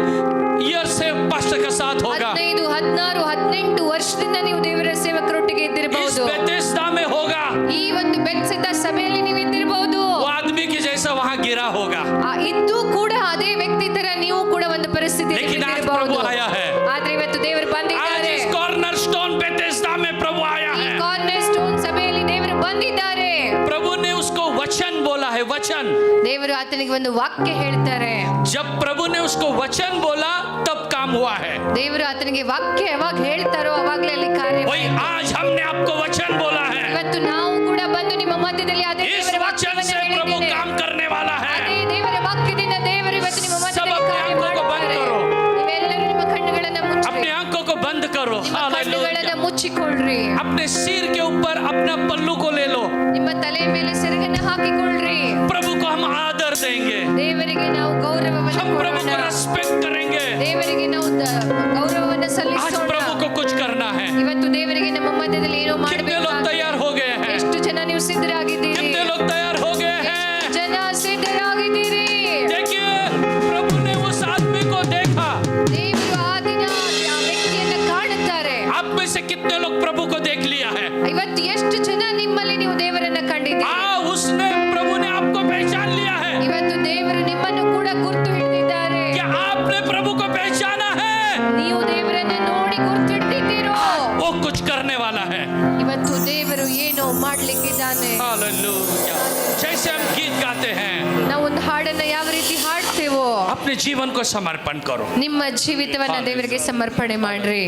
Speaker 1: ईयर से पास्टर का साथ होगा।
Speaker 2: 15, 16, 18 ವರ್ಷದಿಂದ ನೀವು ದೇವರ ಸೇವಕರೊಟ್ಟಿಗೆ
Speaker 1: इस
Speaker 2: ಇದ್ದಿರಬಹುದು.
Speaker 1: बेथेस्दा में होगा,
Speaker 2: ಈ ಒಂದು ಬೆತ್ಸೆದ ಸಭೆಯಲ್ಲಿ ನೀವು ಇದ್ದಿರಬಹುದು.
Speaker 1: वो आदमी की जैसा वहां गिरा होगा।
Speaker 2: ಇದ್ದು ಕೂಡ ಅದೇ ವ್ಯಕ್ತಿ ಪರಿಸ್ಥಿತಿ
Speaker 1: लेकिन आज प्रभु आया है।
Speaker 2: ಆದ್ರೆ ಇವತ್ತು ದೇವರು
Speaker 1: आज
Speaker 2: ಬಂದಿದ್ದಾರೆ.
Speaker 1: इस कॉर्नर स्टोन बेथेस्दा में प्रभु आया
Speaker 2: ಈ
Speaker 1: है।
Speaker 2: ಕಾರ್ನರ್ ಸ್ಟೋನ್ ಸಭೆಯಲ್ಲಿ ದೇವರು ಬಂದಿದ್ದಾರೆ.
Speaker 1: प्रभु ने उसको वचन बोला है, वचन।
Speaker 2: ದೇವರು ಆತನಿಗೆ ಒಂದು ವಾಕ್ಯ ಹೇಳ್ತಾರೆ.
Speaker 1: जब प्रभु ने उसको वचन बोला तब काम हुआ है।
Speaker 2: ದೇವರು ಆತನಿಗೆ ವಾಕ್ಯ ಯಾವಾಗ ಹೇಳ್ತಾರೋ ಅವಾಗಲೇ ಅಲ್ಲಿ ಕಾರ್ಯ.
Speaker 1: वही आज हमने आपको वचन बोला है।
Speaker 2: ಇವತ್ತು ನಾವು ಕೂಡ ಬಂದು ನಿಮ್ಮ ಮಧ್ಯದಲ್ಲಿ ಅದೇ
Speaker 1: इस
Speaker 2: ದೇವರ
Speaker 1: वचन
Speaker 2: ವಾಕ್ಯವನ್ನು
Speaker 1: से प्रभु
Speaker 2: ಹೇಳಿದ್ದೇನೆ.
Speaker 1: काम करने वाला है।
Speaker 2: ಅದೇ ದೇವರ ವಾಕ್ಯದಿಂದ ದೇವರು ಇವತ್ತು ನಿಮ್ಮ
Speaker 1: सब
Speaker 2: ಮಧ್ಯದಲ್ಲಿ
Speaker 1: अपने
Speaker 2: ಕಾರ್ಯ
Speaker 1: आंखों को बंद
Speaker 2: ಮಾಡ್ತಾರೆ.
Speaker 1: करो।
Speaker 2: ನೀವೆಲ್ಲರೂ ನಿಮ್ಮ ಕಣ್ಣುಗಳನ್ನು ಮುಚ್ಚಿರಿ.
Speaker 1: अपने आंखों को बंद करो।
Speaker 2: ನಿಮ್ಮ
Speaker 1: हालेलुया।
Speaker 2: ಕಣ್ಣುಗಳನ್ನು ಮುಚ್ಚಿಕೊಳ್ಳ್ರಿ.
Speaker 1: अपने सिर के ऊपर अपना पल्लू को ले लो।
Speaker 2: ನಿಮ್ಮ ತಲೆ ಮೇಲೆ ಸೆರಗನ್ನು ಹಾಕಿಕೊಳ್ಳ್ರಿ.
Speaker 1: प्रभु को हम आदर देंगे,
Speaker 2: ದೇವರಿಗೆ ನಾವು ಗೌರವವನ್ನು
Speaker 1: हम प्रभु को
Speaker 2: ಕೊಡೋಣ.
Speaker 1: रेस्पेक्ट करेंगे।
Speaker 2: ದೇವರಿಗೆ ನಾವು ಗೌರವವನ್ನು
Speaker 1: आज
Speaker 2: ಸಲ್ಲಿಸೋಣ.
Speaker 1: प्रभु को कुछ करना है।
Speaker 2: ಇವತ್ತು ದೇವರಿಗೆ ನಮ್ಮ ಮಧ್ಯದಲ್ಲಿ ಏನೋ
Speaker 1: कितने लोग
Speaker 2: ಮಾಡಬೇಕು.
Speaker 1: तैयार हो गए हैं?
Speaker 2: ಎಷ್ಟು ಜನ ನೀವು ಸಿದ್ಧರಾಗಿದ್ದೀರಿ?
Speaker 1: कितने लोग तैयार हो गए हैं?
Speaker 2: ಜನ ಸಿದ್ಧರಾಗಿದ್ದೀರಿ?
Speaker 1: देखिए, प्रभु ने उस आदमी को देखा।
Speaker 2: ದೇವರು ಆ ದಿನ ಆ ವ್ಯಕ್ತಿಯನ್ನು ಕಾಣುತ್ತಾರೆ.
Speaker 1: आप में से कितने लोग प्रभु को देख लिया है?
Speaker 2: ಇವತ್ತು ಎಷ್ಟು ಜನ ನಿಮ್ಮಲ್ಲಿ ನೀವು ದೇವರನ್ನ ಕಂಡಿದ್ದೀರಿ?
Speaker 1: उसने प्रभु ने आपको पहचान लिया है।
Speaker 2: ಇವತ್ತು ದೇವರು ನಿಮ್ಮನ್ನು ಕೂಡ ಗುರ್ತು ಹಿಡಿದಿದ್ದಾರೆ.
Speaker 1: क्या आपने प्रभु को पहचाना है?
Speaker 2: ನೀವು ದೇವರನ್ನ ನೋಡಿ ಗುರ್ತು ಹಿಡಿದಿದ್ದೀರೋ?
Speaker 1: वो कुछ करने वाला है।
Speaker 2: ಇವತ್ತು ದೇವರು ಏನೋ ಮಾಡ್ಲಿಕ್ಕಿದ್ದಾನೆ.
Speaker 1: हालेलुया। जैसे हम गीत गाते हैं,
Speaker 2: ನಾವು ಒಂದು ಹಾಡನ್ನ ಯಾವ ರೀತಿ ಹಾಡ್ತೇವೋ
Speaker 1: अपने जीवन को समर्पण करो।
Speaker 2: ನಿಮ್ಮ ಜೀವಿತವನ್ನ ದೇವರಿಗೆ ಸಮರ್ಪಣೆ ಮಾಡ್ರಿ.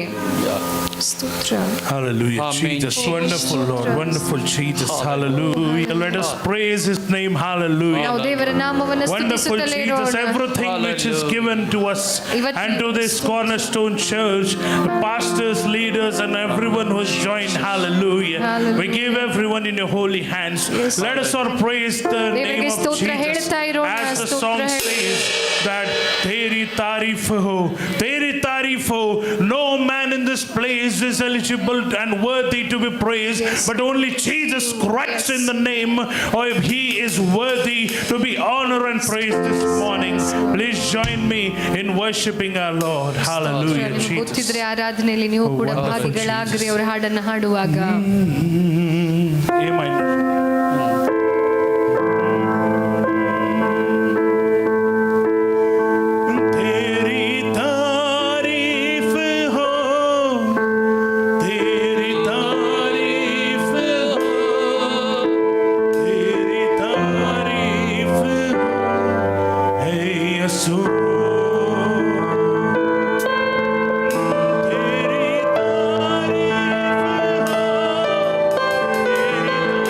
Speaker 2: ಸ್ತೋತ್ರ.
Speaker 6: Hallelujah,
Speaker 1: Amen.
Speaker 6: Jesus, wonderful Lord, wonderful Jesus, hallelujah. Let us praise His name, hallelujah.
Speaker 2: ನಾವು ದೇವರ ನಾಮವನ್ನು
Speaker 6: Wonderful
Speaker 2: ಸ್ತುತಿಸುತ್ತಲೇ
Speaker 6: Jesus,
Speaker 2: ಇರೋಣ.
Speaker 6: everything which is given to us
Speaker 2: ಇವತ್ತು
Speaker 6: and to this Cornerstone Church, the pastors, leaders, and everyone who has joined, hallelujah.
Speaker 2: Hallelujah.
Speaker 6: We give everyone in your holy hands.
Speaker 2: Yes.
Speaker 6: Let us all praise the
Speaker 2: ದೇವರಿಗೆ
Speaker 6: name of
Speaker 2: ಸ್ತೋತ್ರ
Speaker 6: Jesus.
Speaker 2: ಹೇಳ್ತಾ ಇರೋಣ,
Speaker 6: As the
Speaker 2: ಸ್ತೋತ್ರ
Speaker 6: song
Speaker 2: ಹೇಳಿ.
Speaker 6: says that Teri tareef ho, no man in this place is eligible and worthy to be praised, but only Jesus Christ in the name of He is worthy to be honored and praised this morning. Please join me in worshiping our Lord. Hallelujah,
Speaker 2: ನಿಮ್ಗೆ
Speaker 6: Jesus.
Speaker 2: ಗೊತ್ತಿದ್ರೆ ಆರಾಧನೆಯಲ್ಲಿ ನೀವು ಕೂಡ
Speaker 6: wonderful
Speaker 2: ಭಾಗಿಗಳಾಗ್ರಿ ಅವರ ಹಾಡನ್ನು ಹಾಡುವಾಗ.
Speaker 6: Amen. तेरी तारीफ हो, तेरी तारीफ हो, तेरी तारीफ हो, हे यीशु। तेरी तारीफ हो, तेरी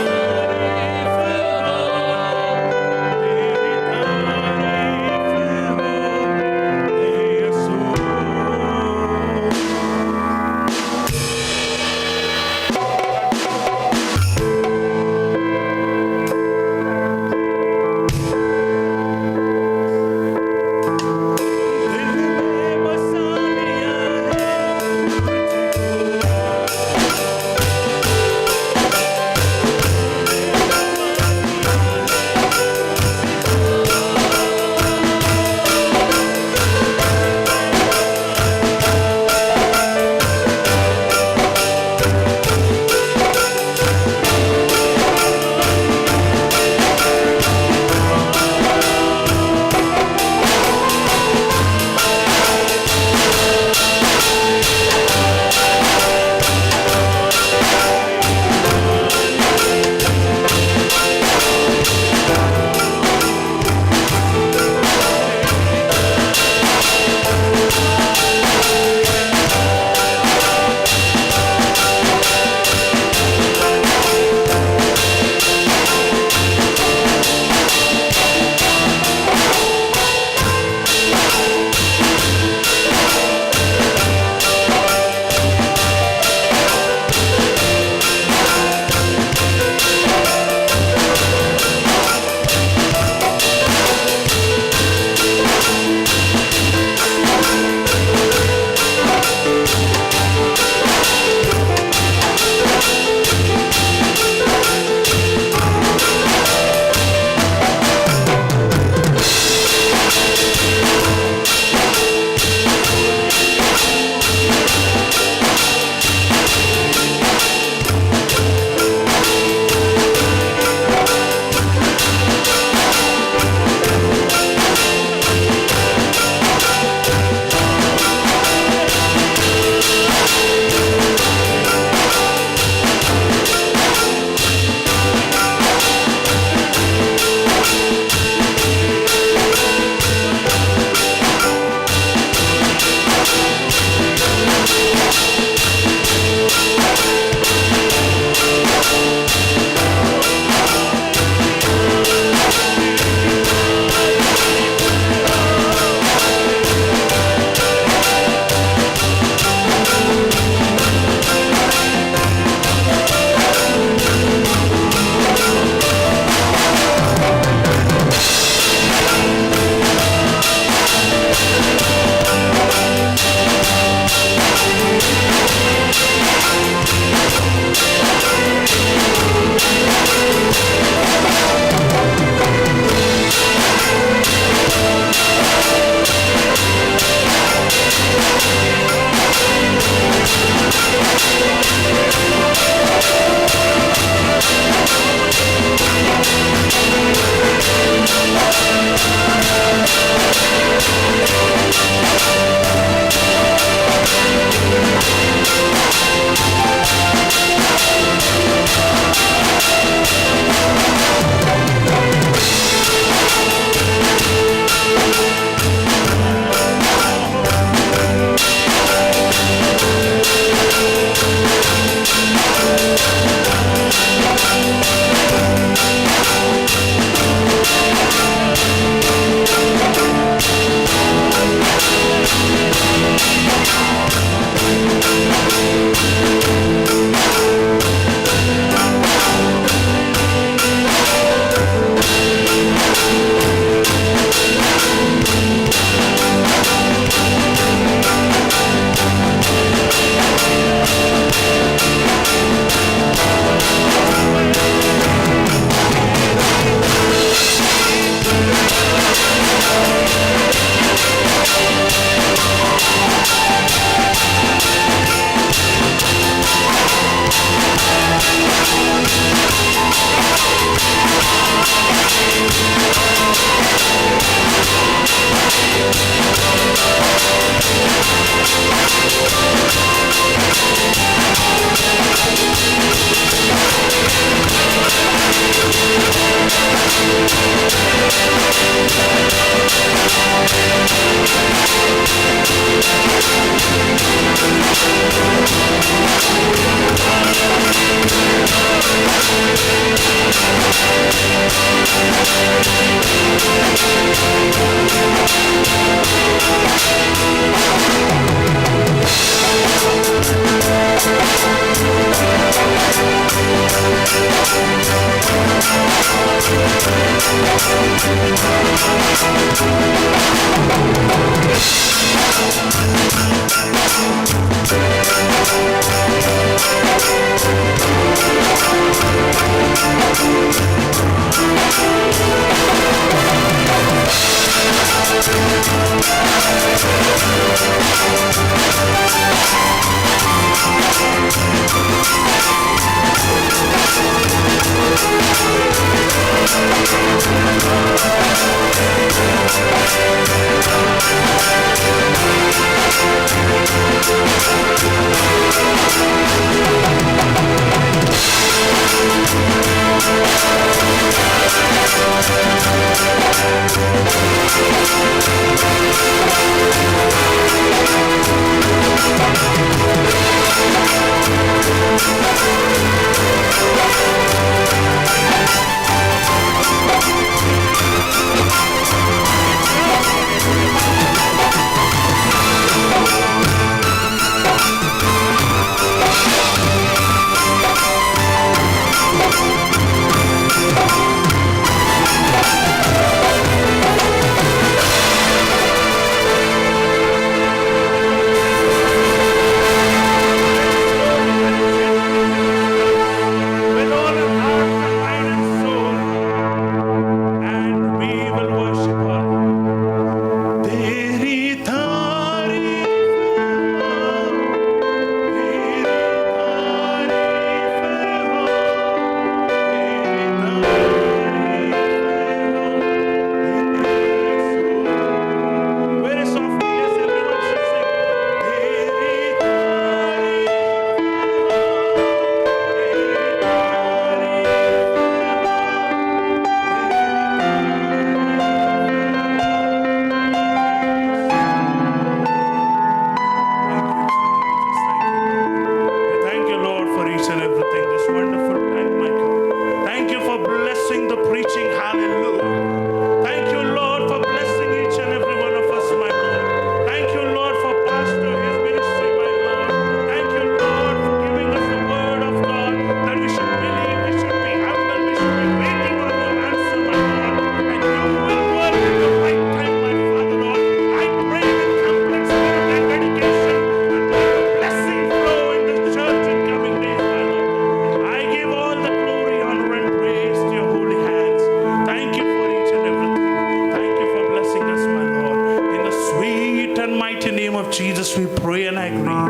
Speaker 6: name of Jesus we pray and agree.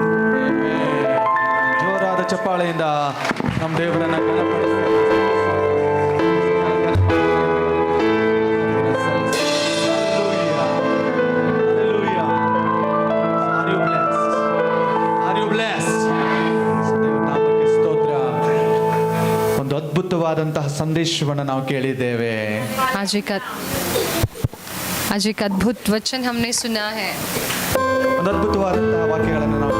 Speaker 7: ಜೋರಾದ ಚಪ್ಪಾಳೆಯಿಂದ ನಮ್ಮ ದೇವರನ್ನ ಗಣಪಡಿಸ್ತೇವೆ. Hallelujah. Are you blessed? Are you blessed? ದೇವರ ನಾಮಕ್ಕೆ ಸ್ತೋತ್ರ. ಒಂದು ಅದ್ಭುತವಾದಂತಹ ಸಂದೇಶವನ್ನು ನಾವು ಕೇಳಿದ್ದೇವೆ.
Speaker 2: आज एक अद्भुत वचन हमने सुना है.
Speaker 7: ಒಂದು ಅದ್ಭುತವಾದಂತಹ ವಾಕ್ಯಗಳನ್ನು ನಾವು